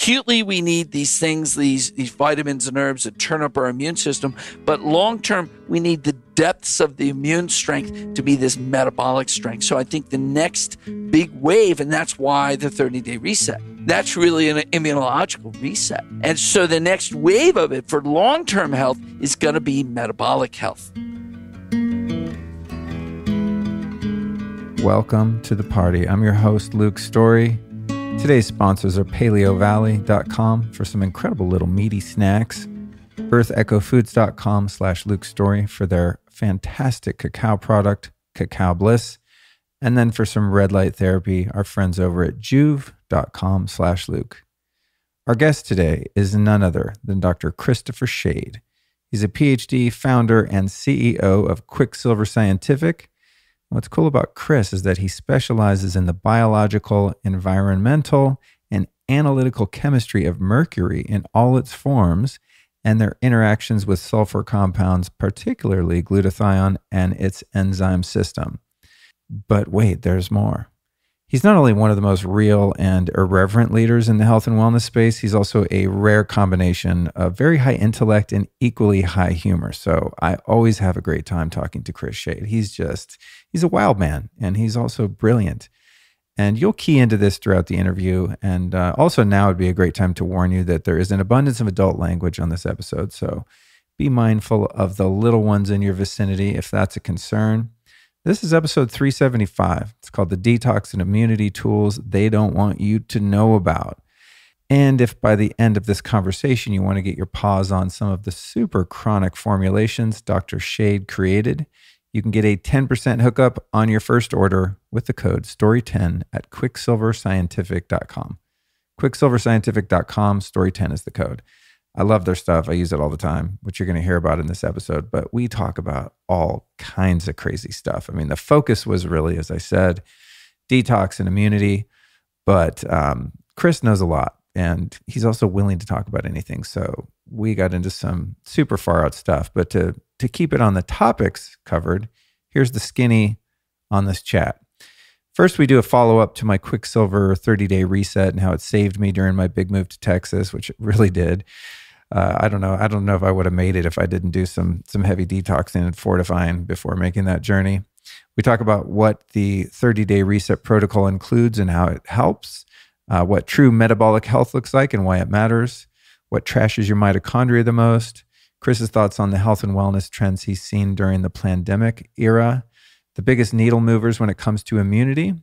acutely, we need these things, these vitamins and herbs that turn up our immune system. But long term, we need the depths of the immune strength to be this metabolic strength. So I think the next big wave, and that's why the 30-day reset, that's really an immunological reset. And so the next wave of it for long-term health is going to be metabolic health. Welcome to the party. I'm your host, Luke Story. Today's sponsors are paleovalley.com for some incredible little meaty snacks, earthechofoods.com/Luke Story for their fantastic cacao product, Cacao Bliss, and then for some red light therapy, our friends over at juve.com/Luke. Our guest today is none other than Dr. Christopher Shade. He's a PhD, founder, and CEO of Quicksilver Scientific. What's cool about Chris is that he specializes in the biological, environmental, and analytical chemistry of mercury in all its forms and their interactions with sulfur compounds, particularly glutathione and its enzyme system. But wait, there's more. He's not only one of the most real and irreverent leaders in the health and wellness space, he's also a rare combination of very high intellect and equally high humor. So I always have a great time talking to Chris Shade. He's a wild man, and he's also brilliant. And you'll key into this throughout the interview. And also now would be a great time to warn you that there is an abundance of adult language on this episode. So be mindful of the little ones in your vicinity if that's a concern. This is episode 375. It's called The Detox and Immunity Tools They Don't Want You to Know About. And if by the end of this conversation you want to get your paws on some of the super chronic formulations Dr. Shade created, you can get a 10% hookup on your first order with the code STORY10 at quicksilverscientific.com. Quicksilverscientific.com, STORY10 is the code. I love their stuff. I use it all the time, which you're going to hear about in this episode. But we talk about all kinds of crazy stuff. I mean, the focus was really, as I said, detox and immunity. But Chris knows a lot, and he's also willing to talk about anything. So we got into some super far out stuff. But to keep it on the topics covered, here's the skinny on this chat. First, we do a follow-up to my Quicksilver 30-day reset and how it saved me during my big move to Texas, which it really did. I don't know if I would have made it if I didn't do some heavy detoxing and fortifying before making that journey. We talk about what the 30-day reset protocol includes and how it helps, what true metabolic health looks like and why it matters, what trashes your mitochondria the most, Chris's thoughts on the health and wellness trends he's seen during the pandemic era, the biggest needle movers when it comes to immunity.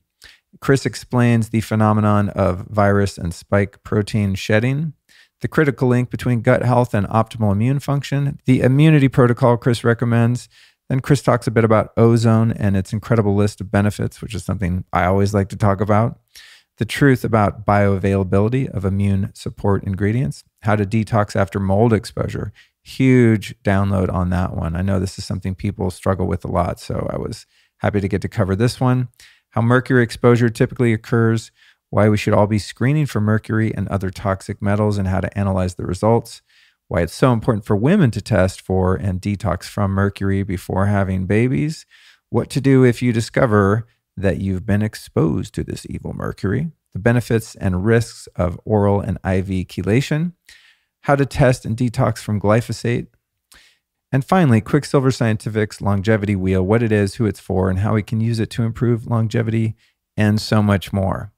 Chris explains the phenomenon of virus and spike protein shedding, the critical link between gut health and optimal immune function, the immunity protocol Chris recommends. Then Chris talks a bit about ozone and its incredible list of benefits, which is something I always like to talk about, the truth about bioavailability of immune support ingredients, how to detox after mold exposure. Huge download on that one. I know this is something people struggle with a lot, so I was happy to get to cover this one. How mercury exposure typically occurs, why we should all be screening for mercury and other toxic metals, and how to analyze the results, why it's so important for women to test for and detox from mercury before having babies, what to do if you discover that you've been exposed to this evil mercury, the benefits and risks of oral and IV chelation, how to test and detox from glyphosate, and finally, Quicksilver Scientific's longevity wheel, what it is, who it's for, and how we can use it to improve longevity, and so much more.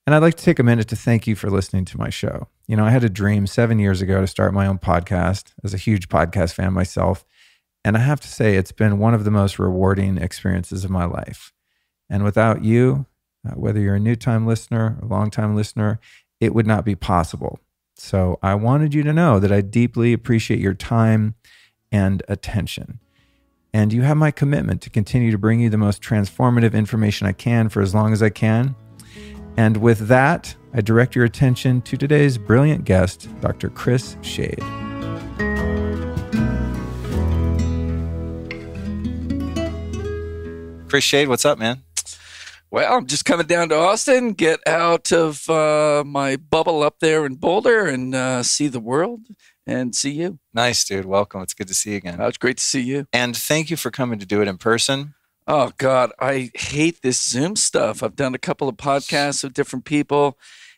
And I'd like to take a minute to thank you for listening to my show. You know, I had a dream 7 years ago to start my own podcast. I was a huge podcast fan myself. And I have to say, it's been one of the most rewarding experiences of my life. And without you, whether you're a new-time listener, a long-time listener, it would not be possible. So I wanted you to know that I deeply appreciate your time and attention. And you have my commitment to continue to bring you the most transformative information I can for as long as I can. And with that, I direct your attention to today's brilliant guest, Dr. Chris Shade. Chris Shade, what's up, man? Well, I'm just coming down to Austin, get out of my bubble up there in Boulder and see the world and see you. Nice, dude. Welcome. It's good to see you again. Oh, it's great to see you. And thank you for coming to do it in person. Oh, God, I hate this Zoom stuff. I've done a couple of podcasts with different people,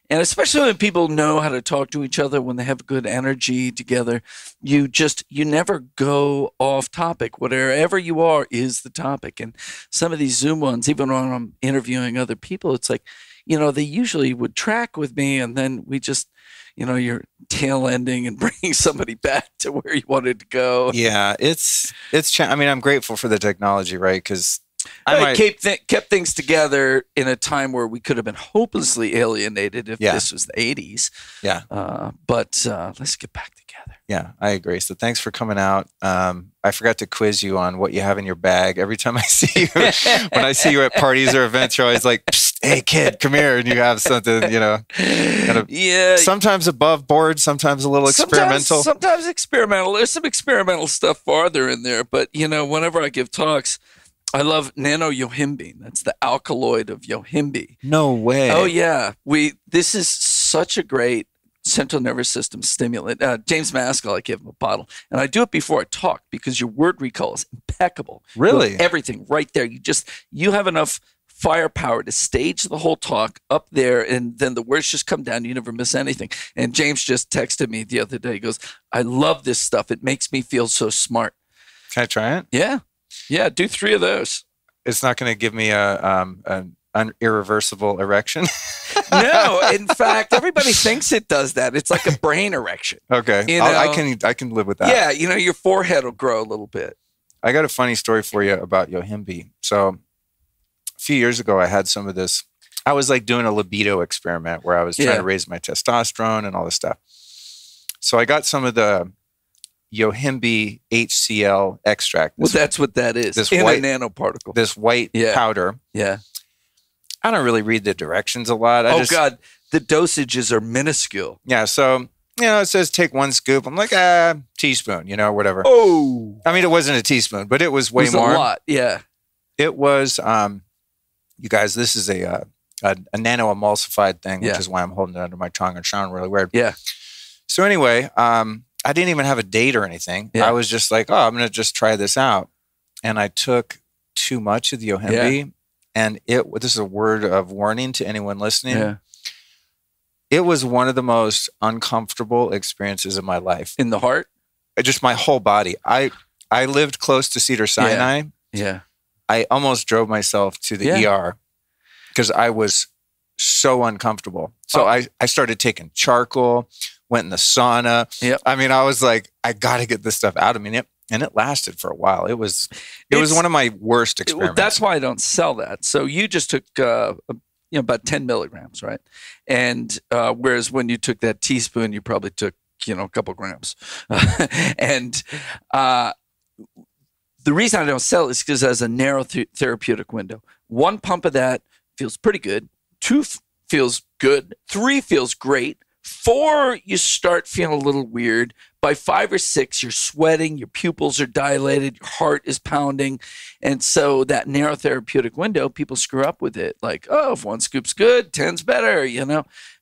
And especially when people know how to talk to each other, when they have good energy together, you never go off topic. Whatever you are is the topic. And some of these Zoom ones, even when I'm interviewing other people, it's like, they usually would track with me, and then we just, you're tail ending and bringing somebody back to where you wanted to go. Yeah, I'm grateful for the technology, right? Because kept things together in a time where we could have been hopelessly alienated if this was the 80s. Yeah. But let's get back together. Yeah, I agree. So thanks for coming out. I forgot to quiz you on what you have in your bag. Every time I see you, when I see you at parties or events, you're always like, hey, kid, come here. And you have something, kind of, sometimes above board, sometimes a little experimental. Sometimes experimental. There's some experimental stuff farther in there. But, whenever I give talks, I love nano-yohimbine. That's the alkaloid of yohimbine. No way. Oh, yeah. This is such a great central nervous system stimulant. James Maskell, I give him a bottle. And I do it before I talk because your word recall is impeccable. Really? Everything right there. You have enough firepower to stage the whole talk up there, and then the words just come down. You never miss anything. And James just texted me the other day. He goes, I love this stuff. It makes me feel so smart. Can I try it? Yeah. Yeah, do 3 of those. It's not going to give me an irreversible erection? No, in fact, everybody thinks it does that. It's like a brain erection. Okay, I can live with that. Yeah, your forehead will grow a little bit. I got a funny story for you about yohimbine. So a few years ago, I had some of this. I was like doing a libido experiment where I was trying to raise my testosterone and all this stuff. So I got some of the yohimbine HCl extract. That's what that is. This white nanoparticle. This white powder. Yeah. I don't really read the directions a lot. God, the dosages are minuscule. Yeah, so it says take 1 scoop. I'm like, teaspoon, whatever. Oh, I mean, it wasn't a teaspoon, but it was way more. A lot. Yeah. It was. You guys, this is a nano emulsified thing, which is why I'm holding it under my tongue and sounding really weird. Yeah. So anyway, I didn't even have a date or anything. Yeah. I was just like, I'm going to just try this out. And I took too much of the yohimbine. And this is a word of warning to anyone listening. Yeah. It was one of the most uncomfortable experiences of my life. In the heart? Just my whole body. I lived close to Cedars-Sinai. Yeah. I almost drove myself to the ER because I was so uncomfortable. So I started taking charcoal, went in the sauna. Yep. I mean, I was like, I got to get this stuff out of me. And it lasted for a while. It was one of my worst experiments. That's why I don't sell that. So you just took about 10 milligrams, right? And whereas when you took that teaspoon, you probably took a couple grams. And the reason I don't sell it is because it has a narrow therapeutic window. 1 pump of that feels pretty good. 2 feels good. 3 feels great. 4, you start feeling a little weird. By 5 or 6, you're sweating, your pupils are dilated, your heart is pounding. And so that narrow therapeutic window, people screw up with it. Like, if 1 scoop's good, 10's better,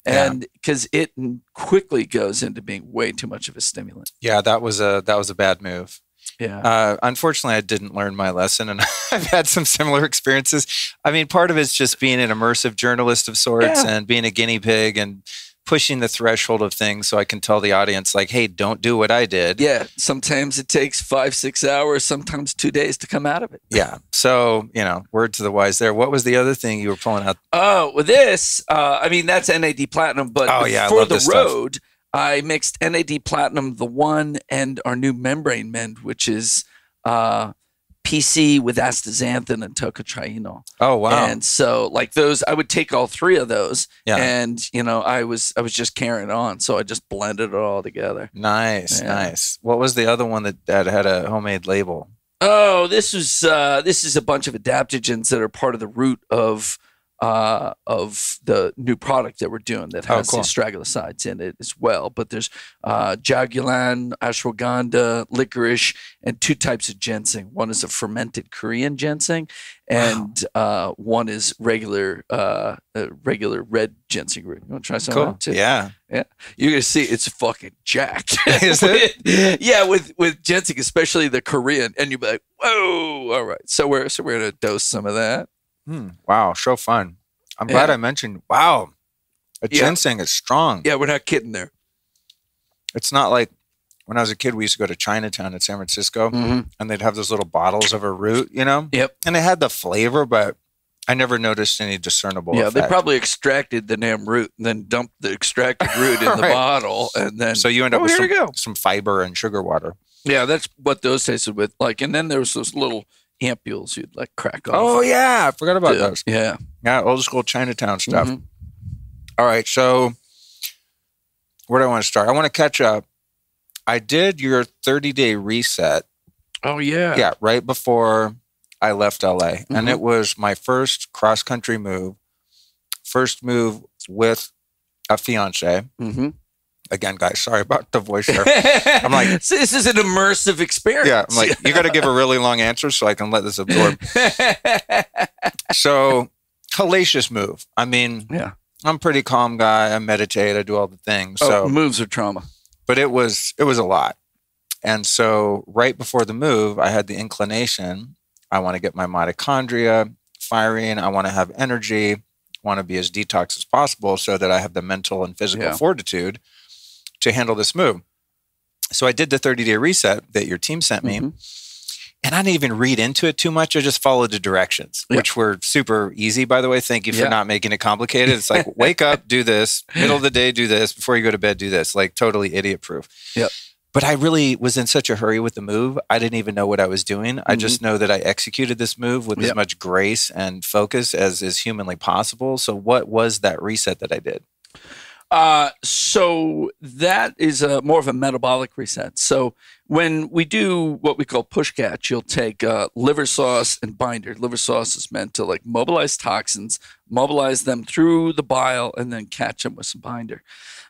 And because it quickly goes into being way too much of a stimulant. Yeah, that was a bad move. Yeah. Unfortunately, I didn't learn my lesson, and I've had some similar experiences. I mean, part of it's just being an immersive journalist of sorts and being a guinea pig and pushing the threshold of things so I can tell the audience, like, hey, don't do what I did. Yeah. Sometimes it takes 5-6 hours, sometimes 2 days to come out of it. Yeah. So, word to the wise there. What was the other thing you were pulling out? Oh, well, this, that's NAD Platinum, but for the road, I mixed NAD Platinum, the 1, and our new membrane mend, which is PC with astaxanthin and tocotrienol. Oh, wow. And so like those, I would take all 3 of those and, I was just carrying on. So I just blended it all together. Nice. Nice. What was the other one that had a homemade label? Oh, this is a bunch of adaptogens that are part of the root of the new product that we're doing that has the astragalosides in it as well. But there's jagulan, ashwagandha, licorice, and 2 types of ginseng. One is a fermented Korean ginseng, and one is regular red ginseng root. You want to try some of that too? Yeah. You're gonna see it's fucking jacked. Is it? Yeah, with ginseng, especially the Korean, and you'll be like, whoa! All right, so we're gonna dose some of that. Wow, so fun. I'm glad I mentioned, wow, The ginseng is strong. Yeah, we're not kidding there. It's not like when I was a kid, we used to go to Chinatown in San Francisco, and they'd have those little bottles of a root, Yep. And it had the flavor, but I never noticed any discernible effect. They probably extracted the damn root and then dumped the extracted root in the bottle, and then so you end up with some fiber and sugar water. Yeah, that's what those tasted with. And then there was those little ampules you'd crack off. Oh yeah, I forgot about those. Yeah, old school Chinatown stuff. All right, so where do I want to start? I want to catch up. I did your 30-day reset. Oh yeah, yeah, right before I left LA, and it was my first cross-country move. First move with a fiance. Again, guys, sorry about the voice there. I'm like, so this is an immersive experience. Yeah, I'm like, you got to give a really long answer so I can let this absorb. So, hellacious move. I mean, I'm a pretty calm guy. I meditate. I do all the things. So moves are trauma. But it was a lot. And so right before the move, I had the inclination. I want to get my mitochondria firing. I want to have energy. I want to be as detox as possible so that I have the mental and physical fortitude to handle this move. So I did the 30-day reset that your team sent me. And I didn't even read into it too much. I just followed the directions, which were super easy, by the way. Thank you for not making it complicated. It's like, wake up, do this. Middle of the day, do this. Before you go to bed, do this. Like totally idiot proof. Yep. But I really was in such a hurry with the move. I didn't even know what I was doing. I just know that I executed this move with as much grace and focus as is humanly possible. So what was that reset that I did? So that is more of a metabolic reset. So when we do what we call push catch, you'll take liver sauce and binder. Liver sauce is meant to mobilize toxins, mobilize them through the bile, and then catch them with some binder.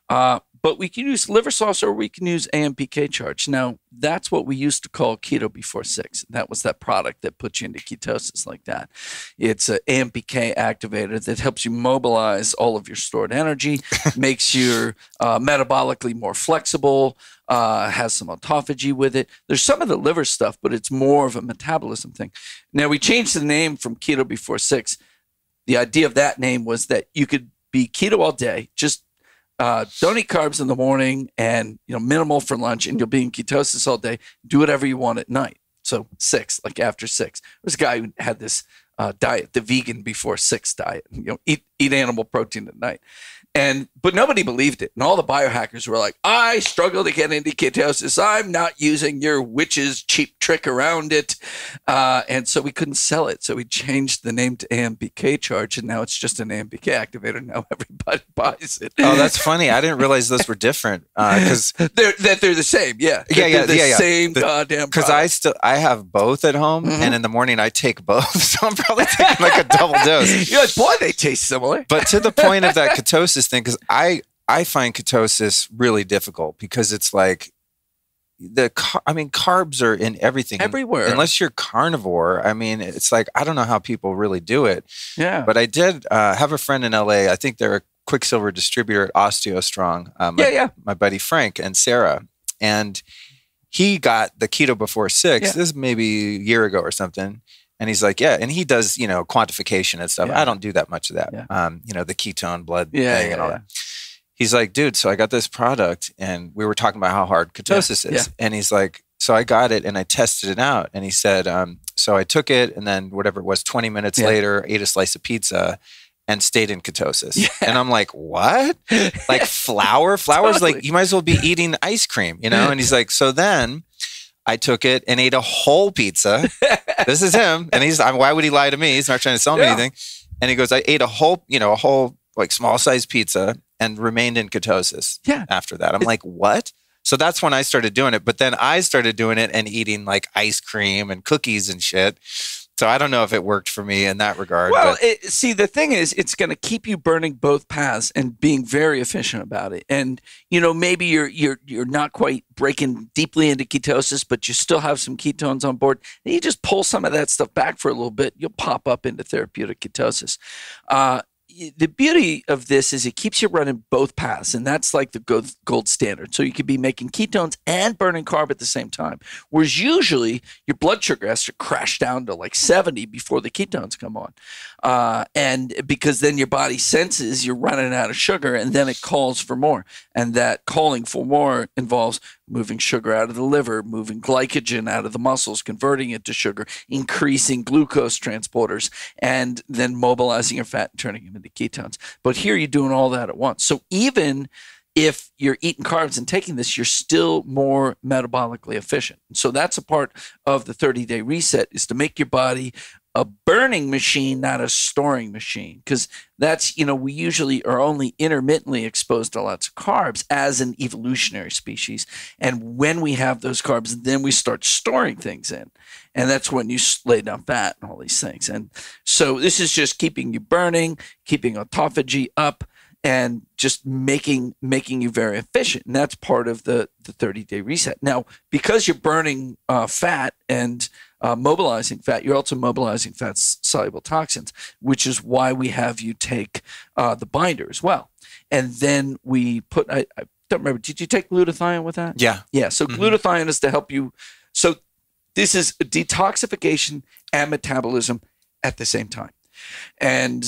But we can use liver sauce or we can use AMPK charge. Now, that's what we used to call keto before 6. That was that product that puts you into ketosis like that. It's an AMPK activator that helps you mobilize all of your stored energy, makes you metabolically more flexible, has some autophagy with it. There's some of the liver stuff, but it's more of a metabolism thing. Now, we changed the name from keto before 6. The idea of that name was that you could be keto all day, just don't eat carbs in the morning and minimal for lunch, and you'll be in ketosis all day. Do whatever you want at night. So 6, like after 6. There's a guy who had this diet, the vegan before 6 diet. Eat animal protein at night. But nobody believed it. And all the biohackers were like, I struggle to get into ketosis. I'm not using your witch's cheap trick around it. And so we couldn't sell it. So we changed the name to AMPK charge. And now it's just an AMPK activator. Now everybody buys it. Oh, that's funny. I didn't realize those were different. Because they're the same. Yeah. They're the same goddamn Because I have both at home. And in the morning I take both. So I'm probably taking like a double dose. You're like, boy, they taste similar. But to the point of that ketosis thing, because I find ketosis really difficult because it's like carbs are in everything everywhere. Unless you're carnivore, it's like I don't know how people really do it. Yeah. But I did have a friend in LA. I think they're a Quicksilver distributor at OsteoStrong. My buddy Frank and Sarah, and he got the keto before 6. Yeah. This is maybe a year ago or something. And he's like, and he does, quantification and stuff. I don't do that much of that. Yeah. The ketone blood thing and all that. He's like, dude, so I got this product and we were talking about how hard ketosis is. Yeah. And he's like, so I got it and I tested it out. And he said, so I took it and then whatever it was, 20 minutes later, ate a slice of pizza and stayed in ketosis. Yeah. And I'm like, what? Like flour? Flour's totally. Like, you might as well be eating ice cream, And he's like, so then I took it and ate a whole pizza. This is him. And why would he lie to me? He's not trying to sell me anything. And he goes, I ate a whole like small size pizza and remained in ketosis after that. I'm like, what? So that's when I started doing it. But then I started doing it and eating like ice cream and cookies and shit. So I don't know if it worked for me in that regard. Well, see, the thing is, it's going to keep you burning both paths and being very efficient about it. And maybe you're not quite breaking deeply into ketosis, but you still have some ketones on board. And you just pull some of that stuff back for a little bit, you'll pop up into therapeutic ketosis. the beauty of this is it keeps you running both paths, and that's like the gold standard. So you could be making ketones and burning carb at the same time. Whereas usually your blood sugar has to crash down to like 70 before the ketones come on. And because then your body senses you're running out of sugar, and then it calls for more. And that calling for more involves moving sugar out of the liver, moving glycogen out of the muscles, converting it to sugar, increasing glucose transporters, and then mobilizing your fat and turning them into ketones. But here you're doing all that at once. So even if you're eating carbs and taking this, you're still more metabolically efficient. So that's a part of the 30-day reset, is to make your body a burning machine, not a storing machine. Because that's, we usually are only intermittently exposed to lots of carbs as an evolutionary species. And when we have those carbs, then we start storing things in. And that's when you lay down fat and all these things. And so this is just keeping you burning, keeping autophagy up, and just making you very efficient. And that's part of the 30-day reset. Now, because you're burning fat and mobilizing fat, you're also mobilizing fat-soluble toxins, which is why we have you take the binder as well. And then we put, I don't remember, did you take glutathione with that? Yeah. Yeah, so glutathione is to help you. So this is detoxification and metabolism at the same time. And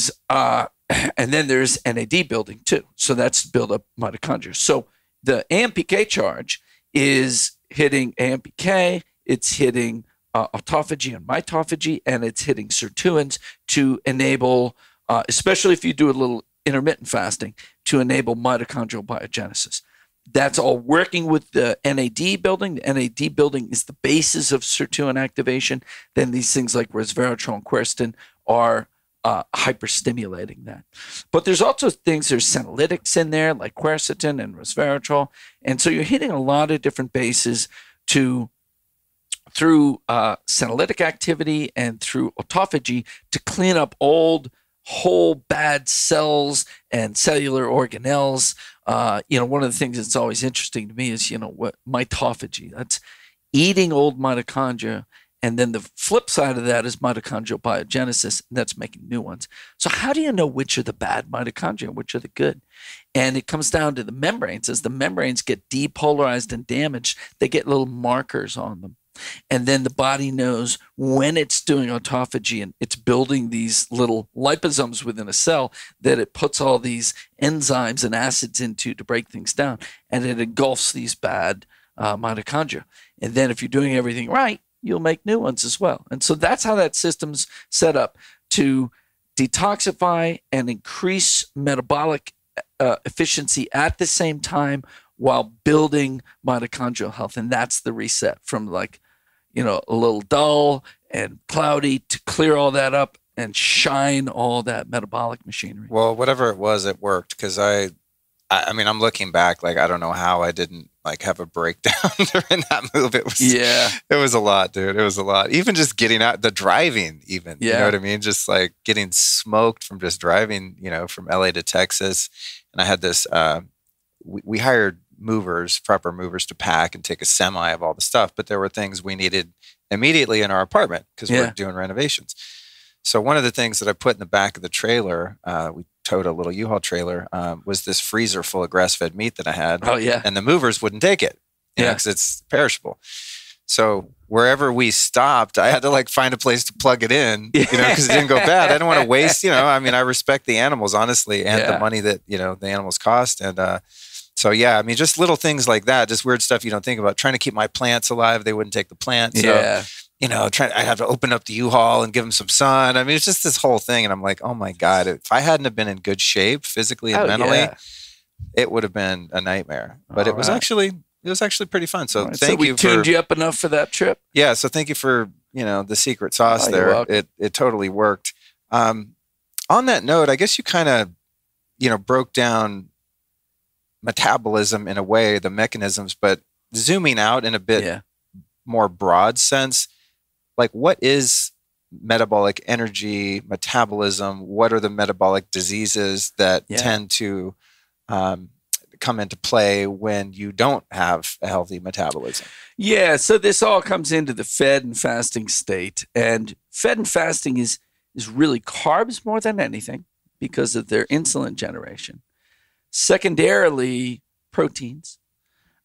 then there's NAD building too. So that's build up mitochondria. So the AMPK charge is hitting AMPK, it's hitting autophagy and mitophagy, and it's hitting sirtuins to enable, especially if you do a little intermittent fasting, to enable mitochondrial biogenesis. That's all working with the NAD building. The NAD building is the basis of sirtuin activation. Then these things like resveratrol and quercetin are hyperstimulating that. But there's also things, there's senolytics in there like quercetin and resveratrol. And so you're hitting a lot of different bases through senolytic activity and through autophagy to clean up old, whole bad cells and cellular organelles. One of the things that's always interesting to me is, what mitophagy, that's eating old mitochondria. And then the flip side of that is mitochondrial biogenesis, and that's making new ones. So how do you know which are the bad mitochondria and which are the good? And it comes down to the membranes. As the membranes get depolarized and damaged, they get little markers on them. And then the body knows when it's doing autophagy and it's building these little liposomes within a cell that it puts all these enzymes and acids into to break things down. And it engulfs these bad mitochondria. And then if you're doing everything right, you'll make new ones as well. And so that's how that system's set up to detoxify and increase metabolic efficiency at the same time while building mitochondrial health. And that's the reset from a little dull and cloudy to clear all that up and shine all that metabolic machinery. Well, whatever it was, it worked, because I mean, I'm looking back, I don't know how I didn't have a breakdown during that move. It was a lot, dude. It was a lot. Even just getting out, the driving even, you know what I mean? Just getting smoked from just driving, from LA to Texas. And I had this, we hired proper movers to pack and take a semi of all the stuff. But there were things we needed immediately in our apartment because we're doing renovations. So one of the things that I put in the back of the trailer, we towed a little U-Haul trailer, was this freezer full of grass-fed meat that I had. Oh, yeah. And the movers wouldn't take it because it's perishable. So wherever we stopped, I had to find a place to plug it in, because it didn't go bad. I didn't want to waste, I respect the animals, honestly, and the money that, the animals cost. And just little things like that, just weird stuff you don't think about. Trying to keep my plants alive. They wouldn't take the plants. So, I have to open up the U-Haul and give them some sun. I mean, it's just this whole thing. And I'm like, oh my God, if I hadn't have been in good shape physically and mentally, it would have been a nightmare. But it was actually pretty fun. So thank you. We tuned you up enough for that trip. Yeah. So thank you for, the secret sauce there. It totally worked. On that note, I guess you kind of, broke down metabolism in a way, the mechanisms, but zooming out in a bit more broad sense, what is metabolic energy, metabolism? What are the metabolic diseases that tend to come into play when you don't have a healthy metabolism? Yeah, so this all comes into the fed and fasting state. And fed and fasting is really carbs more than anything. because of their insulin generation. Secondarily, proteins,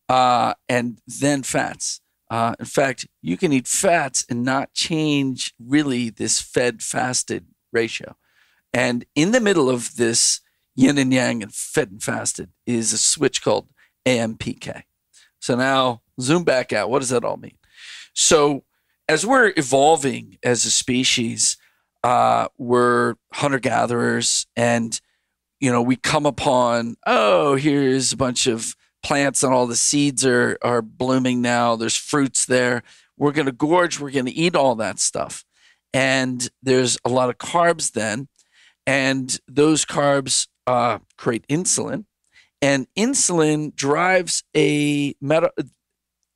and then fats. In fact, you can eat fats and not change really this fed-fasted ratio. And in the middle of this yin and yang and fed and fasted is a switch called AMPK. So now zoom back out. What does that all mean? So as we're evolving as a species, we're hunter-gatherers, and we come upon, here's a bunch of plants and all the seeds are blooming now. There's fruits there. We're going to gorge. We're going to eat all that stuff. And there's a lot of carbs then. And those carbs create insulin. And insulin drives an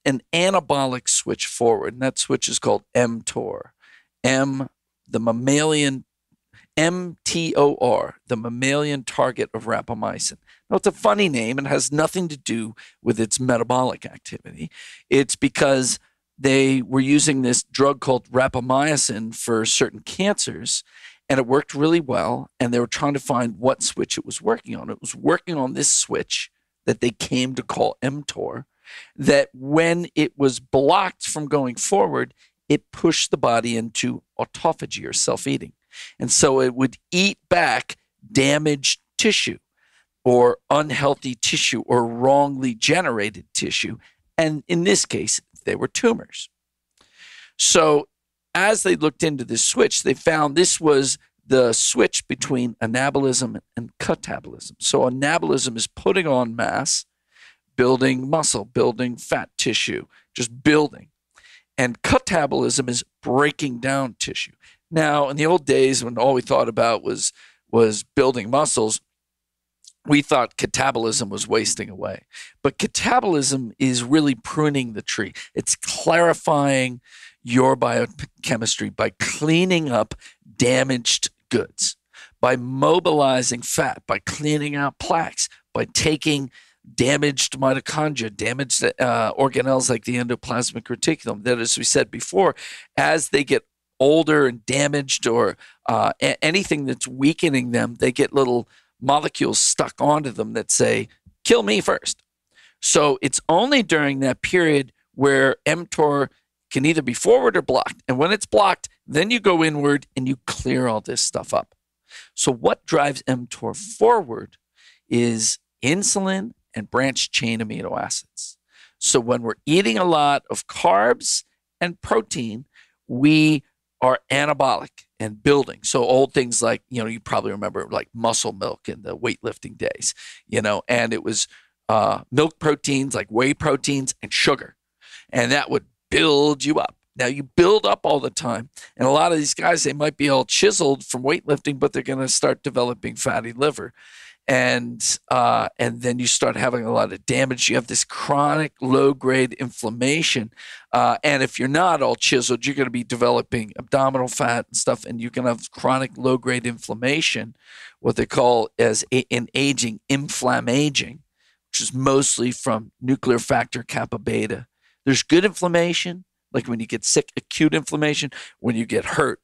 anabolic switch forward. And that switch is called mTOR. The mammalian, mTOR, the mammalian target of rapamycin. Now, it's a funny name and has nothing to do with its metabolic activity. It's because they were using this drug called rapamycin for certain cancers, and it worked really well, and they were trying to find what switch it was working on. It was working on this switch that they came to call mTOR, that when it was blocked from going forward, it pushed the body into autophagy, or self-eating. And so it would eat back damaged tissue or unhealthy tissue or wrongly generated tissue. And in this case, they were tumors. So as they looked into this switch, they found this was the switch between anabolism and catabolism. So anabolism is putting on mass, building muscle, building fat tissue, just building. And catabolism is breaking down tissue. Now, in the old days when all we thought about was building muscles, we thought catabolism was wasting away. But catabolism is really pruning the tree. It's clarifying your biochemistry by cleaning up damaged goods, by mobilizing fat, by cleaning out plaques, by taking damaged mitochondria, damaged organelles like the endoplasmic reticulum, that, as we said before, as they get older and damaged or anything that's weakening them, they get little molecules stuck onto them that say, kill me first. So it's only during that period where mTOR can either be forward or blocked. And when it's blocked, then you go inward and you clear all this stuff up. So what drives mTOR forward is insulin and branched chain amino acids. So when we're eating a lot of carbs and protein, we are anabolic and building. So old things like, you probably remember like muscle milk in the weightlifting days, and it was milk proteins like whey proteins and sugar. And that would build you up. Now you build up all the time. And a lot of these guys, they might be all chiseled from weightlifting, but they're going to start developing fatty liver. And then you start having a lot of damage. You have this chronic low-grade inflammation. And if you're not all chiseled, you're going to be developing abdominal fat and stuff, and you can have chronic low-grade inflammation, what they call in aging, inflammaging, which is mostly from nuclear factor kappa beta. There's good inflammation, like when you get sick, acute inflammation, when you get hurt,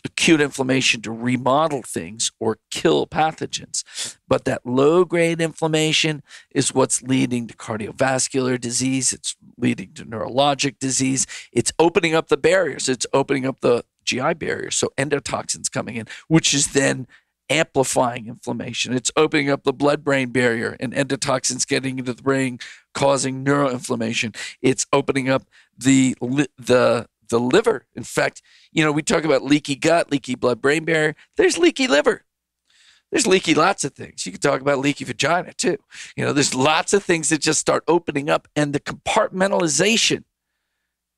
acute inflammation to remodel things or kill pathogens. But that low-grade inflammation is what's leading to cardiovascular disease. It's leading to neurologic disease. It's opening up the barriers. It's opening up the GI barriers. So endotoxins coming in, which is then amplifying inflammation. It's opening up the blood-brain barrier, and endotoxins getting into the brain, causing neuroinflammation. It's opening up the liver. In fact, we talk about leaky gut, leaky blood-brain barrier. There's leaky liver. There's leaky lots of things. You can talk about leaky vagina too. There's lots of things that just start opening up, and the compartmentalization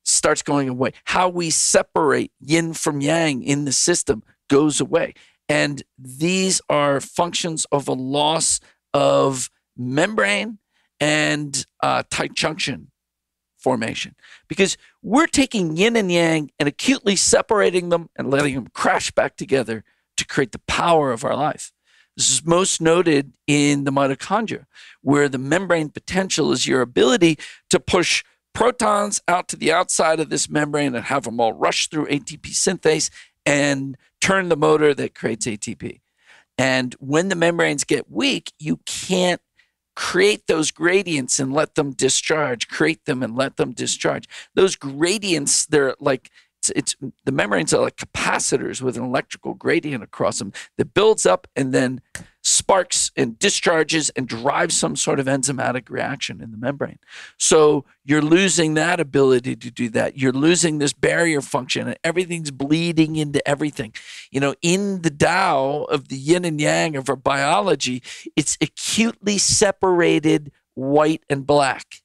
starts going away. How we separate yin from yang in the system goes away. And these are functions of a loss of membrane and tight junction formation, because we're taking yin and yang and acutely separating them and letting them crash back together to create the power of our life. This is most noted in the mitochondria, where the membrane potential is your ability to push protons out to the outside of this membrane and have them all rush through ATP synthase and turn the motor that creates ATP. And when the membranes get weak, you can't create those gradients and let them discharge, create them and let them discharge. Those gradients, they're like, it's the membranes are like capacitors with an electrical gradient across them that builds up and then sparks and discharges and drives some sort of enzymatic reaction in the membrane. So you're losing that ability to do that. You're losing this barrier function, and everything's bleeding into everything. You know, in the Tao of the yin and yang of our biology, it's acutely separated white and black,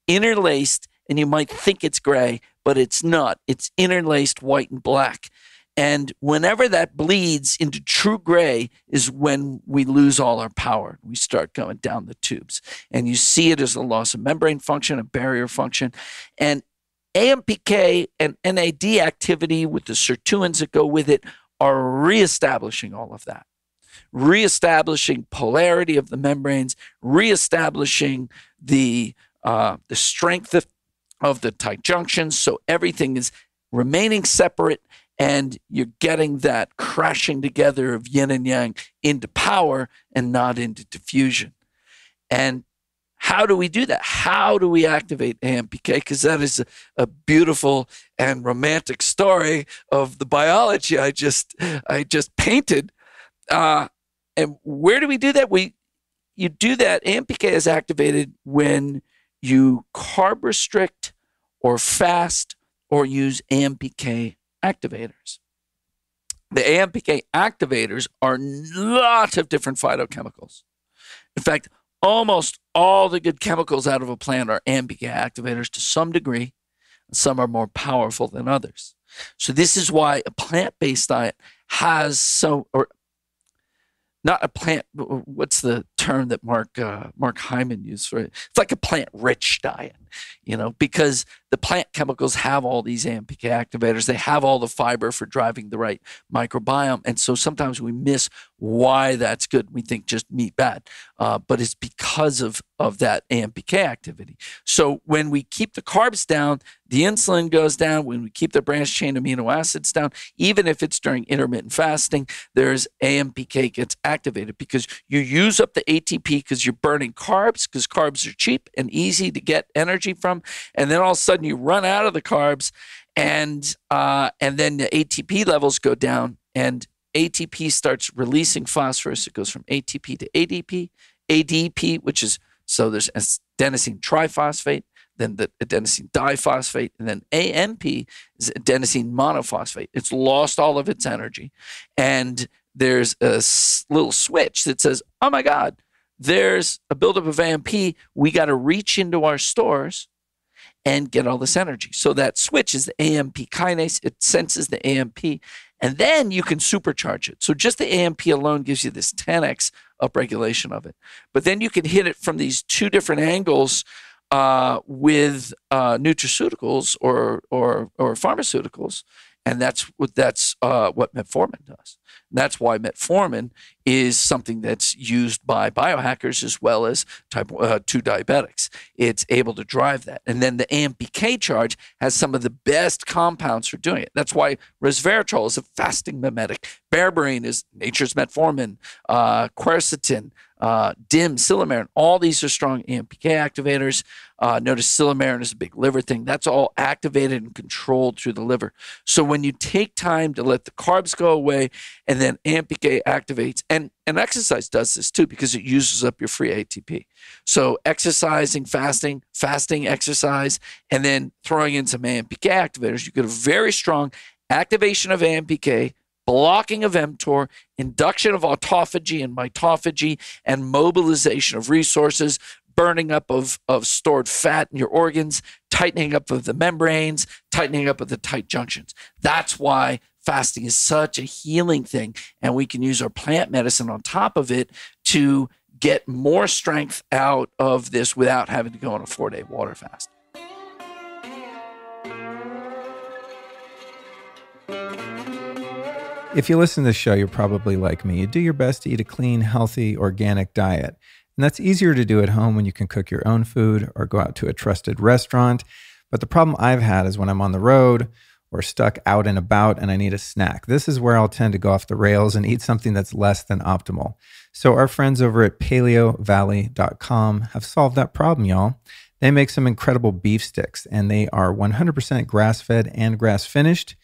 interlaced, and you might think it's gray, but it's not. It's interlaced white and black. And whenever that bleeds into true gray is when we lose all our power. We start going down the tubes. And you see it as a loss of membrane function, a barrier function. And AMPK and NAD activity with the sirtuins that go with it are reestablishing all of that. Reestablishing polarity of the membranes, reestablishing the strength of the tight junctions, so everything is remaining separate, and you're getting that crashing together of yin and yang into power and not into diffusion. And how do we do that? How do we activate AMPK? Because that is a beautiful and romantic story of the biology I just painted. And where do we do that? You do that. AMPK is activated when you carb restrict or fast or use AMPK activators. The AMPK activators are lots of different phytochemicals. In fact, almost all the good chemicals out of a plant are AMPK activators to some degree. Some are more powerful than others. So this is why a plant-based diet has not a plant, what's the term that Mark Hyman used for it? It's like a plant-rich diet, because the plant chemicals have all these AMPK activators. They have all the fiber for driving the right microbiome. And so sometimes we miss why that's good. We think just meat bad, but it's because of that AMPK activity. So when we keep the carbs down, the insulin goes down. When we keep the branched chain amino acids down, even if it's during intermittent fasting, there's AMPK gets activated because you use up the ATP because you're burning carbs, because carbs are cheap and easy to get energy from. And then all of a sudden you run out of the carbs, and then the ATP levels go down, and ATP starts releasing phosphorus. It goes from ATP to ADP, which is, so there's adenosine triphosphate, then the adenosine diphosphate, and then AMP is adenosine monophosphate. It's lost all of its energy. And there's a little switch that says, oh my God, there's a buildup of AMP. We got to reach into our stores and get all this energy. So that switch is the AMP kinase. It senses the AMP, and then you can supercharge it. So just the AMP alone gives you this 10x upregulation of it. But then you can hit it from these two different angles with nutraceuticals or pharmaceuticals, and that's what metformin does. And that's why metformin is something that's used by biohackers as well as type 2 diabetics. It's able to drive that. And then the AMPK charge has some of the best compounds for doing it. That's why resveratrol is a fasting mimetic. Berberine is nature's metformin. Quercetin, DIM, silymarin, all these are strong AMPK activators. Notice silymarin is a big liver thing. That's all activated and controlled through the liver. So when you take time to let the carbs go away and then AMPK activates, and exercise does this too because it uses up your free ATP. So exercising, fasting, exercise, and then throwing in some AMPK activators, you get a very strong activation of AMPK, blocking of mTOR, induction of autophagy and mitophagy, and mobilization of resources, burning up of stored fat in your organs, tightening up of the membranes, tightening up of the tight junctions. That's why fasting is such a healing thing, and we can use our plant medicine on top of it to get more strength out of this without having to go on a 4-day water fast. If you listen to this show, you're probably like me. You do your best to eat a clean, healthy, organic diet. And that's easier to do at home when you can cook your own food or go out to a trusted restaurant. But the problem I've had is when I'm on the road or stuck out and about and I need a snack. This is where I'll tend to go off the rails and eat something that's less than optimal. So our friends over at paleovalley.com have solved that problem, y'all. They make some incredible beef sticks, and they are 100% grass-fed and grass-finished.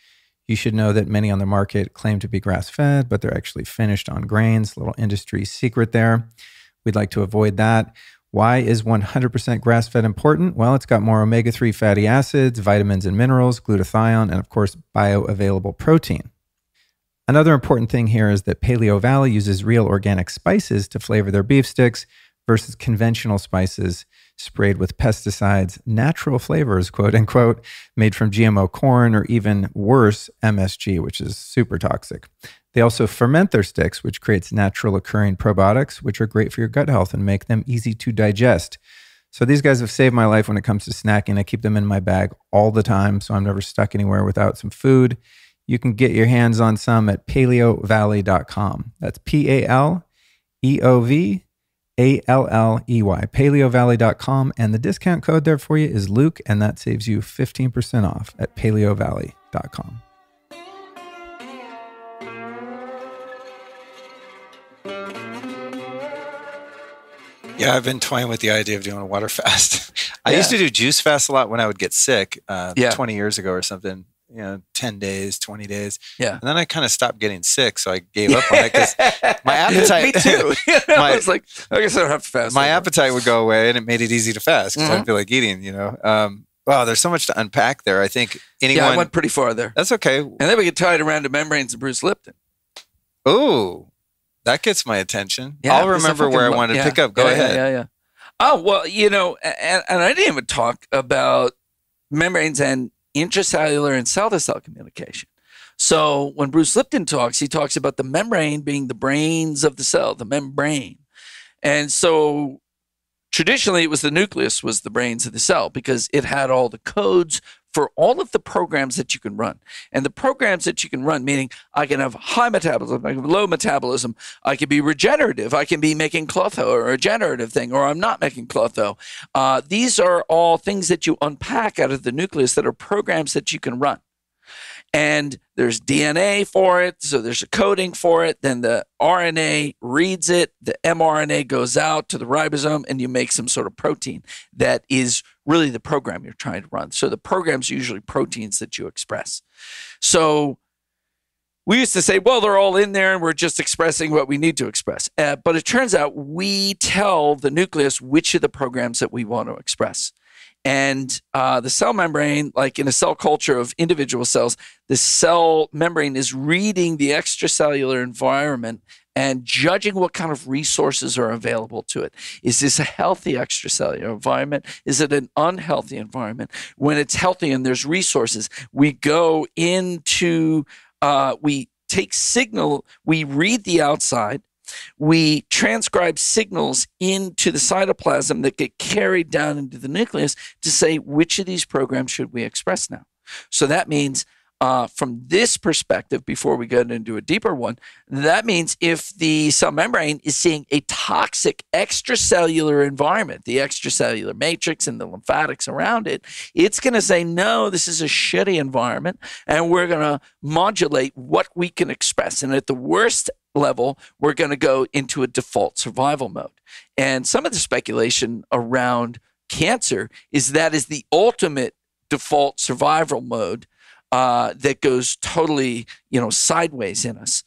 You should know that many on the market claim to be grass-fed, but they're actually finished on grains. Little industry secret there. We'd like to avoid that. Why is 100% grass-fed important? Well, it's got more omega-3 fatty acids, vitamins and minerals, glutathione, and of course, bioavailable protein. Another important thing here is that Paleo Valley uses real organic spices to flavor their beef sticks versus conventional spices sprayed with pesticides, natural flavors, quote unquote, made from GMO corn or even worse, MSG, which is super toxic. They also ferment their sticks, which creates natural occurring probiotics, which are great for your gut health and make them easy to digest. So these guys have saved my life when it comes to snacking. I keep them in my bag all the time, so I'm never stuck anywhere without some food. You can get your hands on some at paleovalley.com. That's PALEOVALLEY, paleovalley.com. And the discount code there for you is Luke, and that saves you 15% off at paleovalley.com. Yeah, I've been toying with the idea of doing a water fast. I used to do juice fast a lot when I would get sick 20 years ago or something, 10 days, 20 days. Yeah. And then I kind of stopped getting sick, so I gave up on it because my appetite... Me too. I was like, I guess I don't have to fast. My appetite would go away, and it made it easy to fast because I didn't feel like eating, Wow, there's so much to unpack there. I think anyone... Yeah, I went pretty far there. That's okay. And then we get tied around to membranes and Bruce Lipton. Ooh. That gets my attention. Yeah, I'll remember where I wanted to pick up. Go ahead. Yeah. Oh, well, and I didn't even talk about membranes and intracellular and cell-to-cell communication. So when Bruce Lipton talks, he talks about the membrane being the brains of the cell, the membrane. And so traditionally it was the nucleus was the brains of the cell because it had all the codes for all of the programs that you can run. And the programs that you can run, meaning I can have high metabolism, I can have low metabolism, I can be regenerative, I can be making clotho or a regenerative thing, or I'm not making clotho. These are all things that you unpack out of the nucleus that are programs that you can run. And there's DNA for it, so there's a coding for it. Then the RNA reads it, the mRNA goes out to the ribosome, and you make some sort of protein that is really the program you're trying to run. So the program's usually proteins that you express. So we used to say, well, they're all in there, and we're just expressing what we need to express. But it turns out we tell the nucleus which of the programs that we want to express. And the cell membrane, like in a cell culture of individual cells, the cell membrane is reading the extracellular environment and judging what kind of resources are available to it. Is this a healthy extracellular environment? Is it an unhealthy environment? When it's healthy and there's resources, we go into, we take signal, we read the outside, we transcribe signals into the cytoplasm that get carried down into the nucleus to say which of these programs should we express now. So that means from this perspective, before we get into a deeper one, that means if the cell membrane is seeing a toxic extracellular environment, the extracellular matrix and the lymphatics around it, it's going to say, no, this is a shitty environment, and we're going to modulate what we can express. And at the worst level, we're going to go into a default survival mode. And some of the speculation around cancer is that is the ultimate default survival mode that goes totally, sideways in us.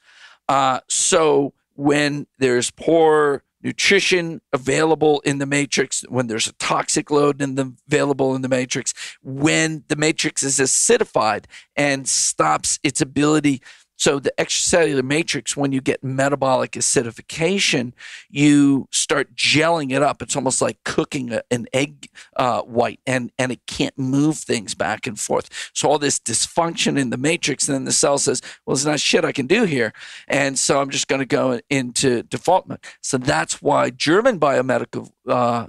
So when there's poor nutrition available in the matrix, when there's a toxic load available in the matrix, when the matrix is acidified and stops its ability. So the extracellular matrix, when you get metabolic acidification, you start gelling it up. It's almost like cooking an egg white, and it can't move things back and forth. So all this dysfunction in the matrix, and then the cell says, well, there's not shit I can do here. And so I'm just going to go into default mode. So that's why German biomedical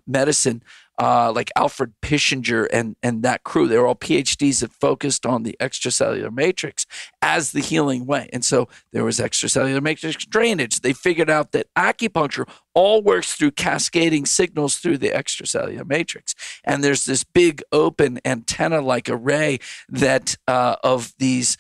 medicine like Alfred Pischinger and that crew. They were all PhDs that focused on the extracellular matrix as the healing way. And so there was extracellular matrix drainage. They figured out that acupuncture all works through cascading signals through the extracellular matrix. And there's this big open antenna-like array that of these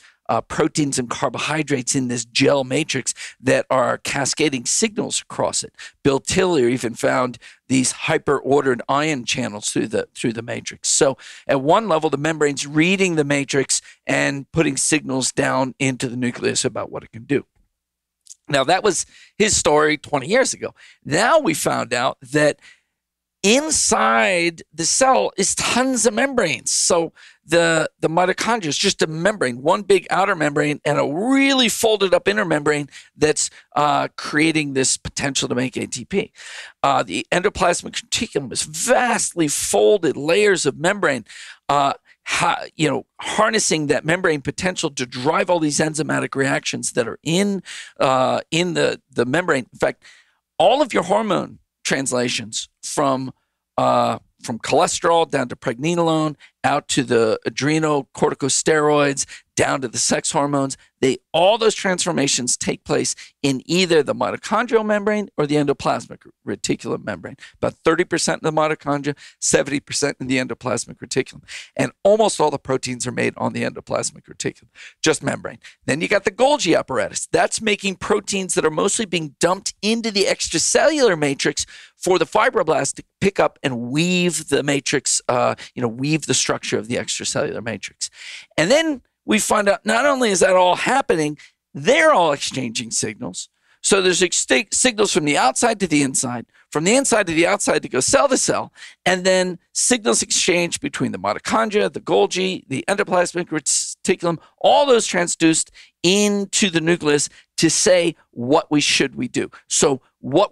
proteins and carbohydrates in this gel matrix that are cascading signals across it. Bill Tiller even found these hyper-ordered ion channels through the matrix. So at one level, the membrane's reading the matrix and putting signals down into the nucleus about what it can do. Now, that was his story 20 years ago. Now we found out that inside the cell is tons of membranes. So the mitochondria is just a membrane, one big outer membrane and a really folded up inner membrane that's creating this potential to make ATP. The endoplasmic reticulum is vastly folded layers of membrane, harnessing that membrane potential to drive all these enzymatic reactions that are in the membrane. In fact, all of your hormone translations from cholesterol down to pregnenolone, out to the adrenocorticosteroids, down to the sex hormones, all those transformations take place in either the mitochondrial membrane or the endoplasmic reticulum membrane. About 30% in the mitochondria, 70% in the endoplasmic reticulum. And almost all the proteins are made on the endoplasmic reticulum, just membrane. Then you got the Golgi apparatus. That's making proteins that are mostly being dumped into the extracellular matrix for the fibroblasts to pick up and weave the matrix, weave the structure of the extracellular matrix. And then we find out not only is that all happening, they're all exchanging signals. So there's signals from the outside to the inside, from the inside to the outside to go cell to cell, and then signals exchange between the mitochondria, the Golgi, the endoplasmic reticulum, all those transduced into the nucleus to say what we do. So what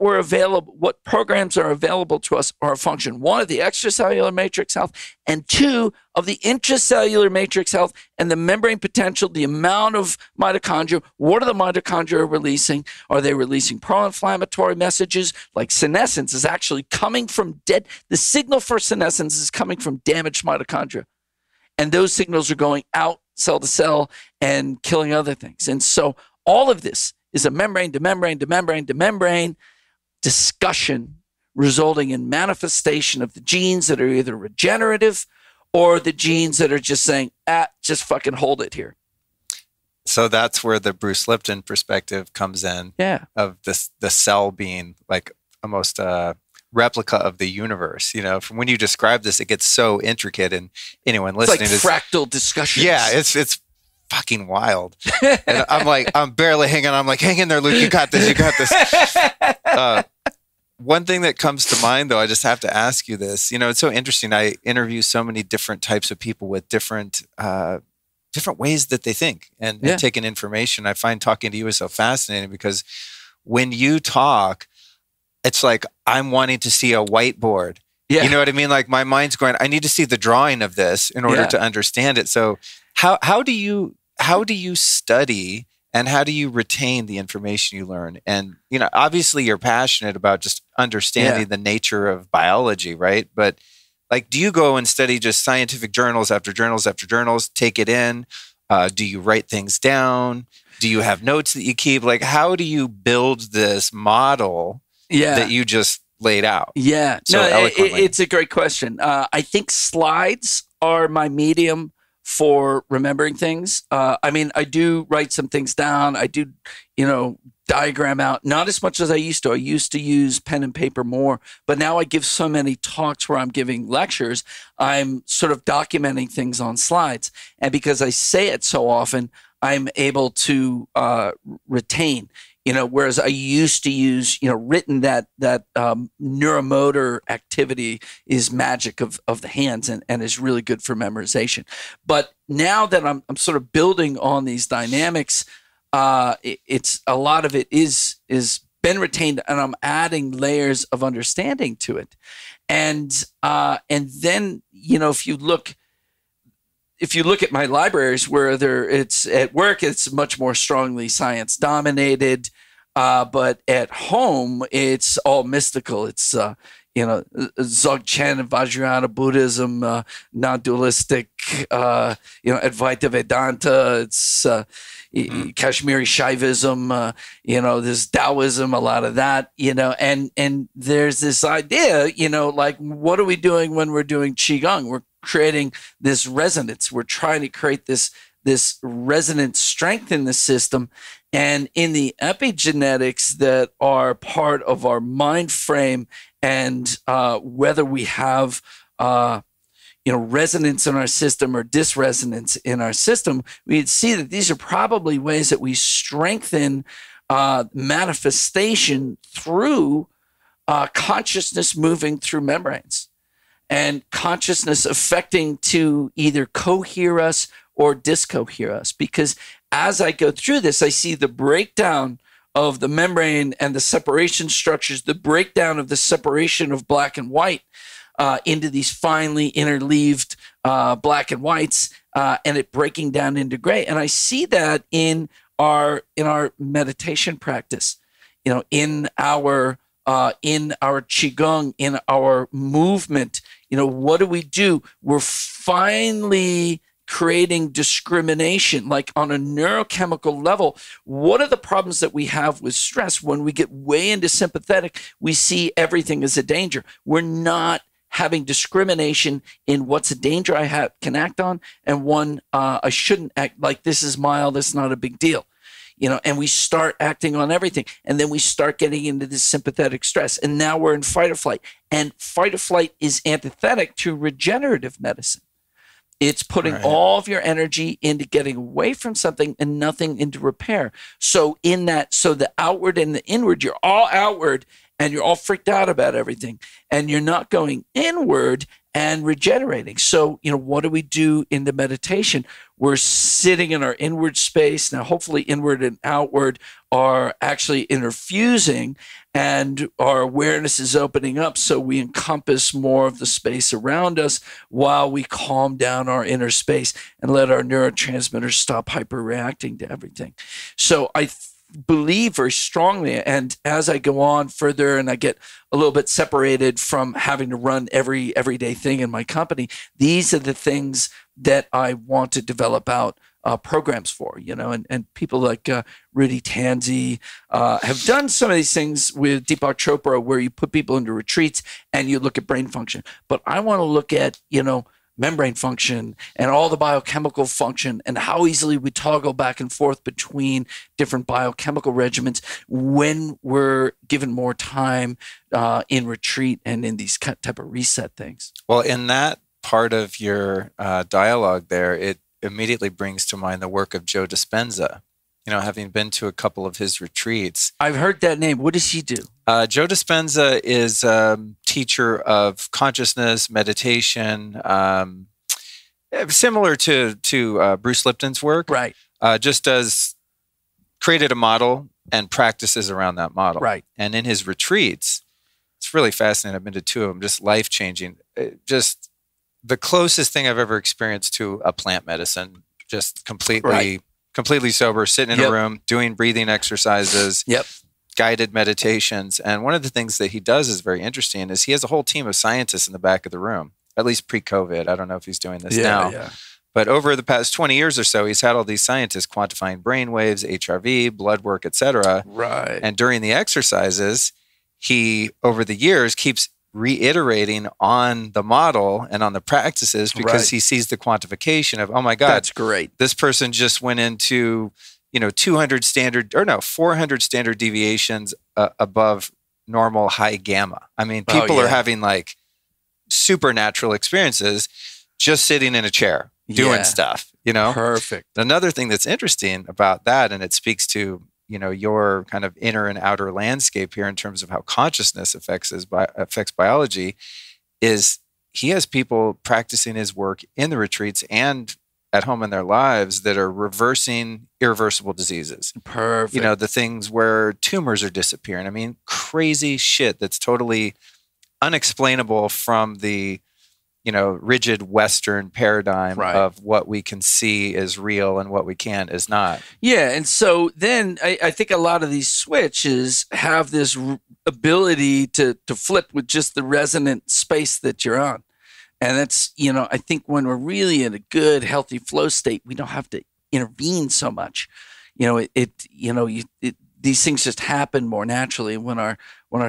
programs are available to us are a function, one, of the extracellular matrix health, and two, of the intracellular matrix health and the membrane potential, the amount of mitochondria. What are the mitochondria releasing? Are they releasing pro-inflammatory messages? Like senescence is actually coming from the signal for senescence is coming from damaged mitochondria. And those signals are going out cell to cell and killing other things. And so all of this is a membrane to membrane to membrane to membrane discussion resulting in manifestation of the genes that are either regenerative or the genes that are just saying, just fucking hold it here. So that's where the Bruce Lipton perspective comes in. Yeah. Of the cell being like almost a replica of the universe. From when you describe this, it gets so intricate, and anyone listening it's like fractal discussions. Yeah, it's fucking wild. And I'm barely hanging on. I'm like, hang in there, Luke. You got this. One thing that comes to mind, though, I just have to ask you this. It's so interesting. I interview so many different types of people with different ways that they think and take in information. I find talking to you is so fascinating because when you talk, it's like I'm wanting to see a whiteboard. Yeah. You know what I mean? Like my mind's going, I need to see the drawing of this in order to understand it. So how do you study and how do you retain the information you learn? And, obviously you're passionate about just understanding the nature of biology, right? But like, do you go and study just scientific journals after journals after journals, take it in? Do you write things down? Do you have notes that you keep? Like, how do you build this model that you just laid out? Yeah, so eloquently? It's a great question. I think slides are my medium for remembering things. I do write some things down. I do, diagram out, not as much as I used to. I used to use pen and paper more, but now I give so many talks where I'm giving lectures, I'm sort of documenting things on slides. And because I say it so often, I'm able to retain. Whereas I used to use, written that neuromotor activity is magic of the hands and is really good for memorization. But now that I'm sort of building on these dynamics, it's a lot of it is been retained, and I'm adding layers of understanding to it. And then, if you look at my libraries, whether it's at work, it's much more strongly science dominated. But at home, it's all mystical. It's, Dzogchen and Vajrayana Buddhism, non-dualistic, Advaita Vedanta. It's Kashmiri Shaivism. There's Taoism, a lot of that. And there's this idea, like, what are we doing when we're doing Qigong? We're creating this resonance. We're trying to create this resonant strength in the system. And in the epigenetics that are part of our mind frame, and whether we have resonance in our system or dysresonance in our system, we'd see that these are probably ways that we strengthen manifestation through consciousness moving through membranes, and consciousness affecting to either cohere us or discohere us. Because as I go through this, I see the breakdown of the membrane and the separation structures, the breakdown of the separation of black and white into these finely interleaved black and whites, and it breaking down into gray. And I see that in our meditation practice, in our qigong, in our movement. What do? We're finally creating discrimination, like on a neurochemical level. What are the problems that we have with stress? When we get way into sympathetic, we see everything as a danger. We're not having discrimination in what's a danger I can act on, and one I shouldn't act, like this is mild, it's not a big deal. And we start acting on everything. And then we start getting into this sympathetic stress. And now we're in fight or flight. And fight or flight is antithetic to regenerative medicine. It's putting all of your energy into getting away from something and nothing into repair. So the outward and the inward, you're all outward and you're all freaked out about everything. And you're not going inward and regenerating. So, what do we do in the meditation? We're sitting in our inward space. Now, hopefully inward and outward are actually interfusing, and our awareness is opening up, so we encompass more of the space around us while we calm down our inner space and let our neurotransmitters stop hyperreacting to everything. So I believe very strongly, and as I go on further and I get a little bit separated from having to run every everyday thing in my company, these are the things that I want to develop out programs for, and people like Rudy Tanzi have done some of these things with Deepak Chopra, where you put people into retreats and you look at brain function. But I want to look at, membrane function and all the biochemical function, and how easily we toggle back and forth between different biochemical regimens when we're given more time in retreat and in these type of reset things. Well, in that part of your dialogue there, it immediately brings to mind the work of Joe Dispenza. Having been to a couple of his retreats. I've heard that name. What does he do? Joe Dispenza is a teacher of consciousness, meditation, similar to Bruce Lipton's work. Right. Just created a model and practices around that model. Right. And in his retreats, it's really fascinating. I've been to two of them, just life-changing. Just the closest thing I've ever experienced to a plant medicine, just completely sober, sitting in a room, doing breathing exercises, guided meditations. And one of the things that he does is very interesting is he has a whole team of scientists in the back of the room, at least pre-COVID. I don't know if he's doing this now. Yeah. But over the past 20 years or so, he's had all these scientists quantifying brain waves, HRV, blood work, et cetera. Right. And during the exercises, he, over the years, keeps reiterating on the model and on the practices because he sees the quantification of, oh my God, that's great. This person just went into, 400 standard deviations above normal high gamma. I mean, people are having like supernatural experiences just sitting in a chair doing stuff, Perfect. Another thing that's interesting about that, and it speaks to your kind of inner and outer landscape here in terms of how consciousness affects biology, is he has people practicing his work in the retreats and at home in their lives that are reversing irreversible diseases. Perfect. The things where tumors are disappearing. I mean, crazy shit that's totally unexplainable from the rigid Western paradigm Right. of what we can see is real and what we can't is not. Yeah. And so then I think a lot of these switches have this ability to flip with just the resonant space that you're on. And that's, I think when we're really in a good, healthy flow state, we don't have to intervene so much. These things just happen more naturally when our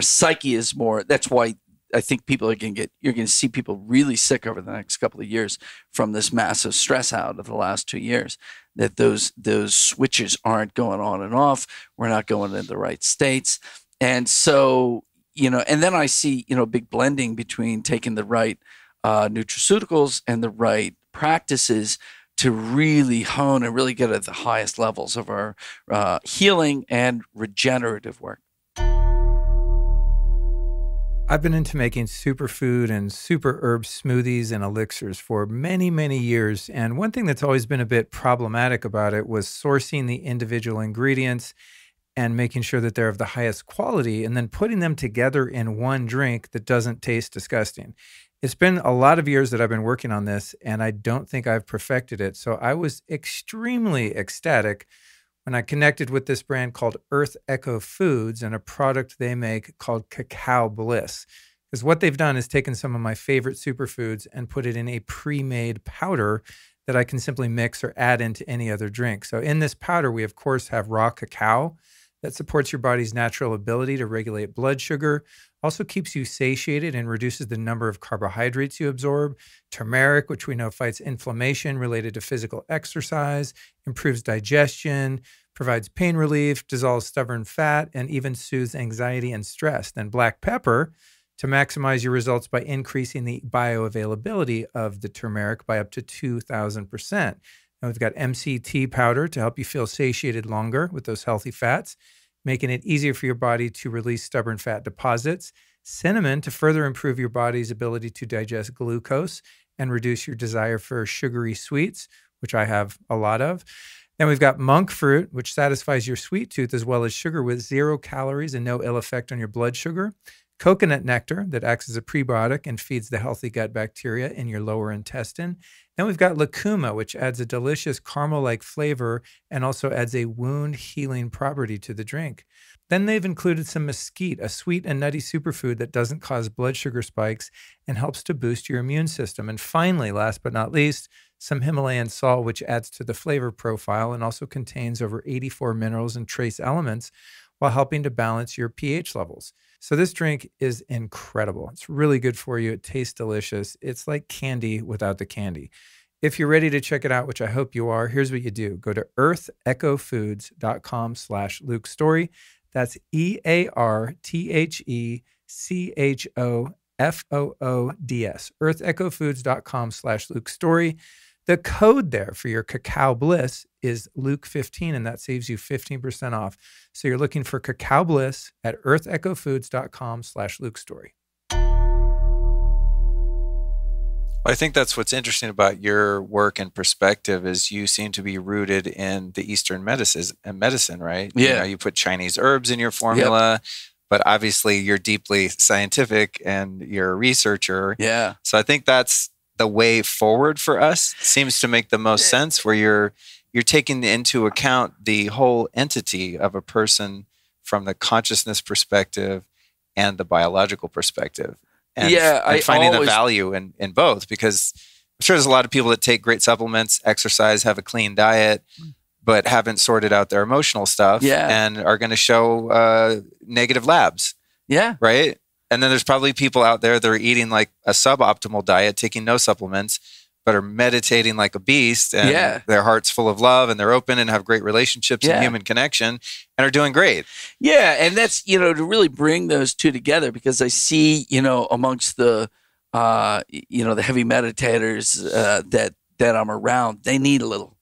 psyche is more. That's why I think you're going to see people really sick over the next couple of years from this massive stress out of the last 2 years, that those switches aren't going on and off. We're not going in the right states. And so, and then I see, big blending between taking the right nutraceuticals and the right practices to really hone and really get at the highest levels of our healing and regenerative work. I've been into making superfood and super herb smoothies and elixirs for many, many years. And one thing that's always been a bit problematic about it was sourcing the individual ingredients and making sure that they're of the highest quality and then putting them together in one drink that doesn't taste disgusting. It's been a lot of years that I've been working on this, and I don't think I've perfected it. So I was extremely ecstatic when I connected with this brand called Earth Echo Foods and a product they make called Cacao Bliss. Because what they've done is taken some of my favorite superfoods and put it in a pre-made powder that I can simply mix or add into any other drink. So in this powder, we of course have raw cacao that supports your body's natural ability to regulate blood sugar, also keeps you satiated and reduces the number of carbohydrates you absorb. Turmeric, which we know fights inflammation related to physical exercise, improves digestion, provides pain relief, dissolves stubborn fat, and even soothes anxiety and stress. Then black pepper to maximize your results by increasing the bioavailability of the turmeric by up to 2,000%. Now we've got MCT powder to help you feel satiated longer with those healthy fats, making it easier for your body to release stubborn fat deposits. Cinnamon to further improve your body's ability to digest glucose and reduce your desire for sugary sweets, which I have a lot of. Then we've got monk fruit, which satisfies your sweet tooth as well as sugar with 0 calories and no ill effect on your blood sugar. Coconut nectar that acts as a prebiotic and feeds the healthy gut bacteria in your lower intestine. Then we've got lucuma, which adds a delicious caramel-like flavor and also adds a wound healing property to the drink. Then they've included some mesquite, a sweet and nutty superfood that doesn't cause blood sugar spikes and helps to boost your immune system. And finally, last but not least, some Himalayan salt, which adds to the flavor profile and also contains over 84 minerals and trace elements while helping to balance your pH levels. So this drink is incredible. It's really good for you. It tastes delicious. It's like candy without the candy. If you're ready to check it out, which I hope you are, here's what you do. Go to earthechofoods.com/LukeStory. That's EARTHECHOFOODS. earthechofoods.com/LukeStory. The code there for your Cacao Bliss is Luke15, and that saves you 15% off. So you're looking for Cacao Bliss at earthechofoods.com/LukeStory. I think that's what's interesting about your work and perspective is you seem to be rooted in the Eastern medicine, right? Yeah. You put Chinese herbs in your formula, but obviously you're deeply scientific and you're a researcher. Yeah. So I think that's the way forward for us. Seems to make the most sense, where you're taking into account the whole entity of a person from the consciousness perspective and the biological perspective. And, and finding the value in both, because I'm sure there's a lot of people that take great supplements, exercise, have a clean diet, but haven't sorted out their emotional stuff and are going to show negative labs. Yeah. Right. And then there's probably people out there that are eating like a suboptimal diet, taking no supplements, but are meditating like a beast, and their heart's full of love and they're open and have great relationships and human connection and are doing great. Yeah. And that's, to really bring those two together, because I see, amongst the, the heavy meditators that I'm around, they need a little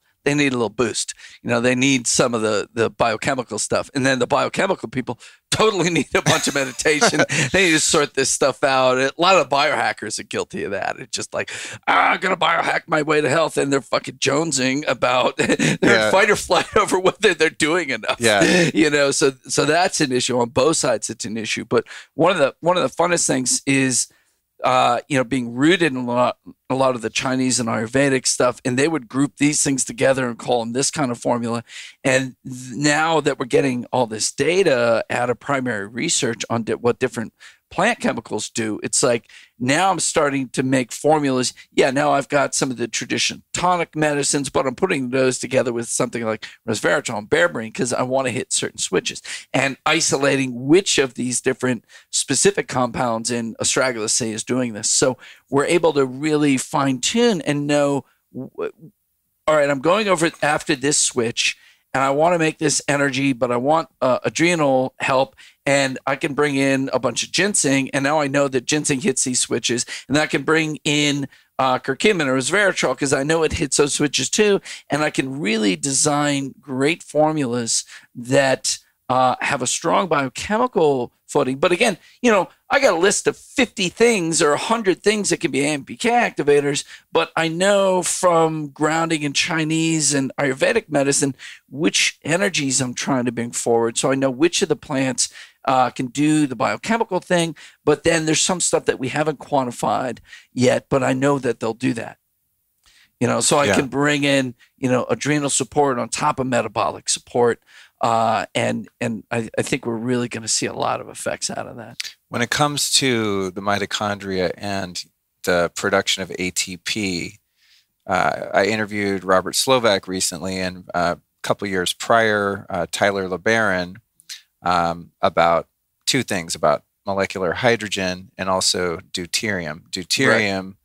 boost. They need some of the biochemical stuff. And then the biochemical people totally need a bunch of meditation. They need to sort this stuff out. A lot of biohackers are guilty of that. It's just like, I'm going to biohack my way to health. And they're fucking jonesing about their fight or flight over whether they're doing enough. Yeah. So that's an issue on both sides. It's an issue. But one of the funnest things is being rooted in a lot of the Chinese and Ayurvedic stuff, and they would group these things together and call them this kind of formula. And now that we're getting all this data out of primary research on what different plant chemicals do, it's like now I'm starting to make formulas. Yeah, now I've got some of the traditional tonic medicines, but I'm putting those together with something like resveratrol and berberine because I want to hit certain switches and isolating which of these different specific compounds in astragalus, say, is doing this. So we're able to really fine tune and know, all right, I'm going over after this switch and I want to make this energy, but I want adrenal help, and I can bring in a bunch of ginseng, and now I know that ginseng hits these switches, and I can bring in curcumin or resveratrol because I know it hits those switches too, and I can really design great formulas that have a strong biochemical footing. But again, I got a list of 50 things or 100 things that can be AMPK activators, but I know from grounding in Chinese and Ayurvedic medicine which energies I'm trying to bring forward. So I know which of the plants can do the biochemical thing, but then there's some stuff that we haven't quantified yet, but I know that they'll do that. So I can bring in, adrenal support on top of metabolic support. And I think we're really going to see a lot of effects out of that. When it comes to the mitochondria and the production of ATP, I interviewed Robert Slovak recently, and a couple years prior, Tyler LeBaron, about two things, about molecular hydrogen and also deuterium. Deuterium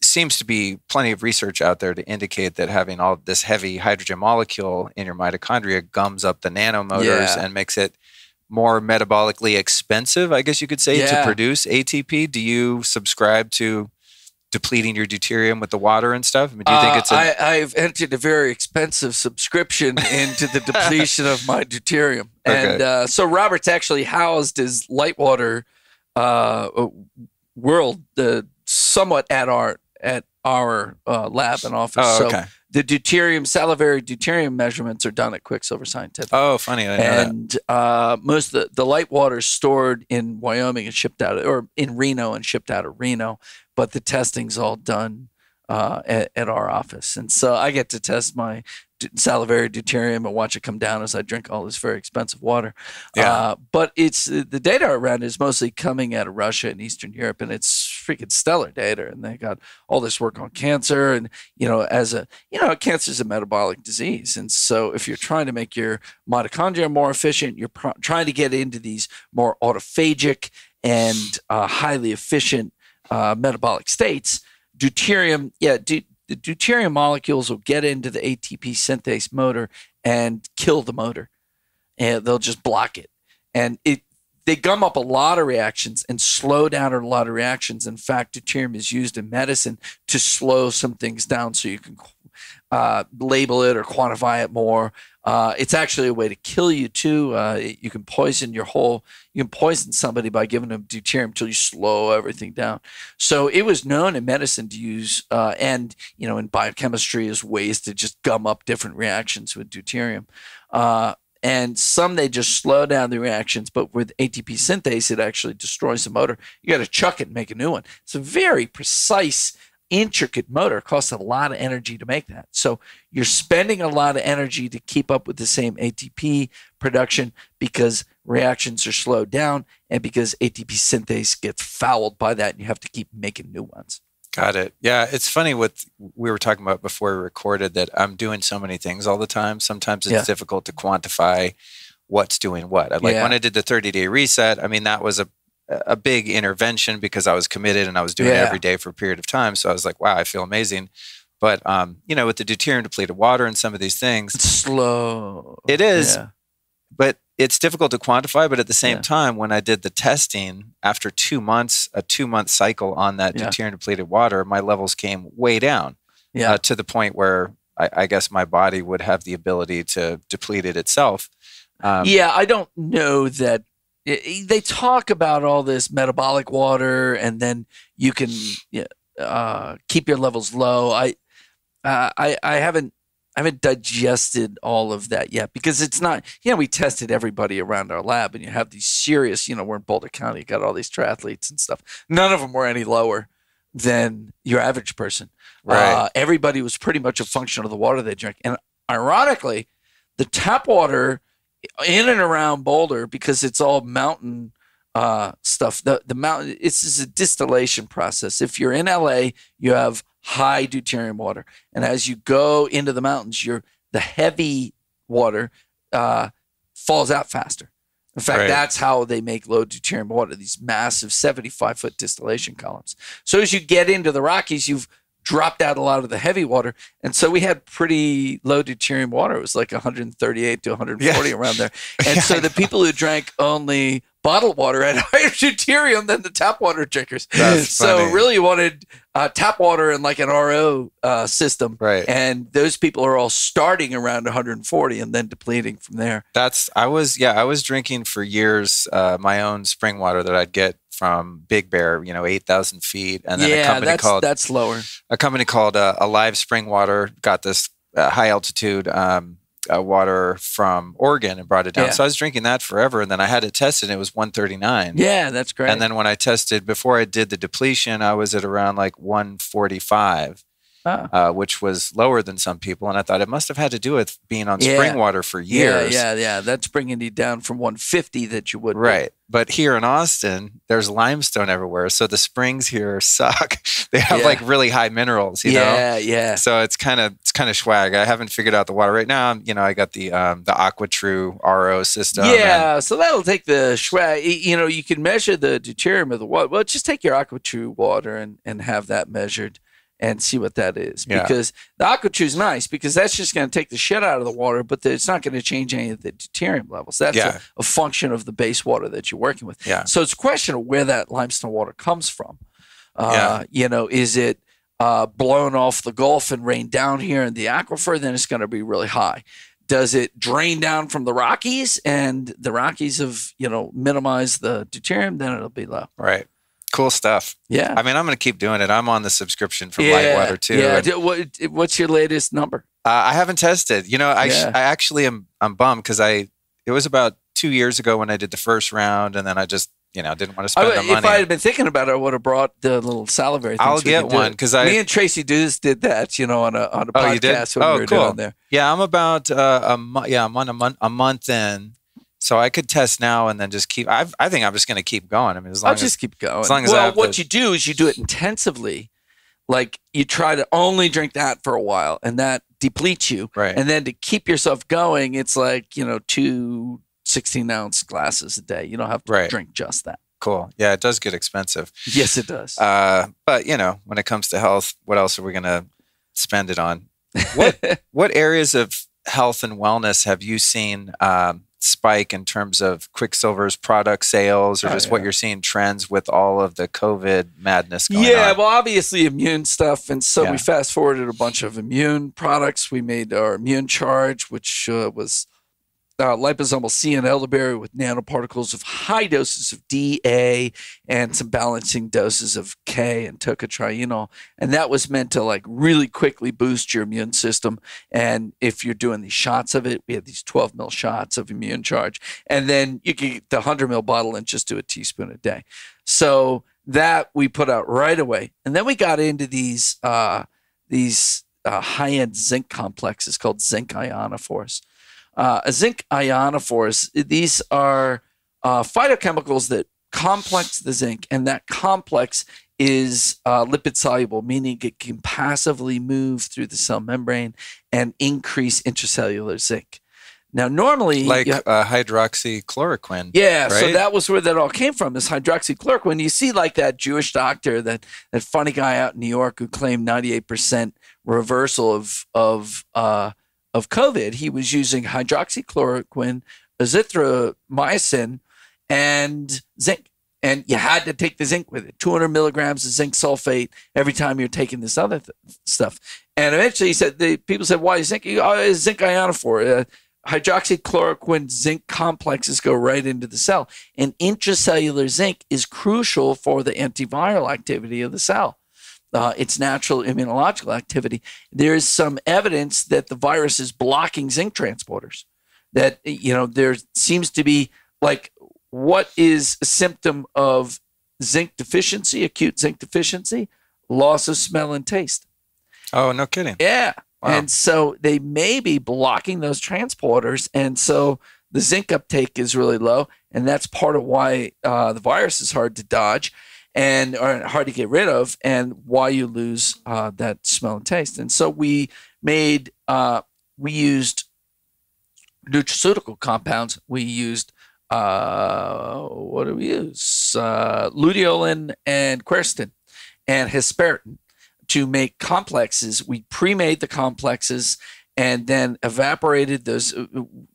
seems to be plenty of research out there to indicate that having all this heavy hydrogen molecule in your mitochondria gums up the nanomotors and makes it more metabolically expensive, I guess you could say, to produce ATP. Do you subscribe to depleting your deuterium with the water and stuff? I mean, do you think it's I've entered a very expensive subscription into the depletion of my deuterium. And so Robert's actually housed his Lightwater world somewhat at our lab and office. Oh, okay. So the deuterium, salivary deuterium measurements are done at Quicksilver Scientific. Oh, funny. I didn't know that. Most of the light water is stored in Wyoming and shipped out, or in Reno and shipped out of Reno, but the testing's all done at our office. And so I get to test my salivary deuterium and watch it come down as I drink all this very expensive water. But it's the data around is mostly coming out of Russia and Eastern Europe, and it's freaking stellar data. And they got all this work on cancer, and cancer is a metabolic disease. And so if you're trying to make your mitochondria more efficient, you're trying to get into these more autophagic and highly efficient metabolic states. Deuterium, the deuterium molecules will get into the ATP synthase motor and kill the motor, and they'll just block it. And they gum up a lot of reactions and slow down a lot of reactions. In fact, deuterium is used in medicine to slow some things down so you can label it or quantify it more. It's actually a way to kill you too. You can poison somebody by giving them deuterium until you slow everything down. So it was known in medicine to use, and in biochemistry, as ways to just gum up different reactions with deuterium. And some they just slow down the reactions, but with ATP synthase, it actually destroys the motor. You got to chuck it and make a new one. It's a very precise, intricate motor. It costs a lot of energy to make that. So you're spending a lot of energy to keep up with the same ATP production because reactions are slowed down and because ATP synthase gets fouled by that and you have to keep making new ones. Got it. Yeah, it's funny what we were talking about before we recorded, that I'm doing so many things all the time. Sometimes it's difficult to quantify what's doing what. When I did the 30-day reset, I mean, that was a big intervention because I was committed and I was doing it every day for a period of time. So I was like, wow, I feel amazing. But, with the deuterium depleted water and some of these things. It's slow. It is. Yeah. But it's difficult to quantify. But at the same time, when I did the testing after 2 months, a 2-month cycle on that deuterium depleted water, my levels came way down to the point where I guess my body would have the ability to deplete it itself. I don't know that. They talk about all this metabolic water, and then you can keep your levels low. I haven't digested all of that yet, because it's not, we tested everybody around our lab, and you have these serious, we're in Boulder County, you got all these triathletes and stuff. None of them were any lower than your average person. Right. Everybody was pretty much a function of the water they drank. And ironically, the tap water in and around Boulder, because it's all mountain stuff, the mountain, this is a distillation process. If you're in LA, you have high deuterium water, and as you go into the mountains, the heavy water falls out faster. In fact, that's how they make low deuterium water, these massive 75-foot distillation columns. So as you get into the Rockies, you've dropped out a lot of the heavy water, and so we had pretty low deuterium water. It was like 138 to 140 around there. And so the people who drank only bottled water had higher deuterium than the tap water drinkers. So really you wanted tap water in like an RO system. Right. And those people are all starting around 140 and then depleting from there. I was drinking for years my own spring water that I'd get from Big Bear, 8,000 feet. And then that's lower. A company called Alive Spring Water got this high altitude water from Oregon and brought it down. So I was drinking that forever, and then I had it tested, and it was 139. Yeah, that's great. And then when I tested, before I did the depletion, I was at around like 145. Which was lower than some people. And I thought it must have had to do with being on spring water for years. Yeah. That's bringing you down from 150 that you would. Right. But here in Austin, there's limestone everywhere. So the springs here suck. They have like really high minerals, you know? Yeah. So it's kind of swag. I haven't figured out the water right now. I got the AquaTrue RO system. Yeah. So that'll take the swag. You can measure the deuterium of the water. Well, just take your AquaTrue water and have that measured and see what that is. Because the AquaTrue is nice, because that's just going to take the shit out of the water, but it's not going to change any of the deuterium levels. That's a function of the base water that you're working with. So it's a question of where that limestone water comes from. Is it blown off the Gulf and rained down here in the aquifer? Then it's going to be really high. Does it drain down from the Rockies, and the Rockies have, minimized the deuterium? Then it'll be low. Right. Cool stuff. Yeah. I mean, I'm going to keep doing it. I'm on the subscription from Lightwater too. Yeah. What's your latest number? I haven't tested. I actually I'm bummed, because it was about 2 years ago when I did the first round, and then I just didn't want to spend the money. If I had been thinking about it, I would have brought the little salivary things. I'll get one, because me and Tracy Deuce did that, on a podcast when we were doing there. Yeah, I'm about I'm on a month in. So I could test now and then just keep. I think I'm just going to keep going. I mean, I'll just keep going. As long as what you do is you do it intensively. Like, you try to only drink that for a while, and that depletes you. Right. And then to keep yourself going, it's like 2 16-ounce glasses a day. You don't have to drink just that. Cool. Yeah, it does get expensive. Yes, it does. But when it comes to health, what else are we going to spend it on? What areas of health and wellness have you seen spike in terms of Quicksilver's product sales, or just what you're seeing trends with all of the COVID madness going on? Well, obviously immune stuff. And so we fast forwarded a bunch of immune products. We made our immune charge, which was liposomal C and elderberry with nanoparticles of high doses of DA and some balancing doses of K and tocotrienol. And that was meant to like really quickly boost your immune system. And if you're doing these shots of it, we had these 12 mil shots of immune charge. And then you can get the 100 mil bottle and just do a teaspoon a day. So that we put out right away. And then we got into these high-end zinc complexes called zinc ionophores. Zinc ionophores, these are phytochemicals that complex the zinc, and that complex is lipid soluble, meaning it can passively move through the cell membrane and increase intracellular zinc. Now, normally, hydroxychloroquine. Yeah, right? So that was where that all came from, is hydroxychloroquine. You see, like that Jewish doctor, that funny guy out in New York who claimed 98% reversal of COVID. He was using hydroxychloroquine, azithromycin, and zinc. And you had to take the zinc with it, 200 milligrams of zinc sulfate every time you're taking this other stuff. And eventually he said, people said, why zinc? Zinc ionophore. Hydroxychloroquine zinc complexes go right into the cell. And intracellular zinc is crucial for the antiviral activity of the cell. its natural immunological activity, there is some evidence that the virus is blocking zinc transporters. That, there seems to be what is a symptom of zinc deficiency, acute zinc deficiency? Loss of smell and taste. Oh, no kidding. Yeah. Wow. And so they may be blocking those transporters. And so the zinc uptake is really low. And that's part of why the virus is hard to dodge or hard to get rid of, and why you lose that smell and taste. And so we used nutraceutical compounds. We used, what do we use? Luteolin and quercetin and hesperin to make complexes. We pre-made the complexes and then evaporated them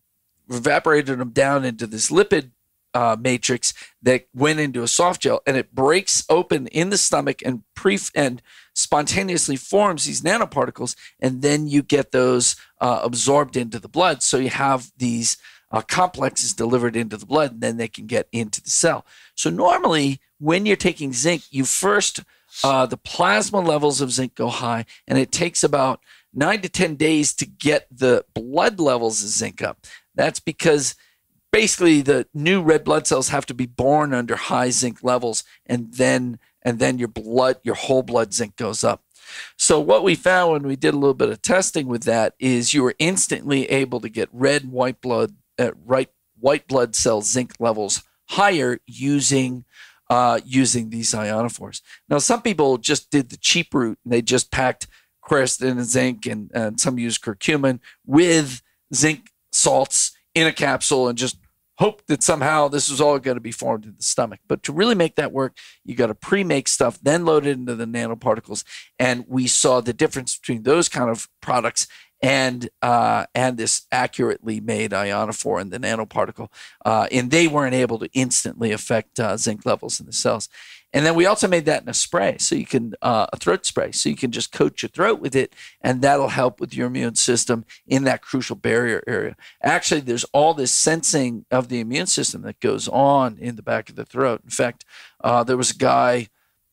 down into this lipid matrix that went into a soft gel, and it breaks open in the stomach and spontaneously forms these nanoparticles, and then you get those absorbed into the blood. So you have these complexes delivered into the blood, and then they can get into the cell. So normally when you're taking zinc, you first, the plasma levels of zinc go high, and it takes about 9 to 10 days to get the blood levels of zinc up. That's because basically the new red blood cells have to be born under high zinc levels, and then your whole blood zinc goes up. So what we found when we did a little bit of testing with that is you were instantly able to get red and white blood cell zinc levels higher using these ionophores. Now, some people just did the cheap route, and they just packed quercetin and zinc, and some used curcumin with zinc salts in a capsule and just hope that somehow this was all going to be formed in the stomach. But to really make that work, you got to pre-make stuff, then load it into the nanoparticles. And we saw the difference between those kind of products and this accurately made ionophore in the nanoparticle. And they weren't able to instantly affect zinc levels in the cells. And then we also made that in a spray, so you can a throat spray, so you can just coat your throat with it, and that'll help with your immune system in that crucial barrier area. Actually, there's all this sensing of the immune system that goes on in the back of the throat. In fact, there was a guy,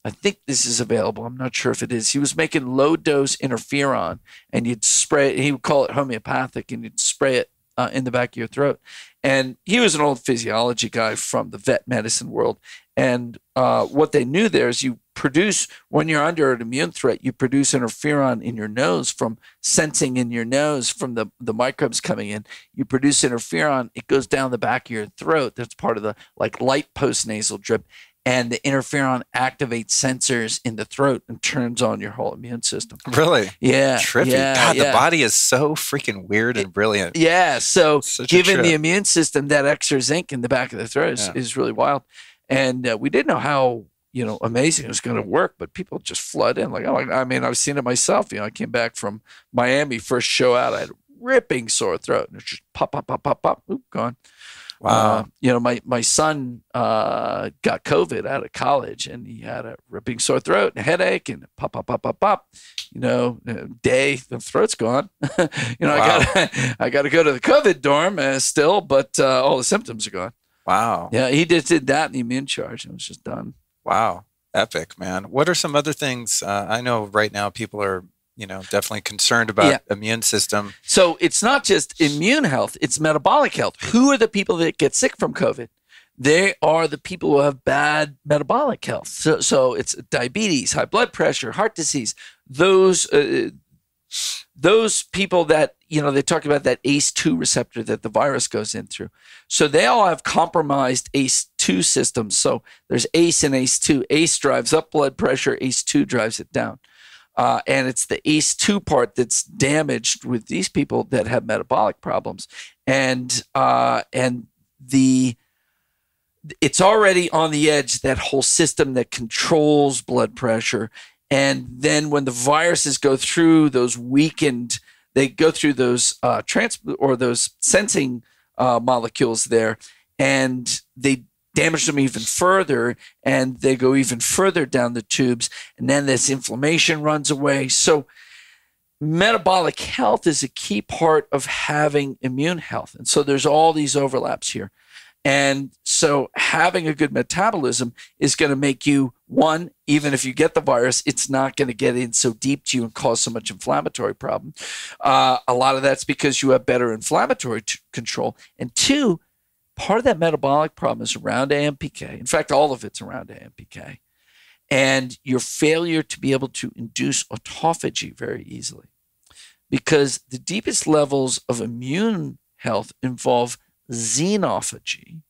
I think this is available, I'm not sure if it is. He was making low dose interferon, and you'd spray it. He would call it homeopathic, and you'd spray it in the back of your throat. And he was an old physiology guy from the vet medicine world. And what they knew there is you produce, when you're under an immune threat, you produce interferon in your nose from sensing in your nose from the microbes coming in. You produce interferon, it goes down the back of your throat. That's part of the light postnasal drip. And the interferon activates sensors in the throat and turns on your whole immune system. Really? Yeah. Trippy. Yeah, God, yeah. the body is so freaking weird and brilliant. Yeah. So giving trip. the immune system that extra zinc in the back of the throat is really wild. And we didn't know how, amazing it was going to work, but people just flood in. I've seen it myself. I came back from Miami, first show out, I had a ripping sore throat. And it's just pop, pop, pop, pop, pop, oop, gone. Wow. My son got COVID out of college, and he had a ripping sore throat and a headache and pop, pop, pop, pop, pop. Day, the throat's gone. Wow. I got to go to the COVID dorm still, but all the symptoms are gone. Wow. Yeah, he just did that in the immune charge, and it was just done. Wow. Epic, man. What are some other things? I know right now people are, definitely concerned about immune system. So it's not just immune health, it's metabolic health. Who are the people that get sick from COVID? They are the people who have bad metabolic health. So it's diabetes, high blood pressure, heart disease. Those people that, they talk about that ACE2 receptor that the virus goes in through. So they all have compromised ACE2 systems. So there's ACE and ACE2. ACE drives up blood pressure, ACE2 drives it down. And it's the ACE2 part that's damaged with these people that have metabolic problems. And it's already on the edge, that whole system that controls blood pressure. And then when the viruses go through those they go through those those sensing molecules there, and they damage them even further, and they go even further down the tubes, and then this inflammation runs away. So metabolic health is a key part of having immune health. And so there's all these overlaps here. And so having a good metabolism is going to make you, one, even if you get the virus, it's not going to get in so deep to you and cause so much inflammatory problem. A lot of that's because you have better inflammatory control. And two, part of that metabolic problem is around AMPK. In fact, all of it's around AMPK. And your failure to be able to induce autophagy very easily. Because the deepest levels of immune health involve xenophagy.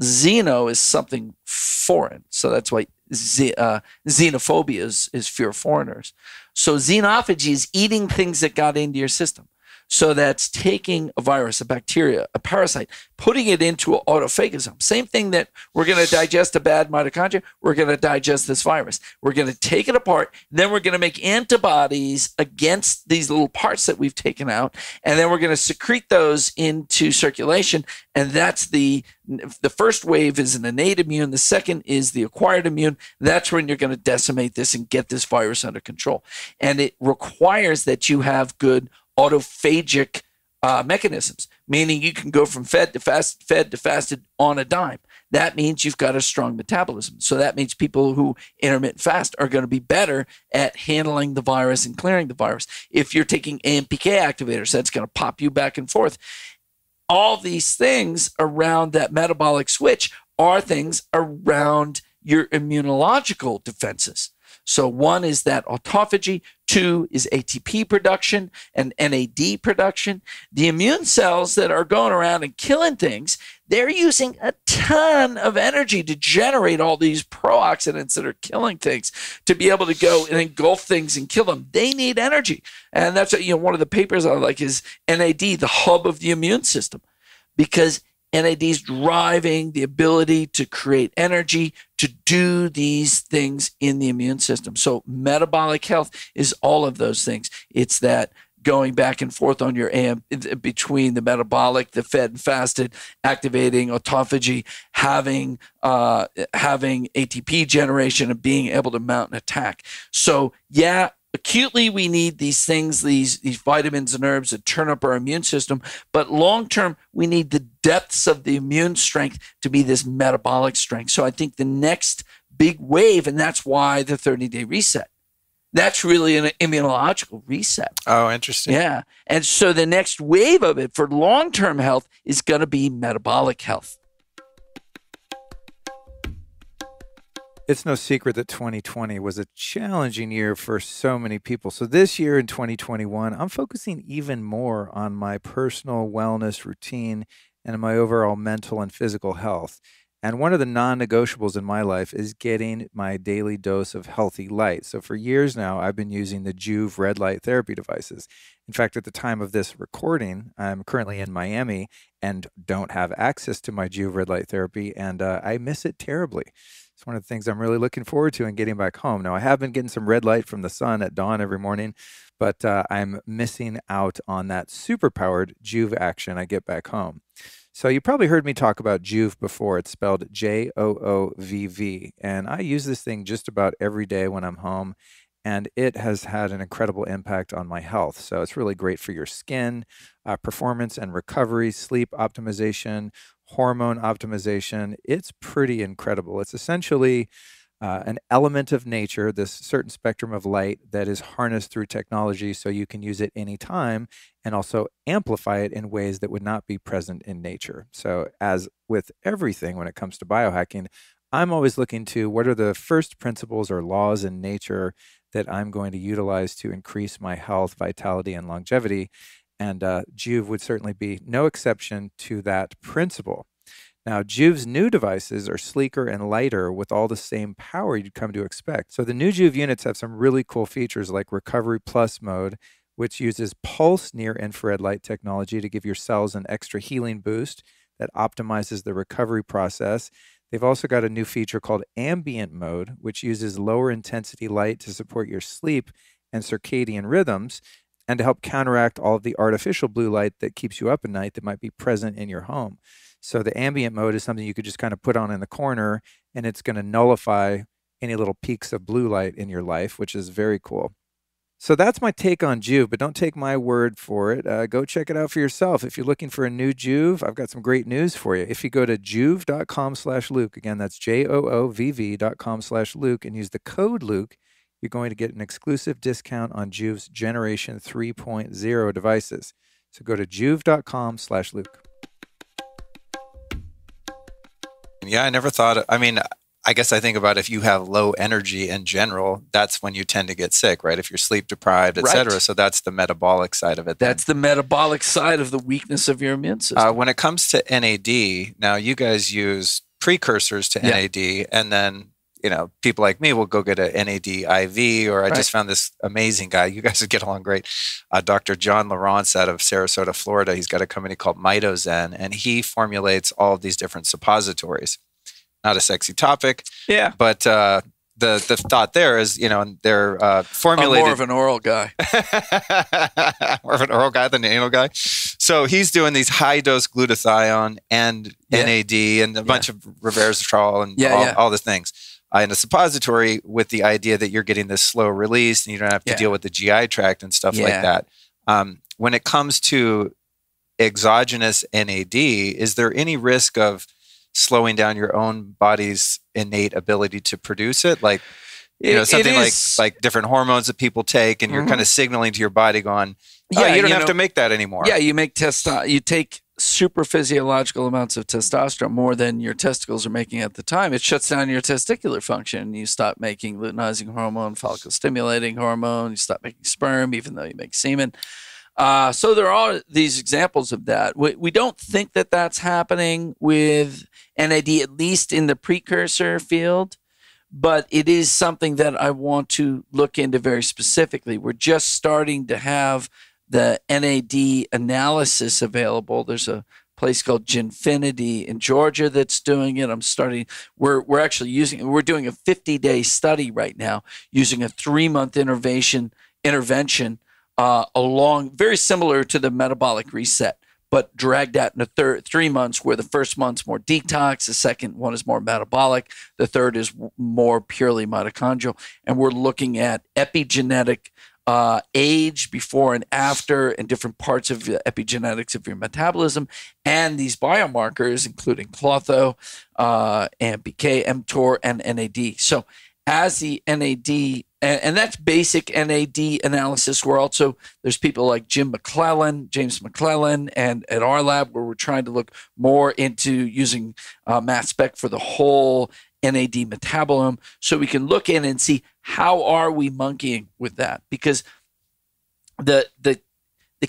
Xeno is something foreign. So that's why xenophobia is fear of foreigners. So xenophagy is eating things that got into your system. So that's taking a virus, a bacteria, a parasite, putting it into an autophagism. Same thing that we're going to digest a bad mitochondria, we're going to digest this virus. We're going to take it apart, then we're going to make antibodies against these little parts that we've taken out, and then we're going to secrete those into circulation. And that's the first wave is an innate immune. The second is the acquired immune. That's when you're going to decimate this and get this virus under control. And it requires that you have good autophagic mechanisms, meaning you can go from fed to fasted on a dime. That means you've got a strong metabolism. So that means people who intermittent fast are going to be better at handling the virus and clearing the virus. If you're taking AMPK activators, that's going to pop you back and forth. All these things around that metabolic switch are things around your immunological defenses. So one is that autophagy, two is ATP production and NAD production. The immune cells that are going around and killing things, they're using a ton of energy to generate all these pro-oxidants that are killing things, to be able to go and engulf things and kill them. They need energy. And that's what, one of the papers I like is NAD, the hub of the immune system, because NAD is driving the ability to create energy to do these things in the immune system. So metabolic health is all of those things. It's that going back and forth on your between the metabolic, the fed and fasted, activating autophagy, having ATP generation, and being able to mount an attack. So yeah, acutely, we need these things, these vitamins and herbs that turn up our immune system. But long term, we need the depths of the immune strength to be this metabolic strength. So I think the next big wave, and that's why the 30-day reset. That's really an immunological reset. Oh, interesting. Yeah. And so the next wave of it for long-term health is going to be metabolic health. It's no secret that 2020 was a challenging year for so many people. So this year in 2021, I'm focusing even more on my personal wellness routine and my overall mental and physical health. And one of the non-negotiables in my life is getting my daily dose of healthy light. So for years now, I've been using the Joovv red light therapy devices. In fact, at the time of this recording, I'm currently in Miami and don't have access to my Joovv red light therapy, and I miss it terribly. It's one of the things I'm really looking forward to in getting back home. Now, I have been getting some red light from the sun at dawn every morning, but I'm missing out on that superpowered Joovv action I get back home. So you probably heard me talk about Joovv before. It's spelled Joovv, and I use this thing just about every day when I'm home, and it has had an incredible impact on my health. So it's really great for your skin, performance and recovery, sleep optimization, hormone optimization. It's pretty incredible. It's essentially an element of nature, this certain spectrum of light that is harnessed through technology so you can use it anytime and also amplify it in ways that would not be present in nature. So as with everything when it comes to biohacking, I'm always looking to what are the first principles or laws in nature that I'm going to utilize to increase my health, vitality, and longevity. And Joovv would certainly be no exception to that principle. Now, Joovv's new devices are sleeker and lighter with all the same power you'd come to expect. So the new Joovv units have some really cool features like Recovery Plus mode, which uses pulse near-infrared light technology to give your cells an extra healing boost that optimizes the recovery process. They've also got a new feature called ambient mode, which uses lower intensity light to support your sleep and circadian rhythms and to help counteract all of the artificial blue light that keeps you up at night that might be present in your home. So the ambient mode is something you could just kind of put on in the corner, and it's going to nullify any little peaks of blue light in your life, which is very cool. So that's my take on Juve, but don't take my word for it. Go check it out for yourself. If you're looking for a new Juve, I've got some great news for you. If you go to juve.com/Luke, again, that's JOOVV.com/Luke, and use the code Luke, you're going to get an exclusive discount on Juve's Generation 3.0 devices. So go to juve.com/Luke. Yeah, I never thought, I guess I think about if you have low energy in general, that's when you tend to get sick, right? If you're sleep deprived, et cetera. So that's the metabolic side of it. That's the metabolic side of the weakness of your immune system. When it comes to NAD, now you guys use precursors to NAD, and then, people like me will go get a NAD IV, or I just found this amazing guy. You guys would get along great. Dr. John Lawrence out of Sarasota, Florida. He's got a company called Mitozen, and he formulates all of these different suppositories. Not a sexy topic. Yeah. But the thought there is, they're formulated. I'm more of an oral guy. More of an oral guy than an anal guy. So he's doing these high dose glutathione and NAD and a bunch of resveratrol and all the things. In a suppository with the idea that you're getting this slow release and you don't have to deal with the GI tract and stuff like that. When it comes to exogenous NAD, is there any risk of slowing down your own body's innate ability to produce it? Like, something like different hormones that people take, and you're kind of signaling to your body going, you don't have to make that anymore. Yeah, you make you take super physiological amounts of testosterone, more than your testicles are making at the time. It shuts down your testicular function. You stop making luteinizing hormone, follicle stimulating hormone. You stop making sperm, even though you make semen. So there are these examples of that. We don't think that that's happening with NAD, at least in the precursor field, but it is something that I want to look into very specifically. We're just starting to have the NAD analysis available. There's a place called Ginfinity in Georgia that's doing it. We're actually doing a 50-day study right now using a 3-month intervention along, very similar to the metabolic reset, but dragged out into 3 months, where the first month's more detox, the second one is more metabolic, the third is more purely mitochondrial. And we're looking at epigenetic age before and after, and different parts of the epigenetics of your metabolism, and these biomarkers, including Klotho, AMPK, mTOR, and NAD. So as the NAD, and that's basic NAD analysis. There's people like James McClellan, and at our lab, where we're trying to look more into using mass spec for the whole NAD metabolome, so we can look in and see how are we monkeying with that. Because the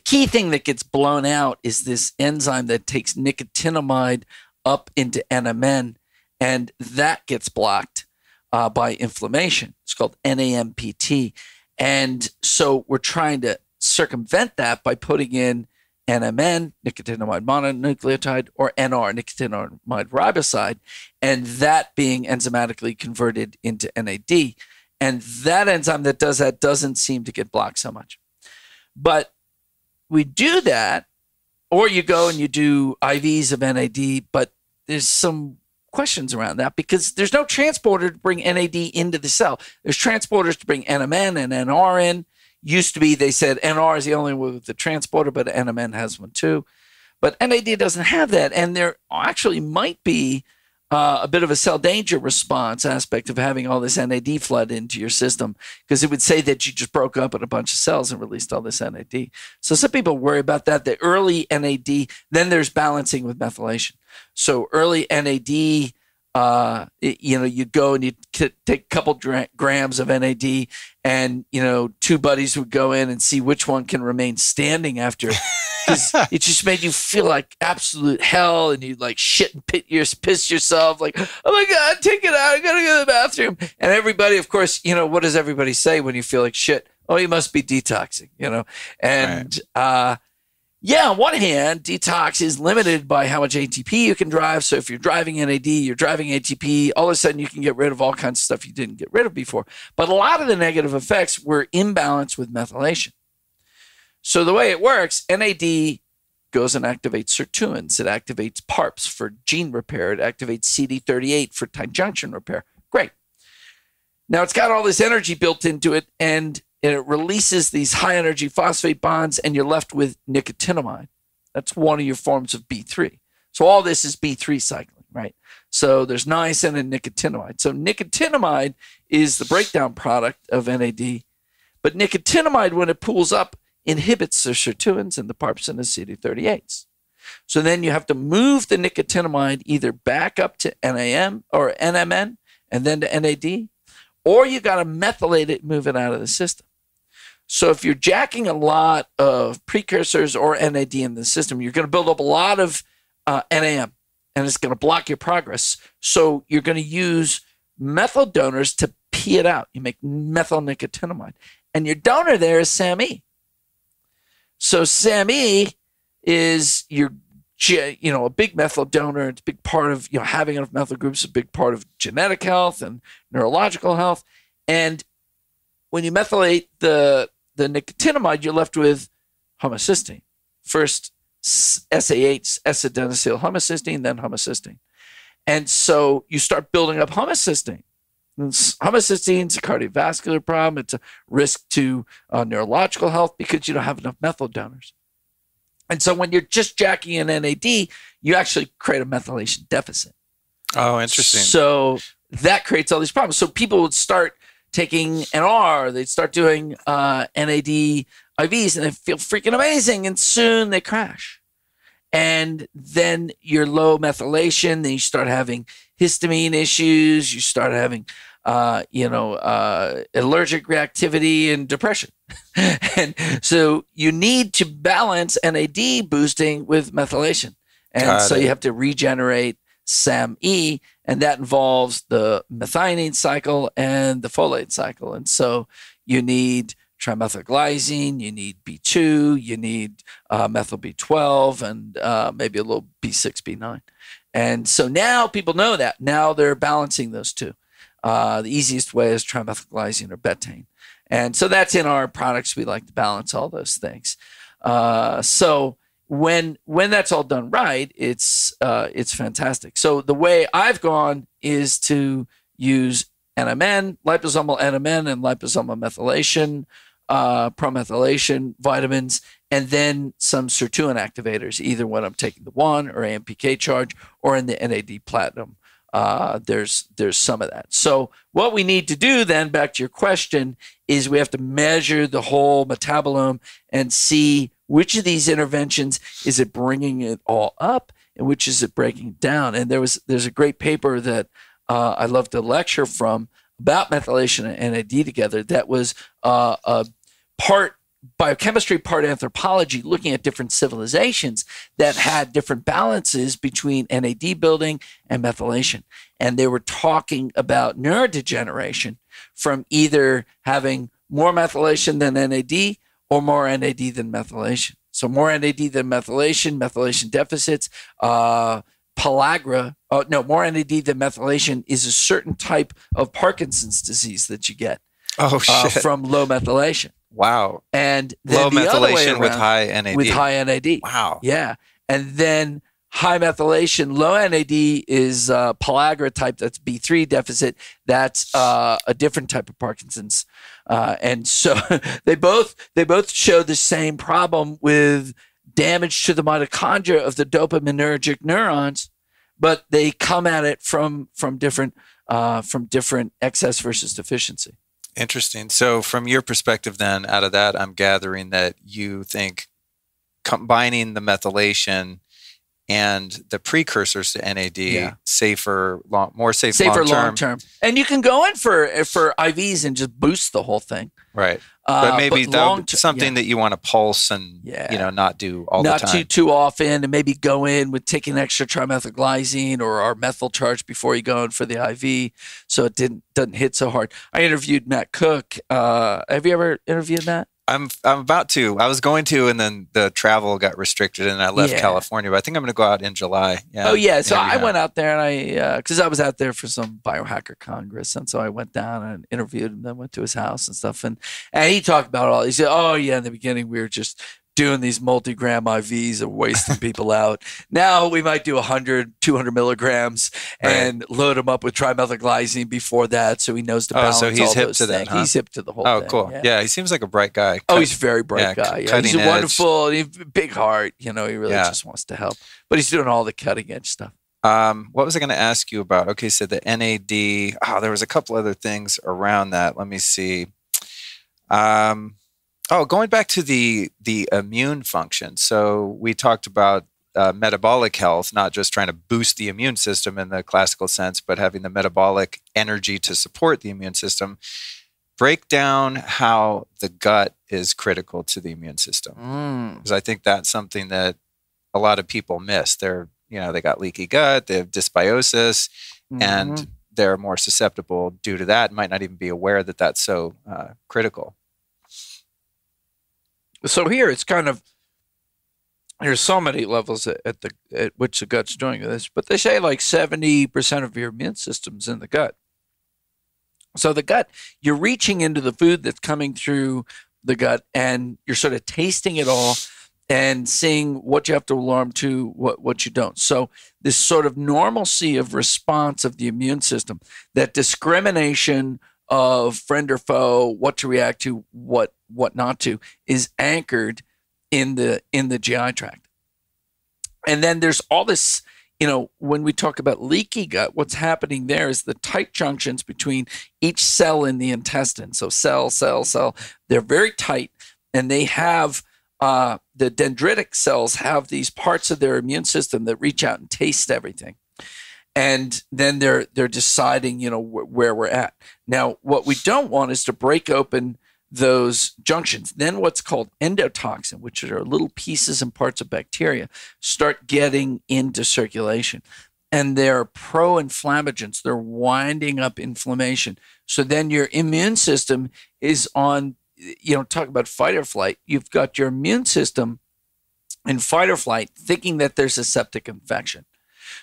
key thing that gets blown out is this enzyme that takes nicotinamide up into NMN, and that gets blocked by inflammation. It's called NAMPT. And so we're trying to circumvent that by putting in NMN, nicotinamide mononucleotide, or NR, nicotinamide riboside, and that being enzymatically converted into NAD. And that enzyme that does that doesn't seem to get blocked so much. But we do that, or you go and you do IVs of NAD, but there's some questions around that, because there's no transporter to bring NAD into the cell. There's transporters to bring NMN and NR in. Used to be, they said NR is the only one with the transporter, but NMN has one too. But NAD doesn't have that, and there actually might be a bit of a cell danger response aspect of having all this NAD flood into your system, because it would say that you just broke up in a bunch of cells and released all this NAD. So some people worry about that. The early NAD, then there's balancing with methylation. So early NAD, you go and you take a couple grams of NAD, and, two buddies would go in and see which one can remain standing after. Because it just made you feel like absolute hell, and you'd like shit and piss yourself, like, oh my God, take it out, I gotta go to the bathroom. And everybody, of course, what does everybody say when you feel like shit? Oh, you must be detoxing, And on one hand, detox is limited by how much ATP you can drive. So if you're driving NAD, you're driving ATP, all of a sudden you can get rid of all kinds of stuff you didn't get rid of before. But a lot of the negative effects were imbalanced with methylation. So the way it works, NAD goes and activates sirtuins. It activates PARPs for gene repair. It activates CD38 for tight junction repair. Great. Now it's got all this energy built into it, and and it releases these high energy phosphate bonds, and you're left with nicotinamide. That's one of your forms of B3. So all this is B3 cycling, right? So there's niacin and nicotinamide. So nicotinamide is the breakdown product of NAD, but nicotinamide, when it pools up, inhibits the sirtuins and the PARPs and the CD38s. So then you have to move the nicotinamide either back up to NAM or NMN and then to NAD, or you got to methylate it, move it out of the system. So if you're jacking a lot of precursors or NAD in the system, you're going to build up a lot of NAM, and it's going to block your progress. So you're going to use methyl donors to pee it out. You make methyl nicotinamide, and your donor there is SAMe. So SAMe is your, a big methyl donor. It's a big part of, having enough methyl groups is a big part of genetic health and neurological health. And when you methylate the nicotinamide, you're left with homocysteine. First SAH, S-adenosyl homocysteine, then homocysteine. And so you start building up homocysteine. Homocysteine is a cardiovascular problem. It's a risk to neurological health because you don't have enough methyl donors. And so when you're just jacking in NAD, you actually create a methylation deficit. Oh, interesting. So that creates all these problems. So people would start taking NR, they'd start doing NAD IVs, and they feel freaking amazing, and soon they crash. And then you're low methylation, then you start having histamine issues, you start having allergic reactivity and depression. And so you need to balance NAD boosting with methylation. And so you have to regenerate SAMe, and that involves the methionine cycle and the folate cycle. And so you need trimethylglycine, you need B2, you need methyl B12, and maybe a little B6, B9. And so now people know that. Now they're balancing those two. The easiest way is trimethylglycine or betaine. And so that's in our products. We like to balance all those things. So when that's all done right, it's fantastic. So the way I've gone is to use NMN, liposomal NMN, and liposomal methylation, promethylation, vitamins, and then some sirtuin activators, either when I'm taking the 1 or AMPK charge or in the NAD platinum. There's some of that. So what we need to do then, back to your question, is we have to measure the whole metabolome and see which of these interventions is it bringing it all up and which is it breaking it down. And there's a great paper that I love to lecture from about methylation and NAD together. That was a part biochemistry, part anthropology, looking at different civilizations that had different balances between NAD building and methylation. And they were talking about neurodegeneration from either having more methylation than NAD or more NAD than methylation. So more NAD than methylation deficits, pellagra, more NAD than methylation is a certain type of Parkinson's disease that you get from low methylation. Wow. And then low the other way methylation around, with high NAD. With high NAD. Wow. Yeah. And then high methylation, low NAD is pellagra type. That's B3 deficit. That's a different type of Parkinson's. And so they both show the same problem with damage to the mitochondria of the dopaminergic neurons, but they come at it from different excess versus deficiency. Interesting. So from your perspective then, out of that, I'm gathering that you think combining the methylation and the precursors to NAD more safe long term. And you can go in for IVs and just boost the whole thing. Right. But maybe something that you want to pulse and not do all the time. Not too often, and maybe go in with taking extra trimethylglycine or our methyl charge before you go in for the IV, so it doesn't hit so hard. I interviewed Matt Cook. Have you ever interviewed Matt? I'm about to. I was going to, and then the travel got restricted, and I left California. But I think I'm going to go out in July. Yeah. Oh yeah. So I went out there, and because I was out there for some biohacker congress, and so I went down and interviewed him. Then went to his house and stuff, and he talked about it all. He said, "Oh yeah, in the beginning we were just doing these multi-gram IVs and wasting people out. Now we might do 100, 200 milligrams and load him up with trimethylglycine before that, so he knows to balance so he's all hip those to things. that, huh? He's hip to the whole Oh, thing. cool. Yeah, he seems like a bright guy. He's a very bright guy. Yeah, he's a wonderful, big heart. He really just wants to help. But he's doing all the cutting edge stuff. What was I going to ask you about? Okay, so the NAD. There was a couple other things around that. Let me see. Going back to the immune function. So we talked about metabolic health, not just trying to boost the immune system in the classical sense, but having the metabolic energy to support the immune system. Break down how the gut is critical to the immune system, because I think that's something that a lot of people miss. They got leaky gut, they have dysbiosis, and they're more susceptible due to that. Might not even be aware that that's so critical. So here it's there's so many levels at which the gut's doing this, but they say like 70% of your immune system's in the gut. So the gut, you're reaching into the food that's coming through the gut, and you're sort of tasting it all and seeing what you have to alarm to, what you don't. So this sort of normalcy of response of the immune system, that discrimination of friend or foe, what to react to, what not to, is anchored in the GI tract. And then there's all this, when we talk about leaky gut, what's happening there is the tight junctions between each cell in the intestine. So cell, they're very tight, and they have the dendritic cells have these parts of their immune system that reach out and taste everything. And then they're deciding, where we're at. Now, what we don't want is to break open those junctions. Then what's called endotoxin, which are little pieces and parts of bacteria, start getting into circulation. And they're pro-inflammagens. They're winding up inflammation. So then your immune system is on, talk about fight or flight. You've got your immune system in fight or flight thinking that there's a septic infection.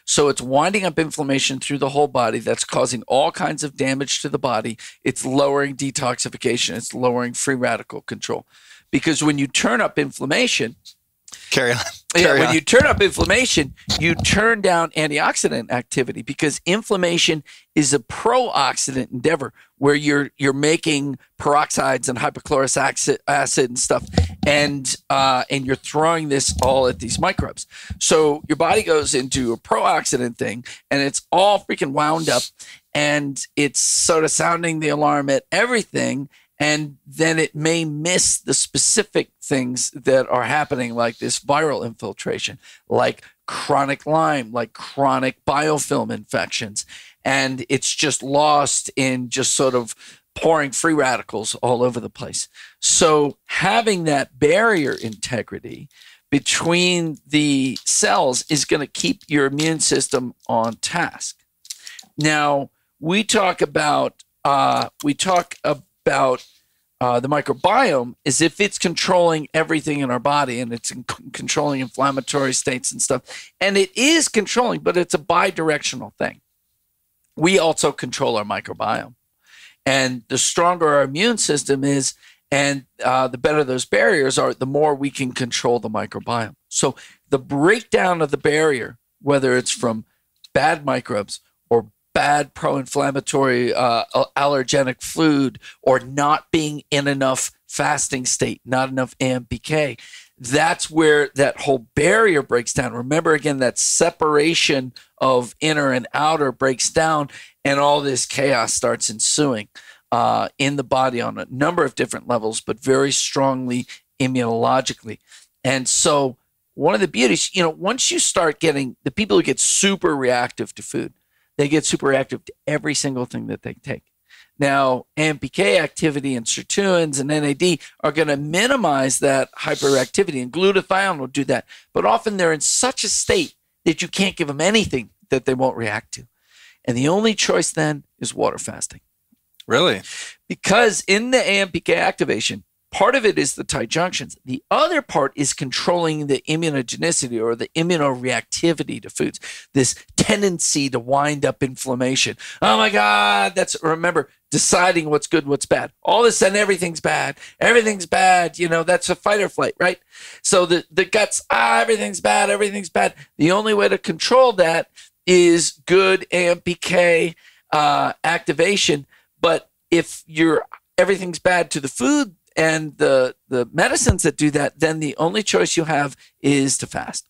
So it's winding up inflammation through the whole body that's causing all kinds of damage to the body. It's lowering detoxification. It's lowering free radical control. Because when you turn up inflammation, when you turn up inflammation, you turn down antioxidant activity, because inflammation is a pro-oxidant endeavor where you're making peroxides and hypochlorous acid and stuff, and you're throwing this all at these microbes. So your body goes into a pro-oxidant thing, and it's all freaking wound up, and it's sort of sounding the alarm at everything. And then it may miss the specific things that are happening, like this viral infiltration, like chronic Lyme, like chronic biofilm infections. And it's just lost in just sort of pouring free radicals all over the place. So having that barrier integrity between the cells is going to keep your immune system on task. Now, we talk about the microbiome as if it's controlling everything in our body, and it's controlling inflammatory states and stuff. And it is controlling, but it's a bi-directional thing. We also control our microbiome. And the stronger our immune system is, and the better those barriers are, the more we can control the microbiome. So the breakdown of the barrier, whether it's from bad microbes or bad pro-inflammatory allergenic food, or not being in enough fasting state, not enough AMPK, that's where that whole barrier breaks down. Remember, again, that separation of inner and outer breaks down, and all this chaos starts ensuing in the body on a number of different levels, but very strongly immunologically. And so one of the beauties, once you start getting the people who get super reactive to food, they get super reactive to every single thing that they take. Now, AMPK activity and sirtuins and NAD are going to minimize that hyperactivity, and glutathione will do that. But often they're in such a state that you can't give them anything that they won't react to. And the only choice then is water fasting. Really? Because in the AMPK activation, part of it is the tight junctions. The other part is controlling the immunogenicity, or the immunoreactivity to foods, this tendency to wind up inflammation. Oh my God, remember, deciding what's good, what's bad. All of a sudden, everything's bad. Everything's bad. That's a fight or flight, right? So the guts, everything's bad. Everything's bad. The only way to control that is good AMPK activation. But if everything's bad to the food and the medicines that do that, then the only choice you have is to fast.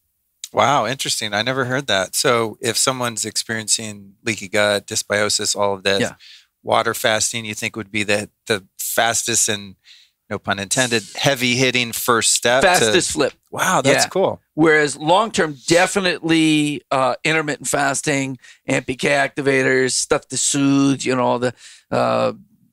Wow, interesting. I never heard that. So if someone's experiencing leaky gut, dysbiosis, all of this, water fasting, you think would be the fastest and, no pun intended, heavy hitting first step? Fastest flip. Wow, that's cool. Whereas long-term, definitely intermittent fasting, AMPK activators, stuff to soothe, all the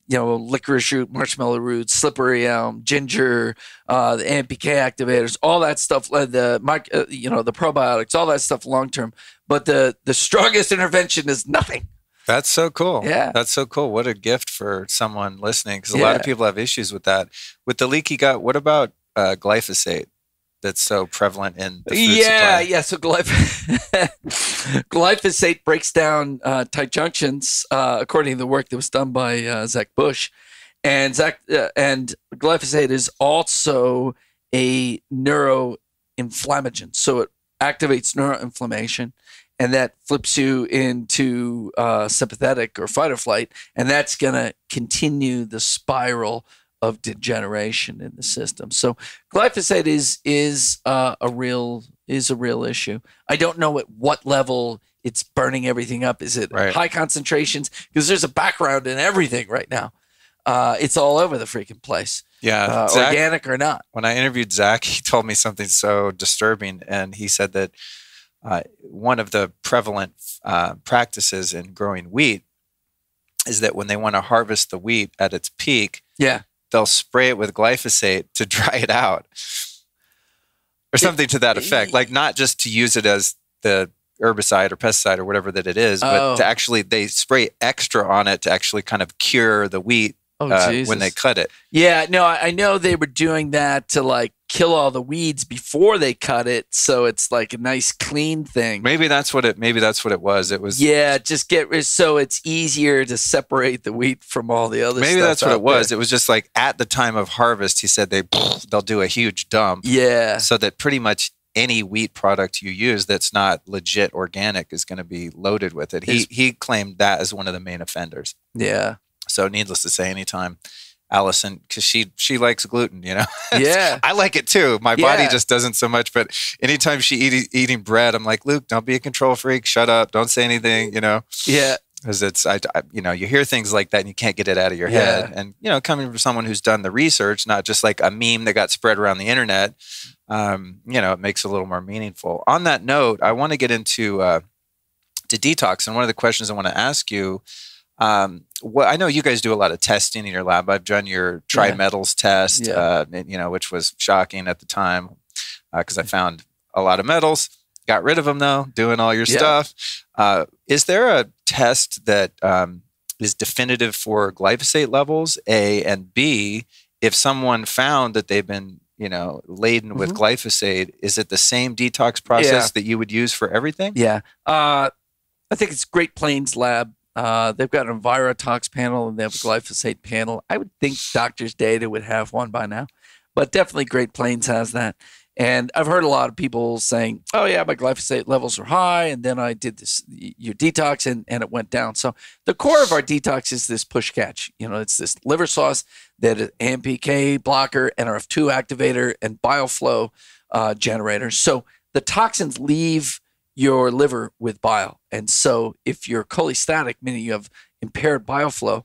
licorice root, marshmallow root, slippery elm, ginger, the AMPK activators, all that stuff, the probiotics, all that stuff long term. But the strongest intervention is nothing. That's so cool. Yeah. That's so cool. What a gift for someone listening, because a lot of people have issues with that. With the leaky gut, what about glyphosate? That's so prevalent in the food supply. Yeah. So glyphosate breaks down tight junctions, according to the work that was done by Zach Bush, and glyphosate is also a neuroinflammagen. So it activates neuroinflammation, and that flips you into sympathetic or fight or flight, and that's going to continue the spiral of degeneration in the system. So glyphosate is a real issue. I don't know at what level it's burning everything up. Is it high concentrations? Because there's a background in everything right now. It's all over the freaking place. Yeah, Zach, organic or not. When I interviewed Zach, he told me something so disturbing, and he said that one of the prevalent practices in growing wheat is that when they want to harvest the wheat at its peak, they'll spray it with glyphosate to dry it out, or something to that effect. Like not just to use it as the herbicide or pesticide or whatever that it is, but to actually, they spray extra on it to actually kind of cure the wheat when they cut it. Yeah, no, I know they were doing that to like kill all the weeds before they cut it, so it's like a nice clean thing. Maybe that's what it was. It was just so it's easier to separate the wheat from all the other stuff. Maybe that's what it was. It was just like at the time of harvest, he said they'll do a huge dump. Yeah. So that pretty much any wheat product you use that's not legit organic is going to be loaded with it. He claimed that as one of the main offenders. Yeah. So needless to say, anytime Allison, because she likes gluten, Yeah. I like it too. My body just doesn't so much, but anytime she eating bread, I'm like, Luke, don't be a control freak. Shut up. Don't say anything, Yeah. Because it's, you hear things like that and you can't get it out of your head. And, coming from someone who's done the research, not just like a meme that got spread around the internet, it makes it a little more meaningful. On that note, I want to get into to detox. And one of the questions I want to ask you, I know you guys do a lot of testing in your lab. I've done your trimetals test, which was shocking at the time because I found a lot of metals. Got rid of them though, doing all your stuff. Is there a test that is definitive for glyphosate levels, A, and B, if someone found that they've been laden with glyphosate, is it the same detox process that you would use for everything? Yeah. I think it's Great Plains Lab. They've got an EnviroTox panel and they have a glyphosate panel. I would think Doctors Data would have one by now, but definitely Great Plains has that. And I've heard a lot of people saying, oh yeah, my glyphosate levels are high. And then I did your detox and it went down. So the core of our detox is this push catch. It's this liver sauce that is AMPK blocker, NRF2 activator, and bioflow generator. So the toxins leave your liver with bile. And so if you're cholestatic, meaning you have impaired bioflow,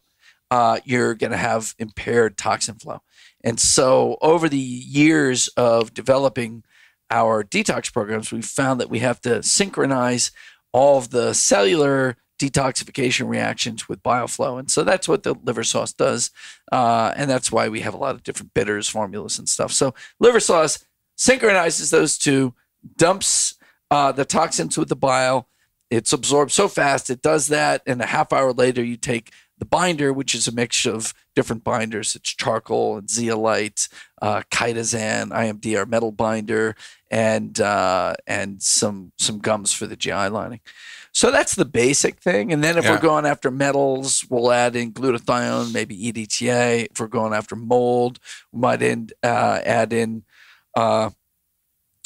you're going to have impaired toxin flow. And so over the years of developing our detox programs, we've found that we have to synchronize all of the cellular detoxification reactions with bioflow. And so that's what the liver sauce does. And that's why we have a lot of different bitters, formulas, and stuff. So liver sauce synchronizes those two, dumps the toxins with the bile. It's absorbed so fast. It does that. And a half hour later, you take the binder, which is a mixture of different binders. It's charcoal and zeolite, chitosan, IMD, our metal binder, and some gums for the GI lining. So that's the basic thing. And then if we're going after metals, we'll add in glutathione, maybe EDTA. If we're going after mold, we might add in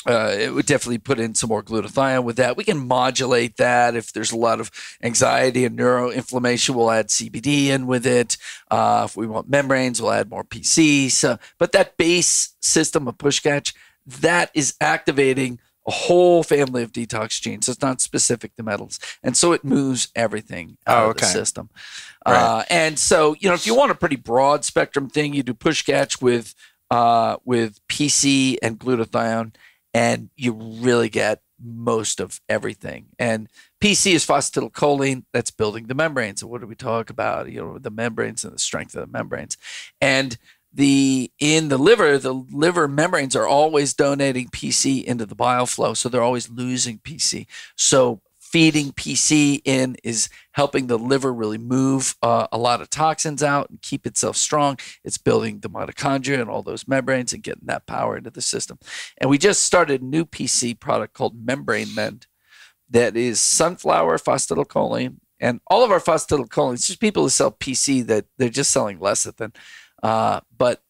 it would definitely put in some more glutathione with that. We can modulate that. If there's a lot of anxiety and neuroinflammation, we'll add CBD in with it. If we want membranes, we'll add more PC. So, but that base system of push catch, that is activating a whole family of detox genes. It's not specific to metals. And so it moves everything out of the system. Right. And so, if you want a pretty broad spectrum thing, you do push catch with PC and glutathione, and you really get most of everything. And PC is phosphatidylcholine. That's building the membranes. So what do we talk about? The membranes and the strength of the membranes. And in the liver membranes are always donating PC into the bile flow. So they're always losing PC. So feeding PC in is helping the liver really move a lot of toxins out and keep itself strong. It's building the mitochondria and all those membranes and getting that power into the system. And we just started a new PC product called Membrane Mend that is sunflower phosphatidylcholine. And all of our phosphatidylcholine, it's just people who sell PC that they're just selling lecithin. But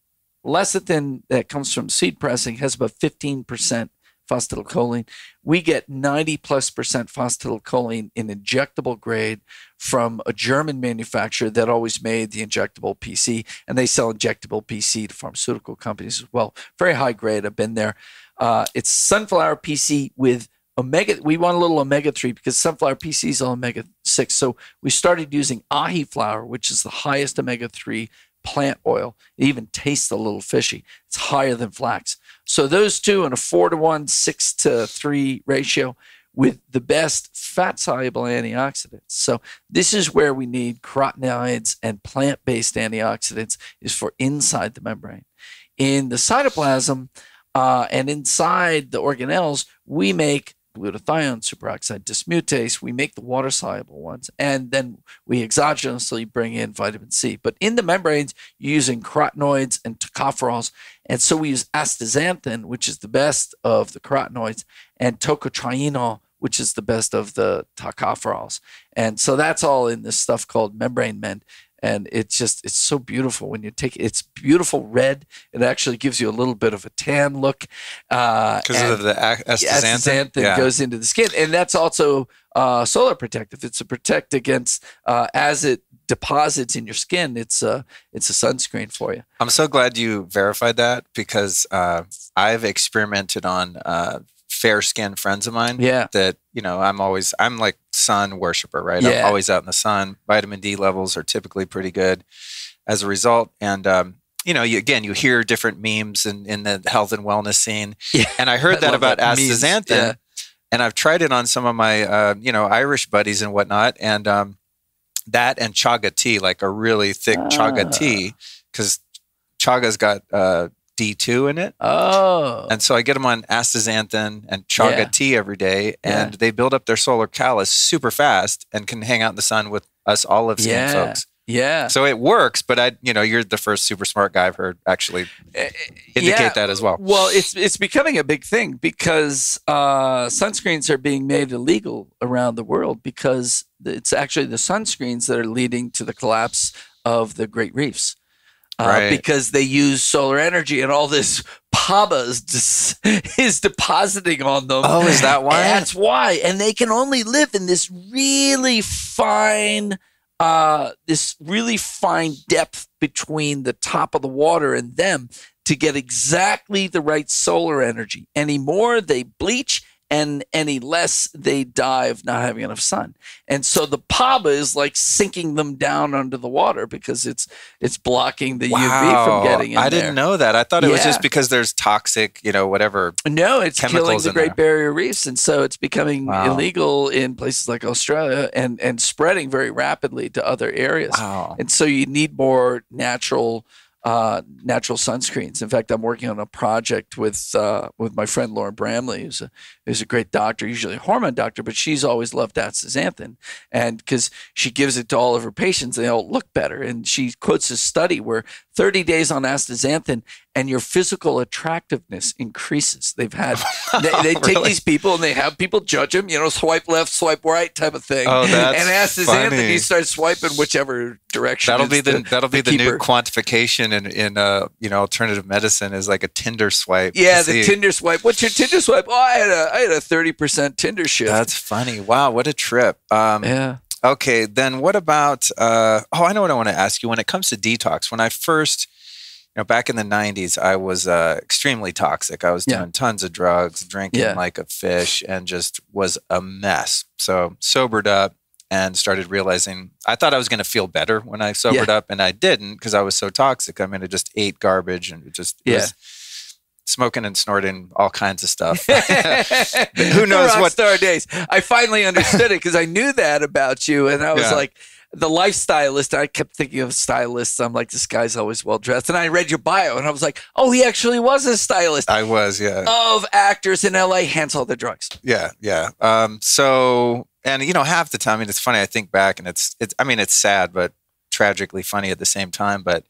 lecithin that comes from seed pressing has about 15% phosphatidylcholine. We get 90+% phosphatidylcholine in injectable grade from a German manufacturer that always made the injectable PC, and they sell injectable PC to pharmaceutical companies as well. Very high grade. I've been there. It's sunflower PC with omega. We want a little omega-3 because sunflower PC is all omega-6. So we started using ahi flour, which is the highest omega-3 plant oil. It even tastes a little fishy. It's higher than flax. So those two in a 4-to-1, 6-to-3 ratio with the best fat-soluble antioxidants. So this is where we need carotenoids and plant-based antioxidants is for inside the membrane. In the cytoplasm and inside the organelles, we make glutathione, superoxide dismutase. We make the water-soluble ones, and then we exogenously bring in vitamin C. But in the membranes, you're using carotenoids and tocopherols, and so we use astaxanthin, which is the best of the carotenoids, and tocotrienol, which is the best of the tocopherols. And so that's all in this stuff called Membrane Mend. And it's so beautiful when you take it. It's beautiful red. It actually gives you a little bit of a tan look. Because of the astaxanthin goes into the skin. And that's also solar protective. It's a protect against, as it deposits in your skin, it's a sunscreen for you. I'm so glad you verified that because I've experimented on fair-skinned friends of mine that, I'm like sun worshiper, right? I'm always out in the sun. Vitamin D levels are typically pretty good as a result. And, you hear different memes in the health and wellness scene. Yeah, and I heard that about astaxanthin, and I've tried it on some of my, Irish buddies and whatnot. And that and chaga tea, like a really thick chaga tea, because chaga's got D2 in it. Oh. And so I get them on astaxanthin and chaga tea every day, and they build up their solar callus super fast and can hang out in the sun with us olive skin folks. Yeah. So it works, but you're the first super smart guy I've heard actually indicate that as well. Well, it's becoming a big thing because sunscreens are being made illegal around the world because it's actually the sunscreens that are leading to the collapse of the Great Reefs. Because they use solar energy and all this PABA is depositing on them. Oh, is that why? That's why. And they can only live in this really fine depth between the top of the water and them to get exactly the right solar energy. Any more, they bleach. And any less, they die of not having enough sun. And so the PABA is like sinking them down under the water because it's blocking the UV from getting in there. I didn't know that. I thought it was just because there's toxic, whatever. No, it's killing the Great Barrier Reefs. And so it's becoming illegal in places like Australia and spreading very rapidly to other areas. Wow. And so you need more natural natural sunscreens. In fact, I'm working on a project with my friend Lauren Bramley, who's a great doctor, usually a hormone doctor, but she's always loved astaxanthin, and because she gives it to all of her patients, they all look better. And she quotes a study where 30 days on astaxanthin and your physical attractiveness increases. They've had they take Really? these people and they have people judge them, swipe left, swipe right type of thing. Oh, that's and astaxanthin, funny. you start swiping whichever direction. That'll be the new keeper. quantification in alternative medicine is like a Tinder swipe. Yeah, the Tinder swipe. What's your Tinder swipe? Oh, I had a 30% Tinder shift. That's funny. Wow, what a trip. Yeah. Okay, then what about? I know what I want to ask you. When it comes to detox, when I first, back in the 90s, I was extremely toxic. I was doing tons of drugs, drinking like a fish, and just was a mess. So sobered up and started realizing I thought I was going to feel better when I sobered up, and I didn't because I was so toxic. I mean, I just ate garbage and it was smoking and snorting all kinds of stuff. Who knows what rockstar days. I finally understood it because I knew that about you, and I was like, the lifestylist. I kept thinking of stylists. I'm like, this guy's always well dressed. And I read your bio, and I was like, oh, he actually was a stylist. I was, of actors in LA, hence all the drugs. Yeah. So, and half the time, it's funny. I think back, and it's sad, but tragically funny at the same time. But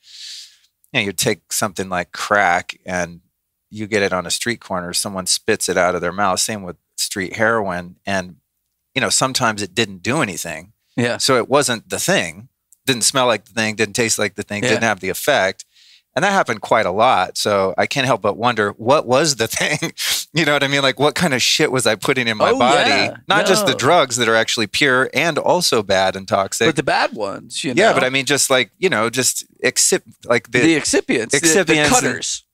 you take something like crack, and you get it on a street corner. Someone spits it out of their mouth. Same with street heroin, and sometimes it didn't do anything. Yeah. So it wasn't the thing. Didn't smell like the thing. Didn't taste like the thing. Didn't have the effect. And that happened quite a lot. So I can't help but wonder, what was the thing? You know what I mean? Like, what kind of shit was I putting in my body? Yeah. Not just the drugs that are actually pure and also bad and toxic. But the bad ones, Yeah, but I mean, just like, just the excipients, the cutters.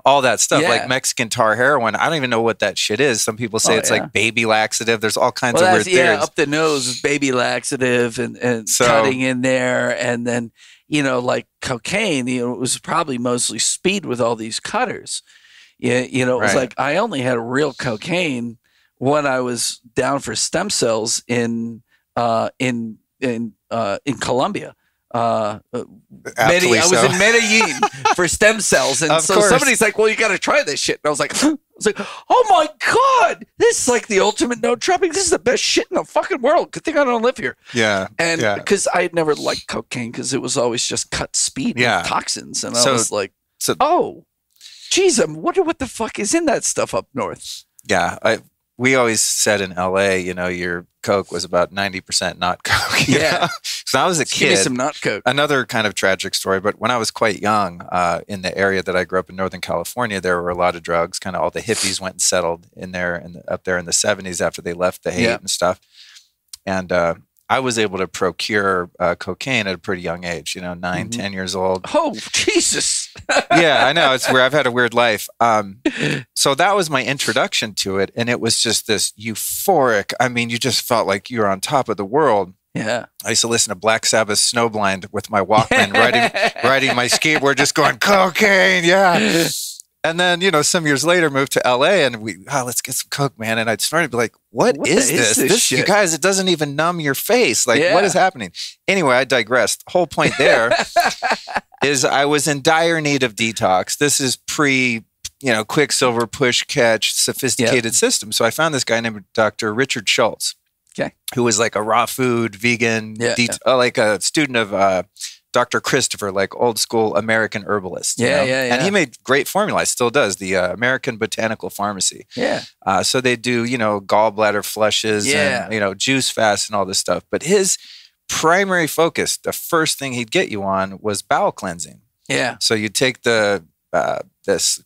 All that stuff, like Mexican tar heroin. I don't even know what that shit is. Some people say it's like baby laxative. There's all kinds of weird theories. Yeah, up the nose, baby laxative and cutting in there. And then, like cocaine, it was probably mostly speed with all these cutters. It was like I only had real cocaine when I was down for stem cells in Colombia. I was in Medellin for stem cells, and so somebody's like, "Well, you got to try this shit." And I was like, "Oh my god, this is like the ultimate nootropic. This is the best shit in the fucking world. Good thing I don't live here." Yeah, and because I had never liked cocaine because it was always just cut speed with toxins, and I was like, "Oh, geez, I wonder what the fuck is in that stuff up north." Yeah, we always said in LA, your Coke was about 90% not Coke. Yeah. So I was a kid. Give me some not Coke. Another kind of tragic story, but when I was quite young, in the area that I grew up in Northern California, there were a lot of drugs. Kind of all the hippies went and settled in there and up there in the 70s after they left the hate and stuff. And I was able to procure cocaine at a pretty young age, 9, 10 years old. Oh, Jesus. Yeah, I know. It's where I've had a weird life. So that was my introduction to it. And it was just this euphoric. I mean, you just felt like you were on top of the world. Yeah. I used to listen to Black Sabbath Snowblind with my Walkman, riding my skateboard, just going, cocaine, yeah. And then, some years later, moved to LA and let's get some Coke, man. And I'd start to be like, what is this shit? You guys, it doesn't even numb your face. Like, what is happening? Anyway, I digressed. Whole point there is I was in dire need of detox. This is Quicksilver, push, catch, sophisticated system. So I found this guy named Dr. Richard Schultz, who was like a raw food, vegan, like a student of Dr. Christopher, like old school American herbalist. And he made great formulas, still does, the American Botanical Pharmacy. Yeah. So they do, gallbladder flushes and, juice fasts and all this stuff. But his primary focus, the first thing he'd get you on was bowel cleansing. Yeah. So you take this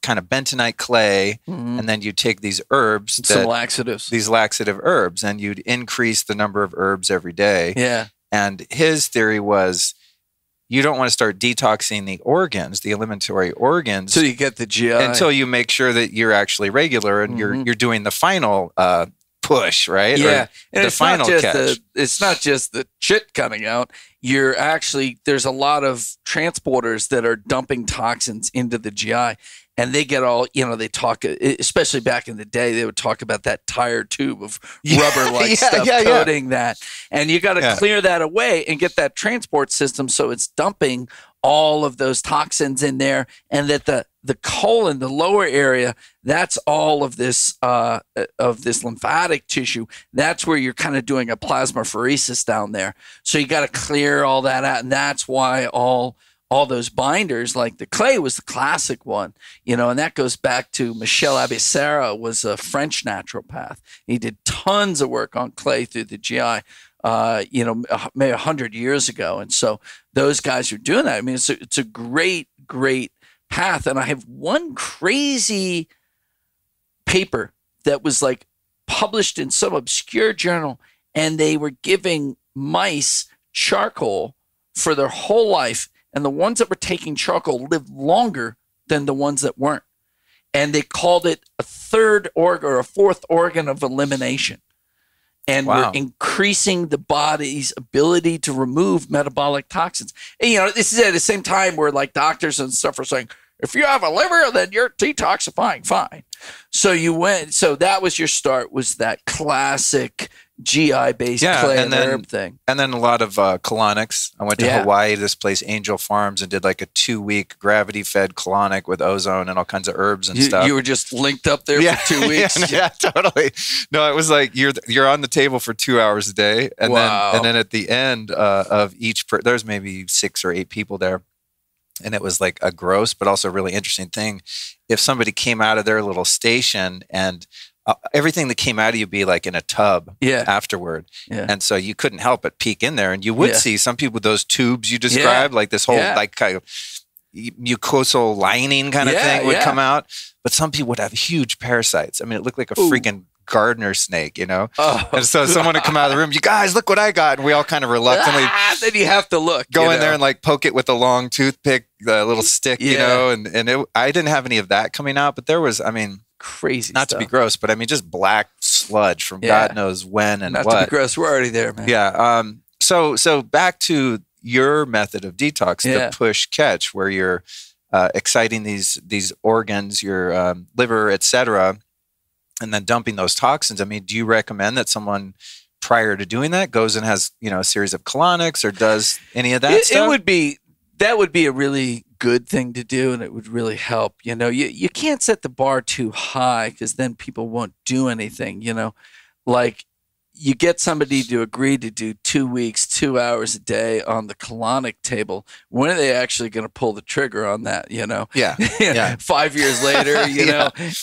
kind of bentonite clay, and then you take these herbs, some laxatives, these laxative herbs, and you'd increase the number of herbs every day. Yeah. And his theory was, you don't want to start detoxing the organs, the eliminatory organs, until you get the GI, until you make sure that you're actually regular and you're doing the final push, right? Yeah, and it's not just the shit coming out. There's a lot of transporters that are dumping toxins into the GI, and they get all, they talk, especially back in the day, they would talk about that tire tube of rubber-like stuff coating that. And you got to clear that away and get that transport system so it's dumping all of those toxins in there, and that the colon, the lower area, that's all of this lymphatic tissue. That's where you're kind of doing a plasmapheresis down there. So you got to clear all that out, and that's why all those binders, like the clay was the classic one, and that goes back to Michel Abissera, was a French naturopath. He did tons of work on clay through the GI, maybe 100 years ago. And so those guys are doing that. I mean, it's a great, great path. And I have one crazy paper that was like published in some obscure journal, and they were giving mice charcoal for their whole life. And the ones that were taking charcoal lived longer than the ones that weren't. And they called it a third organ or a fourth organ of elimination. And wow. We're increasing the body's ability to remove metabolic toxins. And, this is at the same time where like doctors and stuff are saying, if you have a liver, then you're detoxifying fine. So that was your start, was that classic GI-based clay and herb thing. And then a lot of colonics. I went to Hawaii, this place, Angel Farms, and did like a 2-week gravity-fed colonic with ozone and all kinds of herbs and stuff. You were just linked up there for 2 weeks? Yeah, totally. No, it was like you're on the table for 2 hours a day. And then at the end of each, there's maybe 6 or 8 people there. And it was like a gross, but also really interesting thing. If somebody came out of their little station and everything that came out of you be like in a tub afterward. Yeah. And so you couldn't help but peek in there. And you would see some people with those tubes you described, like this whole like kind of mucosal lining kind of thing would come out. But some people would have huge parasites. I mean, it looked like a freaking gardener snake, Oh, and so someone would come out of the room, you guys, look what I got. And we all kind of reluctantly then you have to look. Go in there and like poke it with a long toothpick, the little stick, and I didn't have any of that coming out, but there was, crazy not stuff. To be gross, but just black sludge from God knows when and not what. To be gross, we're already there, man. Yeah. So back to your method of detox, the push catch, where you're exciting these organs, your liver, etc., and then dumping those toxins. Do you recommend that someone prior to doing that goes and has, a series of colonics or does any of that stuff? That would be a really good thing to do, and it would really help. You can't set the bar too high, because then people won't do anything. Like you get somebody to agree to do 2 weeks, 2 hours a day on the colonic table. When are they actually going to pull the trigger on that? Yeah. 5 years later,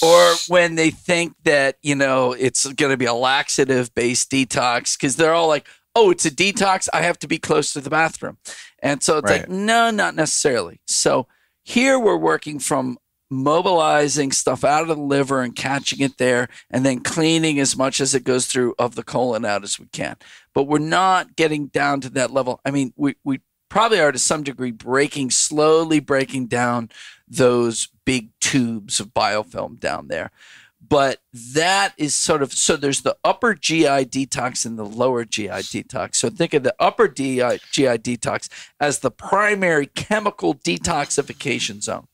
or when they think that, it's going to be a laxative based detox, because they're all like, oh, it's a detox, I have to be close to the bathroom. And so it's like, no, not necessarily. So here we're working from mobilizing stuff out of the liver and catching it there, and then cleaning as much as it goes through of the colon out as we can. But we're not getting down to that level. We probably are to some degree slowly breaking down those big tubes of biofilm down there. But that is so there's the upper GI detox and the lower GI detox. So think of the upper GI detox as the primary chemical detoxification zone.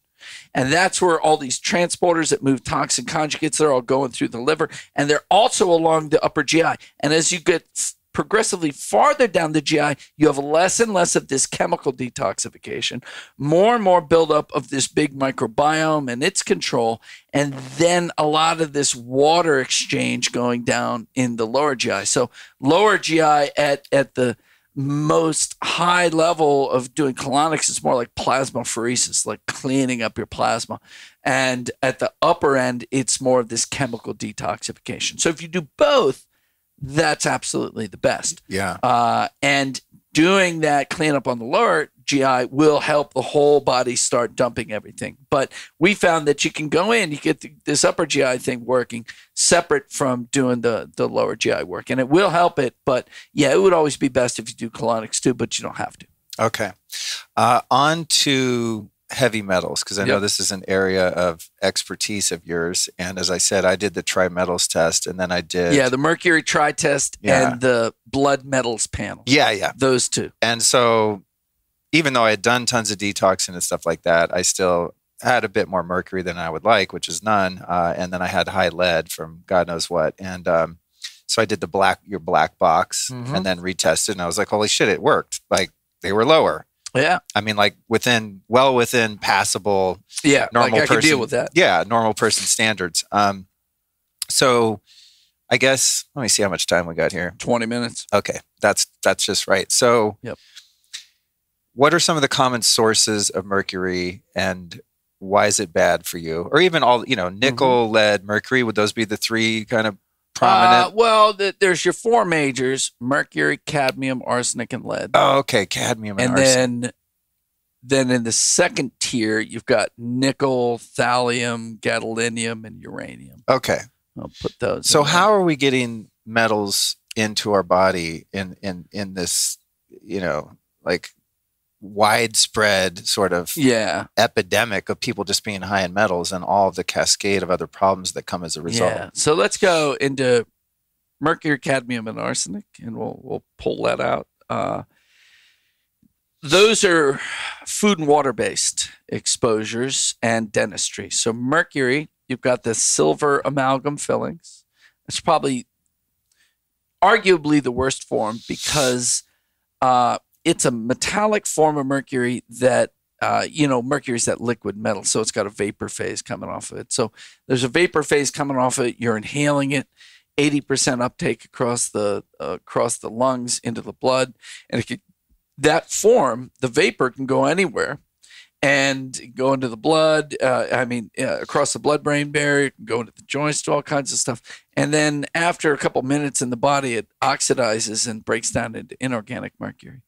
And that's where all these transporters that move toxin conjugates, they're all going through the liver, and they're also along the upper GI. And as you get progressively farther down the GI, you have less and less of this chemical detoxification, more and more buildup of this big microbiome and its control, and then a lot of this water exchange going down in the lower GI. So lower GI at the most high level of doing colonics is more like plasmapheresis, like cleaning up your plasma. And at the upper end, it's more of this chemical detoxification. So if you do both, that's absolutely the best. Yeah. And doing that cleanup on the lower GI will help the whole body start dumping everything. But we found that you can go in, you get this upper GI thing working separate from doing the lower GI work. And it will help it. But yeah, it would always be best if you do colonics too, but you don't have to. Okay. On to heavy metals, because I know this is an area of expertise of yours. And as I said, I did the tri-metals test, and then I did... the mercury tri-test and the blood metals panel. Yeah. Those two. And so even though I had done tons of detoxing and stuff like that, I still had a bit more mercury than I would like, which is none. And then I had high lead from God knows what. And so I did your black box and then retested, and I was like, holy shit, it worked. Like they were lower. Yeah. I mean, like well within passable. Yeah. Normal like I person, can deal with that. Yeah. Normal person standards. So I guess, let me see how much time we got here. 20 minutes. Okay. That's just right. So yep. What are some of the common sources of mercury, and why is it bad for you? Or even all, nickel, lead, mercury, would those be the three kind of prominent? Well, there's your four majors: mercury, cadmium, arsenic, and lead. Oh, okay. Cadmium and arsenic. Then in the second tier, you've got nickel, thallium, gadolinium, and uranium. Okay. I'll put those. So how are we getting metals into our body in this, like widespread sort of epidemic of people just being high in metals and all of the cascade of other problems that come as a result? Yeah. So let's go into mercury, cadmium, and arsenic, and we'll pull that out. Those are food and water-based exposures and dentistry. So mercury, you've got the silver amalgam fillings. It's probably arguably the worst form because it's a metallic form of mercury that, mercury is that liquid metal. So it's got a vapor phase coming off of it. So there's a vapor phase coming off of it. You're inhaling it, 80% uptake across the lungs into the blood. And that form, the vapor can go anywhere and go into the blood. Across the blood-brain barrier, it can go into the joints, do all kinds of stuff. And then after a couple minutes in the body, it oxidizes and breaks down into inorganic mercury.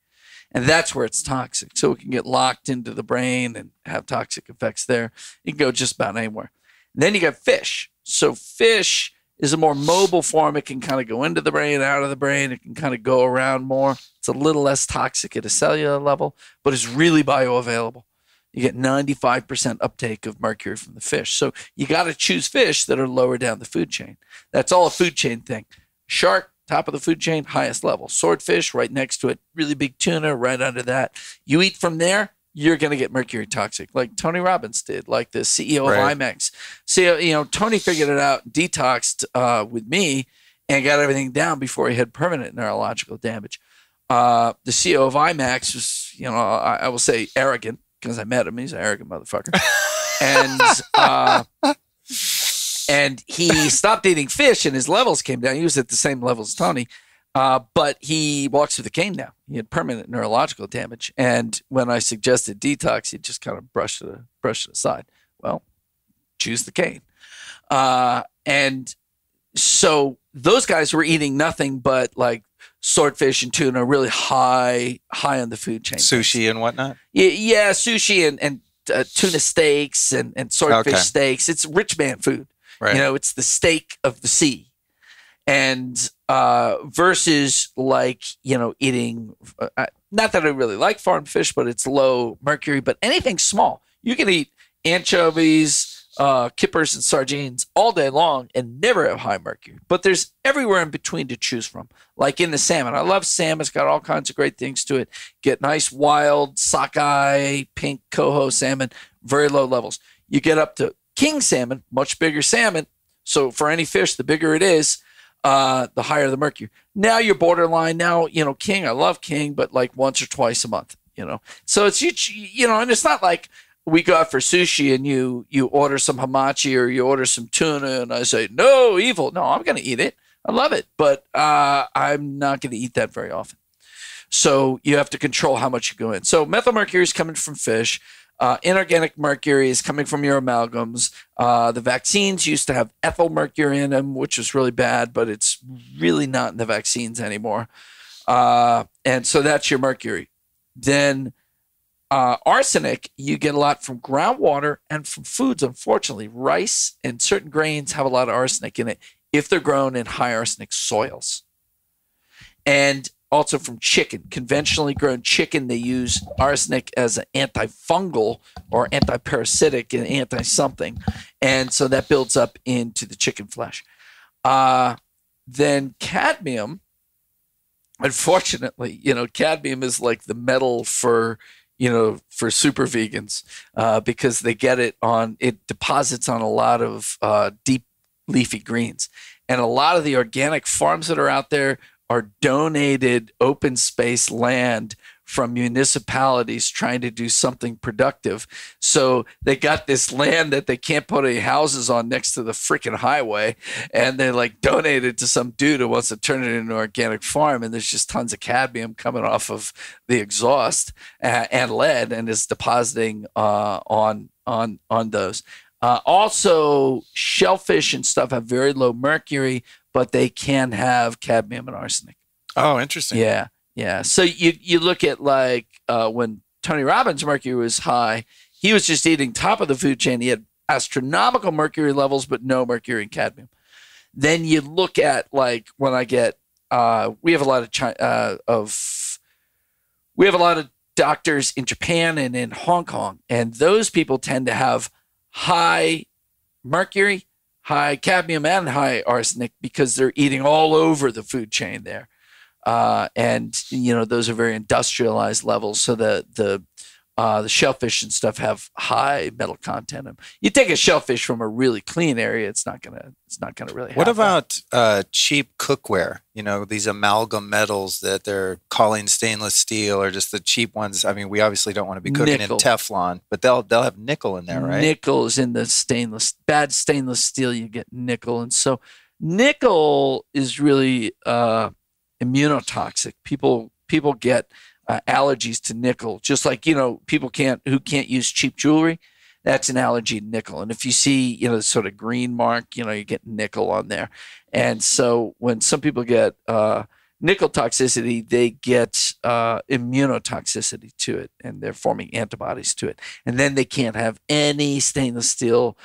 And that's where it's toxic. So it can get locked into the brain and have toxic effects there. It can go just about anywhere. And then you got fish. So fish is a more mobile form. It can kind of go into the brain, out of the brain. It can kind of go around more. It's a little less toxic at a cellular level, but it's really bioavailable. You get 95% uptake of mercury from the fish. So you got to choose fish that are lower down the food chain. That's all a food chain thing. Shark, top of the food chain, highest level. Swordfish, right next to it. Really big tuna, right under that. You eat from there, you're going to get mercury toxic, like Tony Robbins did, like the CEO of IMAX. So, Tony figured it out, detoxed with me, and got everything down before he had permanent neurological damage. The CEO of IMAX was, I will say arrogant, because I met him. He's an arrogant motherfucker. And he stopped eating fish and his levels came down. He was at the same level as Tony, but he walks with a cane now. He had permanent neurological damage. And when I suggested detox, he just kind of brushed it aside. Well, choose the cane. And so those guys were eating nothing but like swordfish and tuna, really high on the food chain. Sushi and whatnot? Yeah, sushi and tuna steaks and swordfish steaks. It's rich man food. Right. It's the steak of the sea. And versus like, eating, not that I really like farmed fish, but it's low mercury, but anything small. You can eat anchovies, kippers and sardines all day long and never have high mercury. But there's everywhere in between to choose from. Like in the salmon. I love salmon. It's got all kinds of great things to it. Get nice wild sockeye, pink coho salmon, very low levels. You get up to king salmon, much bigger salmon. So for any fish, the bigger it is, the higher the mercury. Now you're borderline. Now, king, I love king, but like once or twice a month, So it's, and it's not like we go out for sushi and you order some hamachi or you order some tuna and I say, no, evil. No, I'm going to eat it. I love it, but I'm not going to eat that very often. So you have to control how much you go in. So methylmercury is coming from fish. Inorganic mercury is coming from your amalgams. The vaccines used to have ethyl mercury in them, which was really bad, but it's really not in the vaccines anymore. And so that's your mercury. Then arsenic, you get a lot from groundwater and from foods. Unfortunately, rice and certain grains have a lot of arsenic in it if they're grown in high arsenic soils. And also from chicken. Conventionally grown chicken, they use arsenic as an antifungal or antiparasitic and anti-something. And so that builds up into the chicken flesh. Then cadmium, unfortunately, cadmium is like the metal for super vegans because they get it deposits on a lot of deep leafy greens. And a lot of the organic farms that are out there are donated open space land from municipalities trying to do something productive. So they got this land that they can't put any houses on next to the freaking highway. And they like donated to some dude who wants to turn it into an organic farm. And there's just tons of cadmium coming off of the exhaust and lead, and is depositing on those. Also, shellfish and stuff have very low mercury, but they can have cadmium and arsenic. Oh, interesting. Yeah. Yeah. So you look at like when Tony Robbins' mercury was high, he was just eating top of the food chain. He had astronomical mercury levels, but no mercury and cadmium. Then you look at like when I get, we have a lot of doctors in Japan and in Hong Kong, and those people tend to have high mercury, high cadmium, and high arsenic because they're eating all over the food chain there. And those are very industrialized levels. So the shellfish and stuff have high metal content. You take a shellfish from a really clean area, it's not gonna really. What about cheap cookware? These amalgam metals that they're calling stainless steel, or just the cheap ones. I mean, we obviously don't want to be cooking nickel in Teflon, but they'll have nickel in there, right? Nickel is in the bad stainless steel. You get nickel, and so nickel is really immunotoxic. People get allergies to nickel, just like people who can't use cheap jewelry. That's an allergy to nickel. And if you see the sort of green mark, you get nickel on there. And so when some people get nickel toxicity, they get immunotoxicity to it, and they're forming antibodies to it. And then they can't have any stainless steel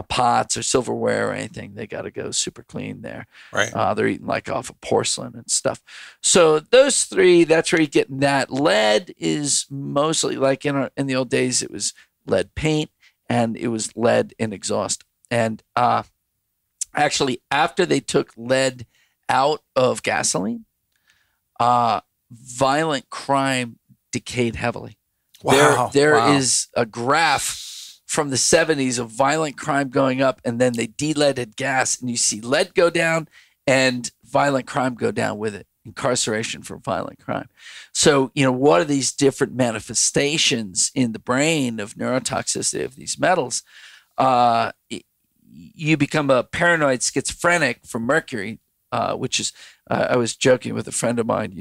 pots or silverware or anything. They got to go super clean there. Right. They're eating like off of porcelain and stuff. So those three, that's where you're getting that. Lead is mostly like in the old days, it was lead paint and it was lead in exhaust. And actually, after they took lead out of gasoline, violent crime decayed heavily. Wow. There is a graph from the 70s of violent crime going up, and then they de-leaded gas, and you see lead go down and violent crime go down with it, incarceration for violent crime. So, what are these different manifestations in the brain of neurotoxicity of these metals? You become a paranoid schizophrenic from mercury, which is, I was joking with a friend of mine,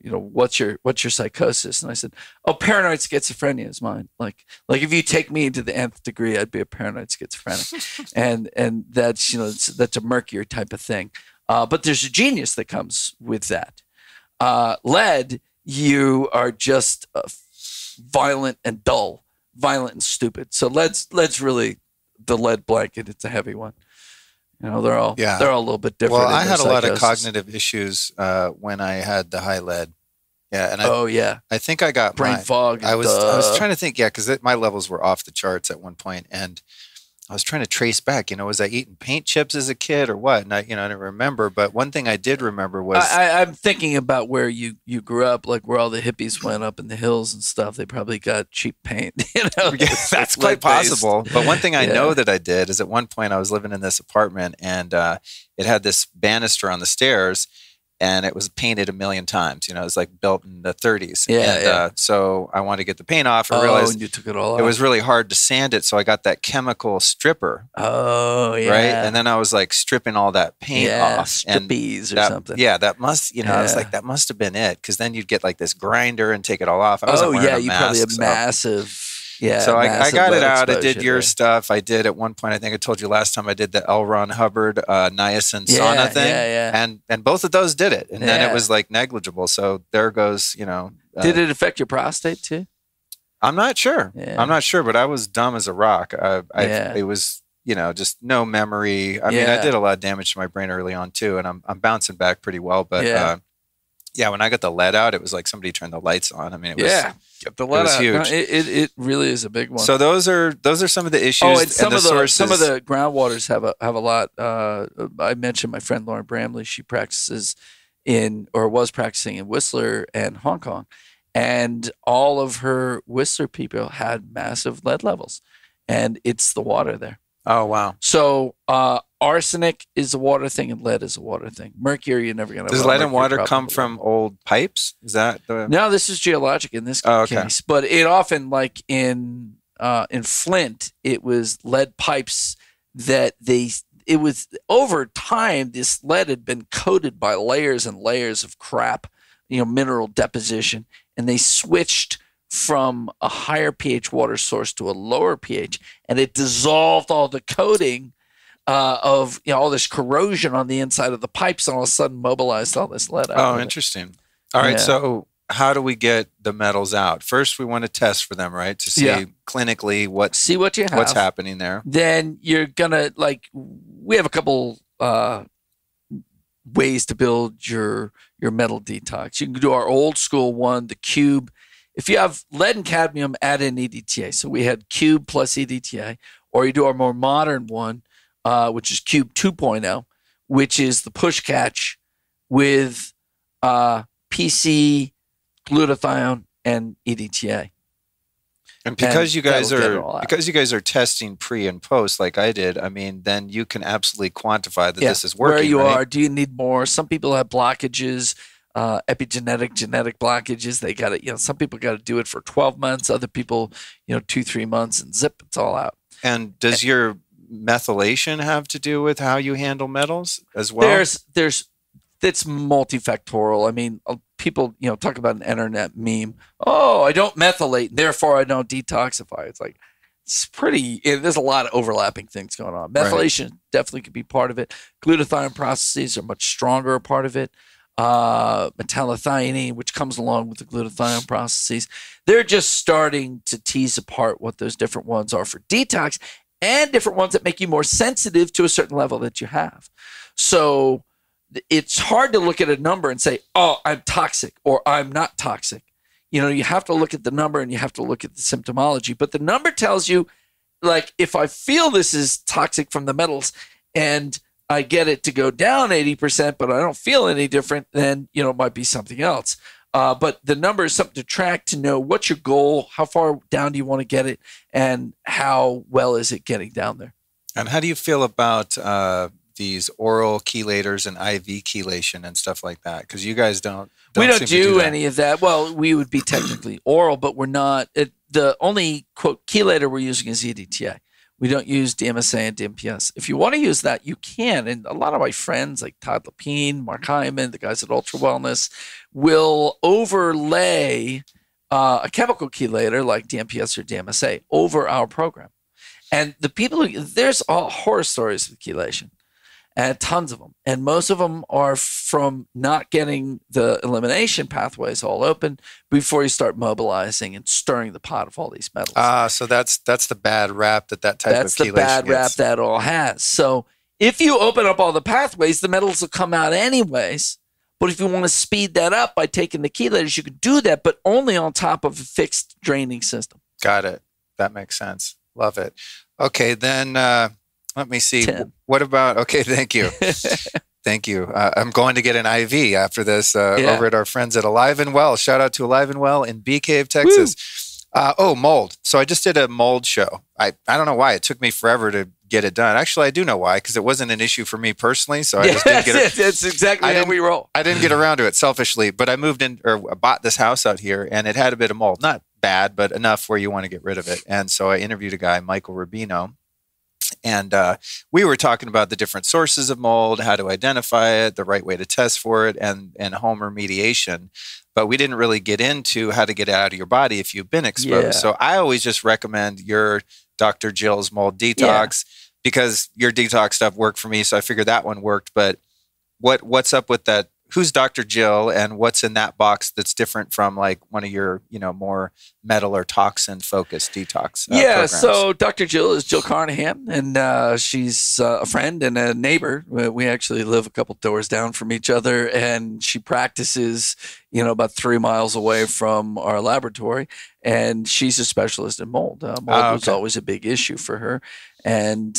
what's your psychosis? And I said, oh, paranoid schizophrenia is mine. Like if you take me to the nth degree, I'd be a paranoid schizophrenic. and that's, that's a mercury type of thing. But there's a genius that comes with that. Lead, you are just violent and dull, violent and stupid. So lead's really the lead blanket. It's a heavy one. They're all a little bit different. Well, I had a lot of cognitive issues when I had the high lead. Yeah, and I think I got brain fog. I was trying to think, because my levels were off the charts at one point, and I was trying to trace back. Was I eating paint chips as a kid or what? And I didn't remember. But one thing I did remember was I'm thinking about where you grew up, like where all the hippies went up in the hills and stuff. They probably got cheap paint. That's quite possible. But one thing I know that I did is at one point I was living in this apartment, and it had this banister on the stairs. And it was painted 1 million times. It was like built in the 30s. So I wanted to get the paint off. I realized and you took it all off. It was really hard to sand it. So I got that chemical stripper. Oh, yeah. Right. And then I was like stripping all that paint off. Strippies or something. Yeah. That must, I was like, that must have been it. Because then you'd get like this grinder and take it all off. I wasn't wearing a you mask, probably a massive. Yeah, so I got it out. I did your stuff. I did at one point. I think I told you last time I did the L. Ron Hubbard niacin sauna thing. And both of those did it, and then it was like negligible. So there goes. Did it affect your prostate too? I'm not sure. Yeah. I'm not sure, but I was dumb as a rock. It was just no memory. I mean, I did a lot of damage to my brain early on too, and I'm bouncing back pretty well. But when I got the lead out, it was like somebody turned the lights on. I mean, it was the lead was huge. No, it really is a big one. So those are some of the issues. Oh, and some of the groundwaters have a lot. I mentioned my friend Lauren Bramley. She practices was practicing in Whistler and Hong Kong, and all of her Whistler people had massive lead levels, and it's the water there. Oh, wow. So arsenic is a water thing and lead is a water thing. Mercury, you're never going to. Does lead and water come from old pipes? Is that the? No, this is geologic in this case. But it often, like in Flint, it was lead pipes that it was over time, this lead had been coated by layers and layers of crap, mineral deposition, and they switched from a higher pH water source to a lower pH, and it dissolved all the coating of all this corrosion on the inside of the pipes, and all of a sudden mobilized all this lead out. Oh, interesting. All right, so how do we get the metals out? First, we want to test for them, right? To see clinically what you have, what's happening there. Then you're gonna we have a couple ways to build your metal detox. You can do our old school one, the cube. If you have lead and cadmium, add in EDTA. So we had cube plus EDTA, or you do our more modern one, which is cube 2.0, which is the push catch with PC, glutathione, and EDTA. And because you guys are testing pre and post like I did, I mean, then you can absolutely quantify that this is working. Where you are, do you need more? Some people have blockages, epigenetic, genetic blockages. They got it. Some people got to do it for 12 months. Other people, 2-3 months, and zip, it's all out. And does your methylation have to do with how you handle metals as well? It's multifactorial. I mean, people, talk about an internet meme. Oh, I don't methylate, therefore I don't detoxify. There's a lot of overlapping things going on. Methylation definitely could be part of it. Glutathione processes are much stronger a part of it. Metallothionein, which comes along with the glutathione processes. They're just starting to tease apart what those different ones are for detox and different ones that make you more sensitive to a certain level that you have. So it's hard to look at a number and say, oh, I'm toxic or I'm not toxic. You have to look at the number and you have to look at the symptomology. But the number tells you, if I feel this is toxic from the metals and I get it to go down 80%, but I don't feel any different, then, it might be something else. But the number is something to track to know what's your goal, how far down do you want to get it, and how well is it getting down there. And how do you feel about these oral chelators and IV chelation and stuff like that? Because you guys don't we don't do any of that. Well, we would be technically oral, but we're not. The only, quote, chelator we're using is EDTA. We don't use DMSA and DMPS. If you want to use that, you can. And a lot of my friends like Todd Lepine, Mark Hyman, the guys at Ultra Wellness, will overlay a chemical chelator like DMPS or DMSA over our program. And the people, there's all horror stories with chelation. And tons of them. And most of them are from not getting the elimination pathways all open before you start mobilizing and stirring the pot of all these metals. So that's the bad rap that type of chelation That's the bad rap that all has. So if you open up all the pathways, the metals will come out anyways. But if you want to speed that up by taking the chelators, you can do that, but only on top of a fixed draining system. Got it. That makes sense. Love it. Okay, then let me see. 10. What about, okay, thank you. Thank you. I'm going to get an IV after this over at our friends at Alive and Well. Shout out to Alive and Well in Bee Cave, Texas. Mold. So I just did a mold show. I don't know why. It took me forever to get it done. Actually, I do know why, because it wasn't an issue for me personally. So I just didn't get it. That's exactly how we roll. I didn't get around to it selfishly, but I moved in or bought this house out here and it had a bit of mold. Not bad, but enough where you want to get rid of it. And so I interviewed a guy, Michael Rubino. And we were talking about the different sources of mold, how to identify it, the right way to test for it, and home remediation. But we didn't really get into how to get it out of your body if you've been exposed. Yeah. So I always just recommend your Dr. Jill's mold detox because your detox stuff worked for me. So I figured that one worked. But what's up with that? Who's Dr. Jill and what's in that box that's different from like one of your, more metal or toxin focused detox programs? So Dr. Jill is Jill Carnahan and she's a friend and a neighbor. We actually live a couple doors down from each other and she practices, about 3 miles away from our laboratory and she's a specialist in mold. Mold was always a big issue for her. And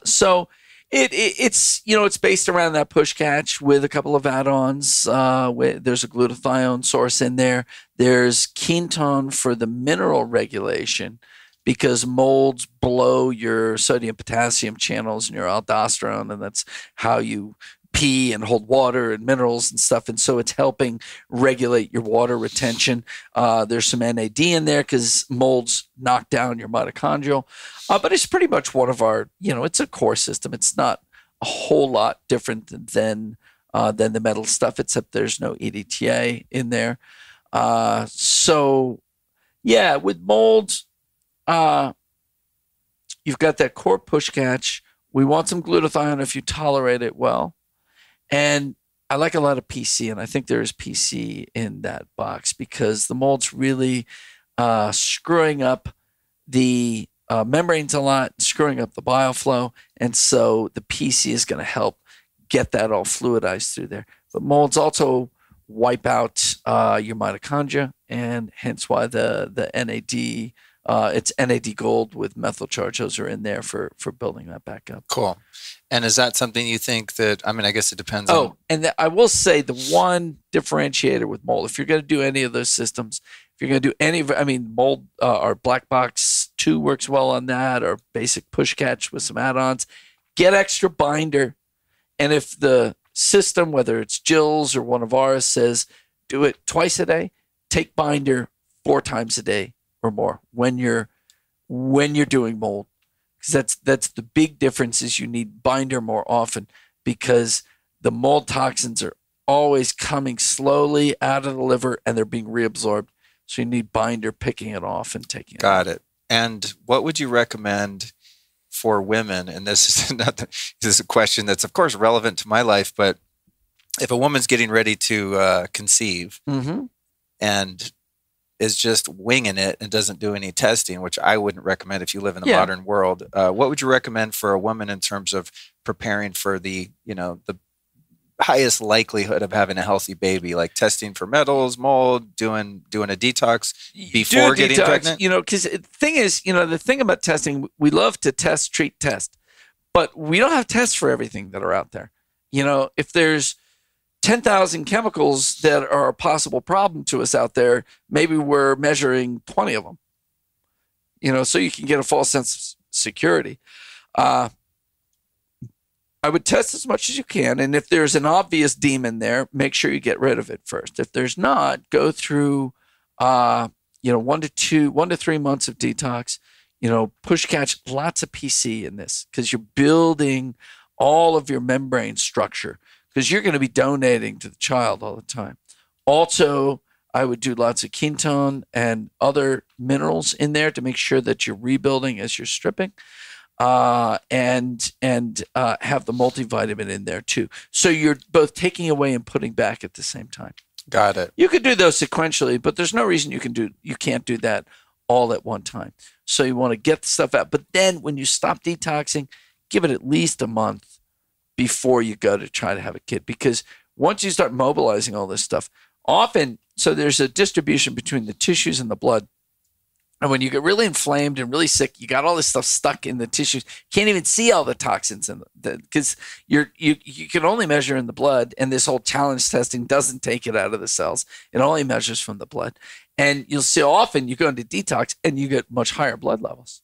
so it's based around that push catch with a couple of add-ons. There's a glutathione source in there. There's ketone for the mineral regulation because molds blow your sodium potassium channels and your aldosterone, and that's how you pee and hold water and minerals and stuff. And so it's helping regulate your water retention. There's some NAD in there because molds knock down your mitochondrial. But it's pretty much one of our, it's a core system. It's not a whole lot different than the metal stuff, except there's no EDTA in there. So yeah, with molds, you've got that core push catch. We want some glutathione if you tolerate it well. And I like a lot of PC, and I think there is PC in that box because the mold's really screwing up the membranes a lot, screwing up the bile flow. And so the PC is going to help get that all fluidized through there. But molds also wipe out your mitochondria, and hence why the NAD, it's NAD gold with methyl charge. Those are in there for building that back up. Cool. And is that something you think that, I guess it depends on... and I will say the one differentiator with mold, if you're going to do any of those systems, if you're going to do any of, mold, our Black Box 2 works well on that, or basic push catch with some add-ons, get extra binder. And if the system, whether it's Jill's or one of ours, says do it twice a day, take binder 4 times a day or more when you're doing mold, because that's the big difference. Is you need binder more often because the mold toxins are always coming slowly out of the liver and they're being reabsorbed. So you need binder picking it off and taking it. Got it. And what would you recommend for women? And this is a question that's of course relevant to my life, but if a woman's getting ready to conceive and is just winging it and doesn't do any testing, which I wouldn't recommend if you live in the modern world, what would you recommend for a woman in terms of preparing for the highest likelihood of having a healthy baby, like testing for metals, mold, doing a detox before getting pregnant? Because the thing is, the thing about testing, we love to test, treat, test, but we don't have tests for everything that are out there. If there's 10,000 chemicals that are a possible problem to us out there, maybe we're measuring 20 of them, so you can get a false sense of security. I would test as much as you can. And if there's an obvious demon there, make sure you get rid of it first. If there's not, go through, 1 to 3 months of detox, push catch, lots of PC in this because you're building all of your membrane structure because you're going to be donating to the child all the time. Also, I would do lots of ketone and other minerals in there to make sure that you're rebuilding as you're stripping. And have the multivitamin in there too. So you're both taking away and putting back at the same time. Got it. You could do those sequentially, but there's no reason you can't do that all at one time. So you want to get the stuff out. But then when you stop detoxing, give it at least a month before you go to try to have a kid. Because once you start mobilizing all this stuff, often, so there's a distribution between the tissues and the blood. And when you get really inflamed and really sick, you got all this stuff stuck in the tissues. Can't even see all the toxins in because you can only measure in the blood, and this whole challenge testing doesn't take it out of the cells. It only measures from the blood. And you'll see often you go into detox and you get much higher blood levels.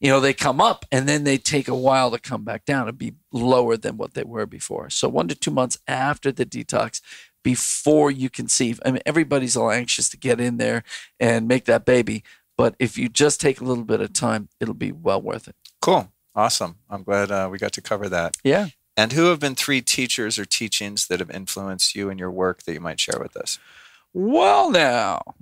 They come up and then they take a while to come back down and be lower than what they were before. So 1 to 2 months after the detox, before you conceive. Everybody's all anxious to get in there and make that baby. But if you just take a little bit of time, it'll be well worth it. Cool. Awesome. I'm glad we got to cover that. Yeah. And who have been 3 teachers or teachings that have influenced you in your work that you might share with us? Well, now,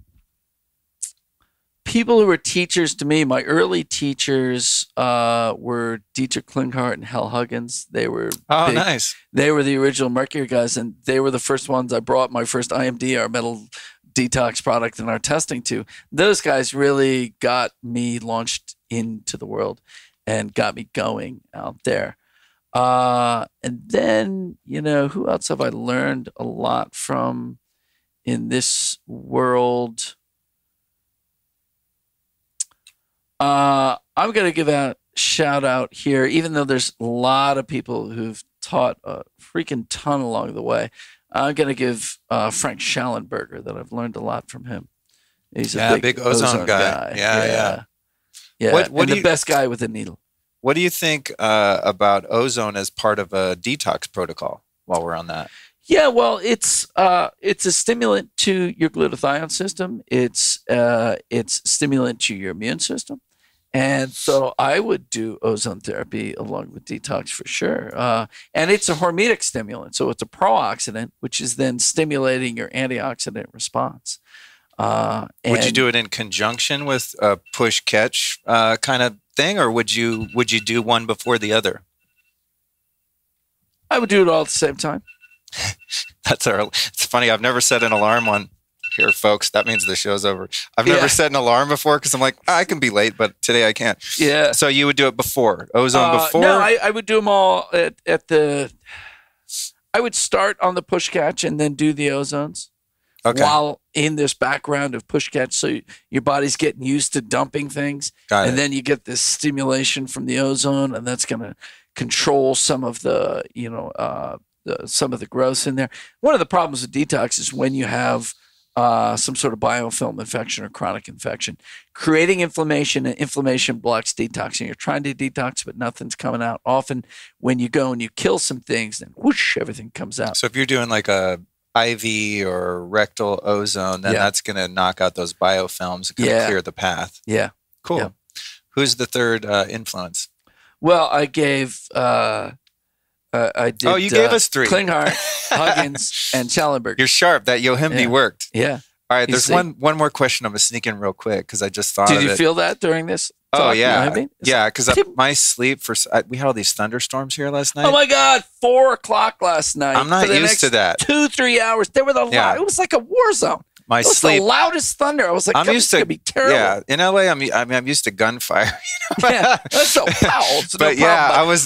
people who were teachers to me, my early teachers were Dietrich Klinghardt and Hal Huggins. They were nice. They were the original Mercury guys, and they were the first ones I brought my first IMD, our metal detox product, and our testing to. Those guys really got me launched into the world and got me going out there. And then, who else have I learned a lot from in this world? I'm going to give a shout out here, even though there's a lot of people who've taught a freaking ton along the way. I'm going to give Frank Schallenberger that I've learned a lot from him. He's a big ozone guy. Yeah. Yeah, and the best guy with a needle. What do you think about ozone as part of a detox protocol while we're on that? Yeah, well, it's a stimulant to your glutathione system. It's stimulant to your immune system. And so I would do ozone therapy along with detox for sure. And it's a hormetic stimulant. So it's a pro-oxidant, which is then stimulating your antioxidant response. Would you do it in conjunction with a push-catch kind of thing, or would you do one before the other? I would do it all at the same time. It's funny. I've never set an alarm on here, folks. That means the show's over. I've never set an alarm before because I'm like, I can be late, but today I can't. Yeah. So you would do it before ozone before? No, I would do them all at the. I would start on the push catch and then do the ozones. Okay. While in this background of push catch, so your body's getting used to dumping things, and then you get this stimulation from the ozone, and that's going to control some of the some of the growth in there. One of the problems with detox is when you have some sort of biofilm infection or chronic infection, creating inflammation, and inflammation blocks detoxing. You're trying to detox, but nothing's coming out. Often when you go and you kill some things, then whoosh, everything comes out. So if you're doing like a IV or rectal ozone, then that's going to knock out those biofilms and kind of clear the path. Yeah. Cool. Yeah. Who's the third influence? Well, I gave... I did. Oh, you gave us three: Klinghardt, Huggins, and Schallenberg. You're sharp. That Yohimbi worked. Yeah. All right. There's one more question I'm gonna sneak in real quick because I just thought. Did you feel that during this? Oh yeah, yeah. Because my sleep we had all these thunderstorms here last night. Oh my God! 4:00 last night. I'm not used to that. 2-3 hours. They were It was like a war zone. My it was sleep, the loudest thunder. I was like, I'm used to. Gonna be terrible. Yeah, in LA, I'm used to gunfire. You know? Yeah, that's so powerful. But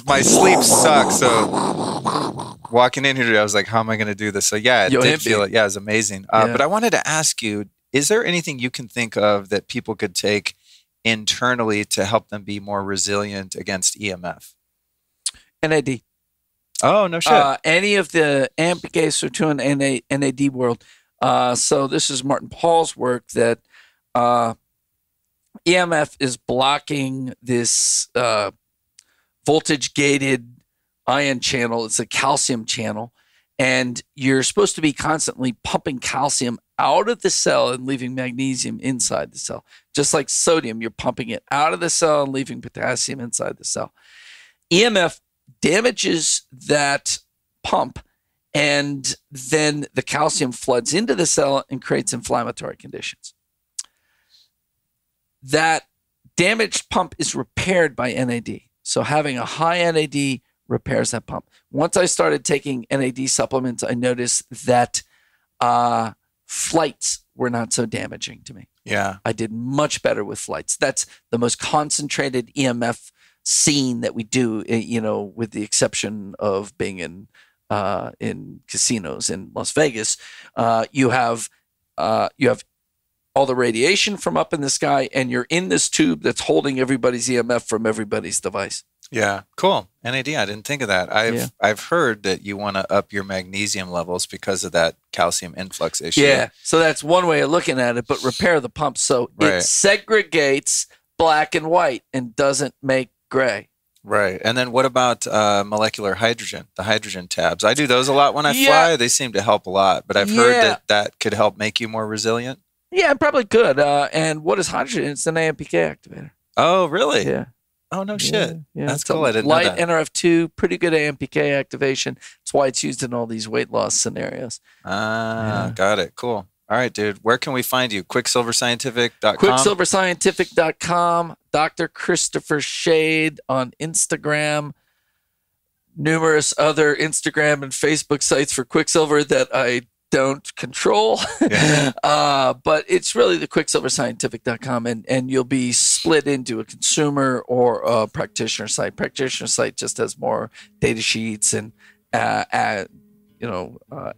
my sleep sucks. So walking in here, I was like, how am I going to do this? So yeah, I did feel it. Yeah, it was amazing. But I wanted to ask you, is there anything you can think of that people could take internally to help them be more resilient against EMF? NAD. Oh, no shit. Any of the AMPK, sirtuin, NAD world. So this is Martin Paul's work that EMF is blocking this voltage-gated ion channel. It's a calcium channel, and you're supposed to be constantly pumping calcium out of the cell and leaving magnesium inside the cell. Just like sodium, you're pumping it out of the cell and leaving potassium inside the cell. EMF damages that pump, and then the calcium floods into the cell and creates inflammatory conditions. That damaged pump is repaired by NAD. So having a high NAD repairs that pump. Once I started taking NAD supplements, I noticed that flights were not so damaging to me. Yeah. I did much better with flights. That's the most concentrated EMF scene that we do, with the exception of being in casinos in Las Vegas. You have all the radiation from up in the sky, and you're in this tube that's holding everybody's EMF from everybody's device. Yeah, cool. NAD, I didn't think of that. I've heard that you want to up your magnesium levels because of that calcium influx issue. Yeah, so that's one way of looking at it, but repair the pump so it segregates black and white and doesn't make gray. Right. And then what about molecular hydrogen, the hydrogen tabs? I do those a lot when I fly. They seem to help a lot, but I've heard that could help make you more resilient. Yeah, probably could. And what is hydrogen? It's an AMPK activator. Oh, really? Yeah. Oh, no shit. Yeah. That's cool. I didn't know that. Light NRF2, pretty good AMPK activation. That's why it's used in all these weight loss scenarios. Got it. Cool. All right, dude. Where can we find you? QuicksilverScientific.com? QuicksilverScientific.com. Dr. Christopher Shade on Instagram. Numerous other Instagram and Facebook sites for Quicksilver that I don't control. But it's really the QuicksilverScientific.com, and you'll be split into a consumer or a practitioner site. Practitioner site just has more data sheets and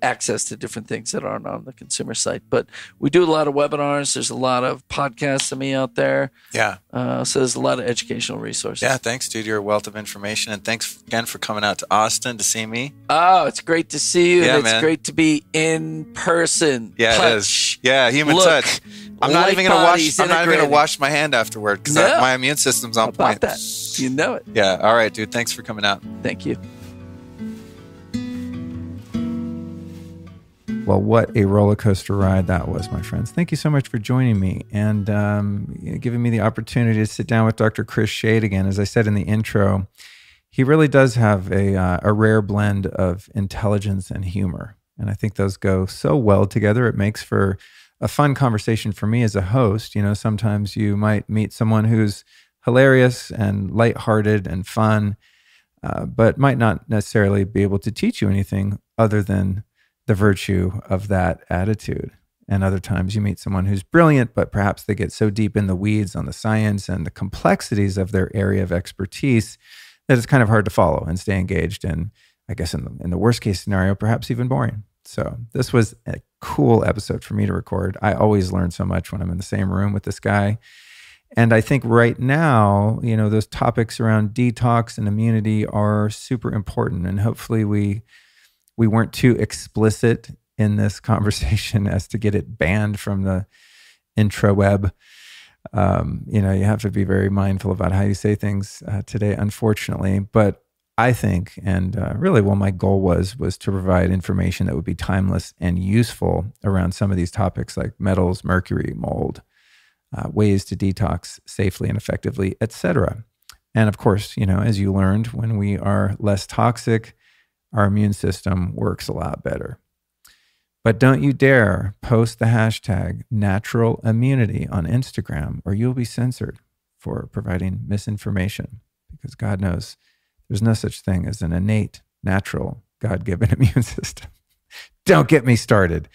access to different things that aren't on the consumer site. But we do a lot of webinars. There's a lot of podcasts of me out there. Yeah. So there's a lot of educational resources. Yeah, thanks, dude. You're a wealth of information. And thanks again for coming out to Austin to see me. Oh, it's great to see you. Yeah, and it's great to be in person. Yeah, touch, it is. Yeah, human touch. I'm not even gonna wash my hand afterward because my immune system's on point. That? You know it. Yeah. All right, dude. Thanks for coming out. Thank you. Well, what a roller coaster ride that was, my friends. Thank you so much for joining me and giving me the opportunity to sit down with Dr. Chris Shade again. As I said in the intro, he really does have a rare blend of intelligence and humor. And I think those go so well together. It makes for a fun conversation for me as a host. Sometimes you might meet someone who's hilarious and lighthearted and fun, but might not necessarily be able to teach you anything other than the virtue of that attitude. And other times you meet someone who's brilliant, but perhaps they get so deep in the weeds on the science and the complexities of their area of expertise that it's kind of hard to follow and stay engaged. And I guess in the worst case scenario, perhaps even boring. So this was a cool episode for me to record. I always learn so much when I'm in the same room with this guy. And I think right now, those topics around detox and immunity are super important. And hopefully we weren't too explicit in this conversation as to get it banned from the intraweb. You have to be very mindful about how you say things today, unfortunately. But I think, and really what my goal was to provide information that would be timeless and useful around some of these topics like metals, mercury, mold, ways to detox safely and effectively, etc. And of course, as you learned, when we are less toxic, our immune system works a lot better. But don't you dare post the hashtag natural immunity on Instagram or you'll be censored for providing misinformation, because God knows there's no such thing as an innate, natural, God-given immune system. Don't get me started.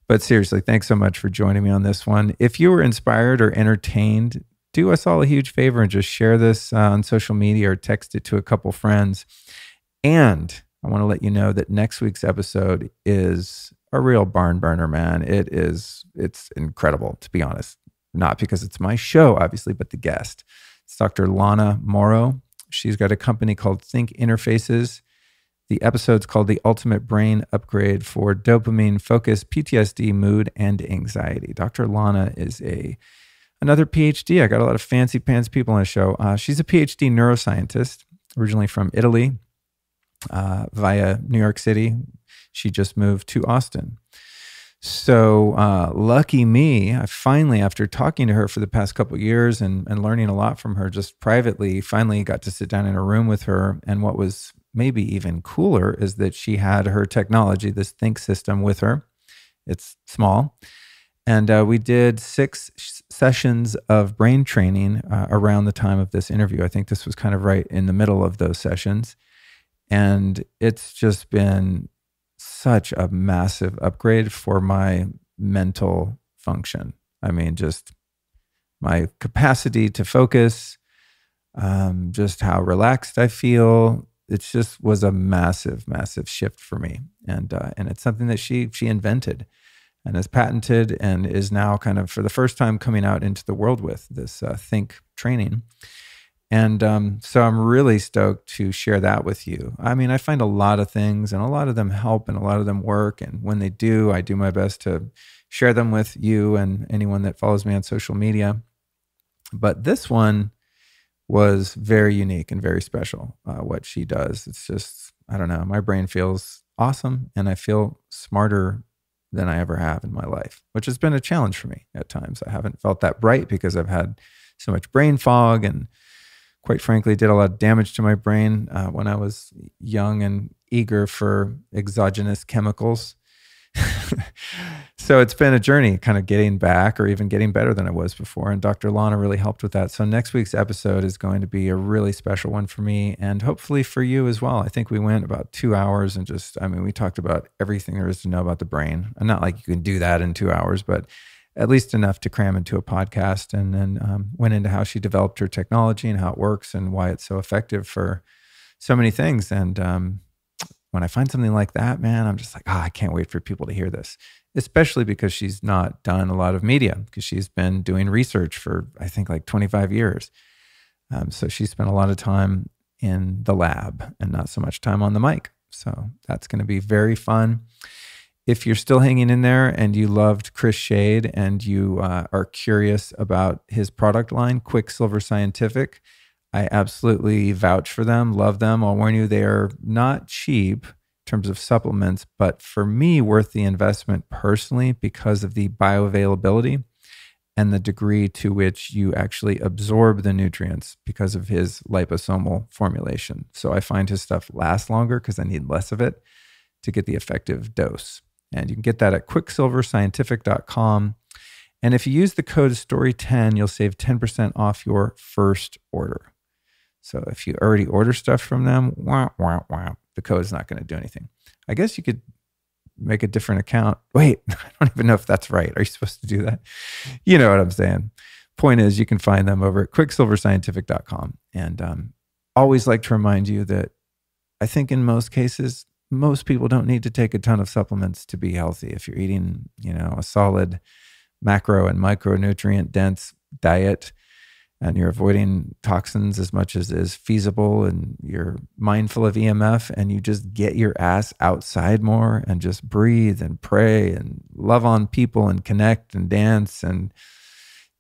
But seriously, thanks so much for joining me on this one. If you were inspired or entertained, do us all a huge favor and just share this on social media or text it to a couple friends. And I want to let you know that next week's episode is a real barn burner, man. It's incredible, to be honest. Not because it's my show, obviously, but the guest. It's Dr. Lana Morrow. She's got a company called Think Interfaces. The episode's called The Ultimate Brain Upgrade for Dopamine, Focus, PTSD, Mood, and Anxiety. Dr. Lana is another PhD. I got a lot of fancy pants people on the show. She's a PhD neuroscientist, originally from Italy, via New York City. She just moved to Austin. So lucky me, I finally, after talking to her for the past couple of years and learning a lot from her just privately, finally got to sit down in a room with her. And what was maybe even cooler is that she had her technology, this Think system with her. It's small. And we did 6 sessions of brain training around the time of this interview. I think this was kind of right in the middle of those sessions. And it's just been such a massive upgrade for my mental function. I mean, just my capacity to focus, just how relaxed I feel. It just was a massive, massive shift for me. And it's something that she invented and has patented and is now kind of for the first time coming out into the world with this Think training. And so I'm really stoked to share that with you. I mean, I find a lot of things and a lot of them help and a lot of them work. And when they do, I do my best to share them with you and anyone that follows me on social media. But this one was very unique and very special, what she does. It's just, I don't know, my brain feels awesome and I feel smarter than I ever have in my life, which has been a challenge for me at times. I haven't felt that bright because I've had so much brain fog and quite frankly, did a lot of damage to my brain when I was young and eager for exogenous chemicals. So it's been a journey kind of getting back or even getting better than I was before. And Dr. Lana really helped with that. So next week's episode is going to be a really special one for me and hopefully for you as well. I think we went about 2 hours and we talked about everything there is to know about the brain. And not like you can do that in 2 hours, but at least enough to cram into a podcast, and then went into how she developed her technology and how it works and why it's so effective for so many things. And when I find something like that, man, I'm just like, I can't wait for people to hear this, especially because she's not done a lot of media, because she's been doing research for, I think, like 25 years. So she spent a lot of time in the lab and not so much time on the mic. So that's going to be very fun. If you're still hanging in there and you loved Chris Shade and you are curious about his product line, Quicksilver Scientific, I absolutely vouch for them, love them. I'll warn you, they are not cheap in terms of supplements, but for me, worth the investment personally because of the bioavailability and the degree to which you actually absorb the nutrients because of his liposomal formulation. So I find his stuff lasts longer because I need less of it to get the effective dose. And you can get that at quicksilverscientific.com. And if you use the code STORY10, you'll save 10% off your first order. So if you already order stuff from them, the code is not going to do anything. I guess you could make a different account. Wait, I don't even know if that's right. Are you supposed to do that? You know what I'm saying. Point is, you can find them over at quicksilverscientific.com. And always like to remind you that I think in most cases, most people don't need to take a ton of supplements to be healthy. If you're eating, a solid macro and micronutrient dense diet, and you're avoiding toxins as much as is feasible, and you're mindful of EMF, and you just get your ass outside more and just breathe and pray and love on people and connect and dance and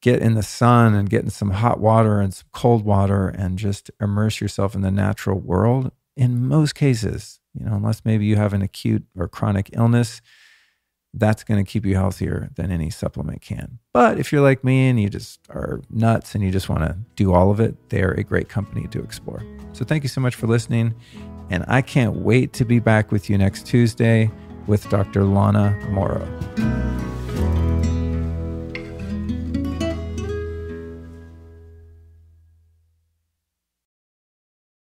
get in the sun and get in some hot water and some cold water and just immerse yourself in the natural world. In most cases, unless maybe you have an acute or chronic illness, that's going to keep you healthier than any supplement can. But if you're like me and you just are nuts and you just want to do all of it, they're a great company to explore. So thank you so much for listening. And I can't wait to be back with you next Tuesday with Dr. Lana Morrow.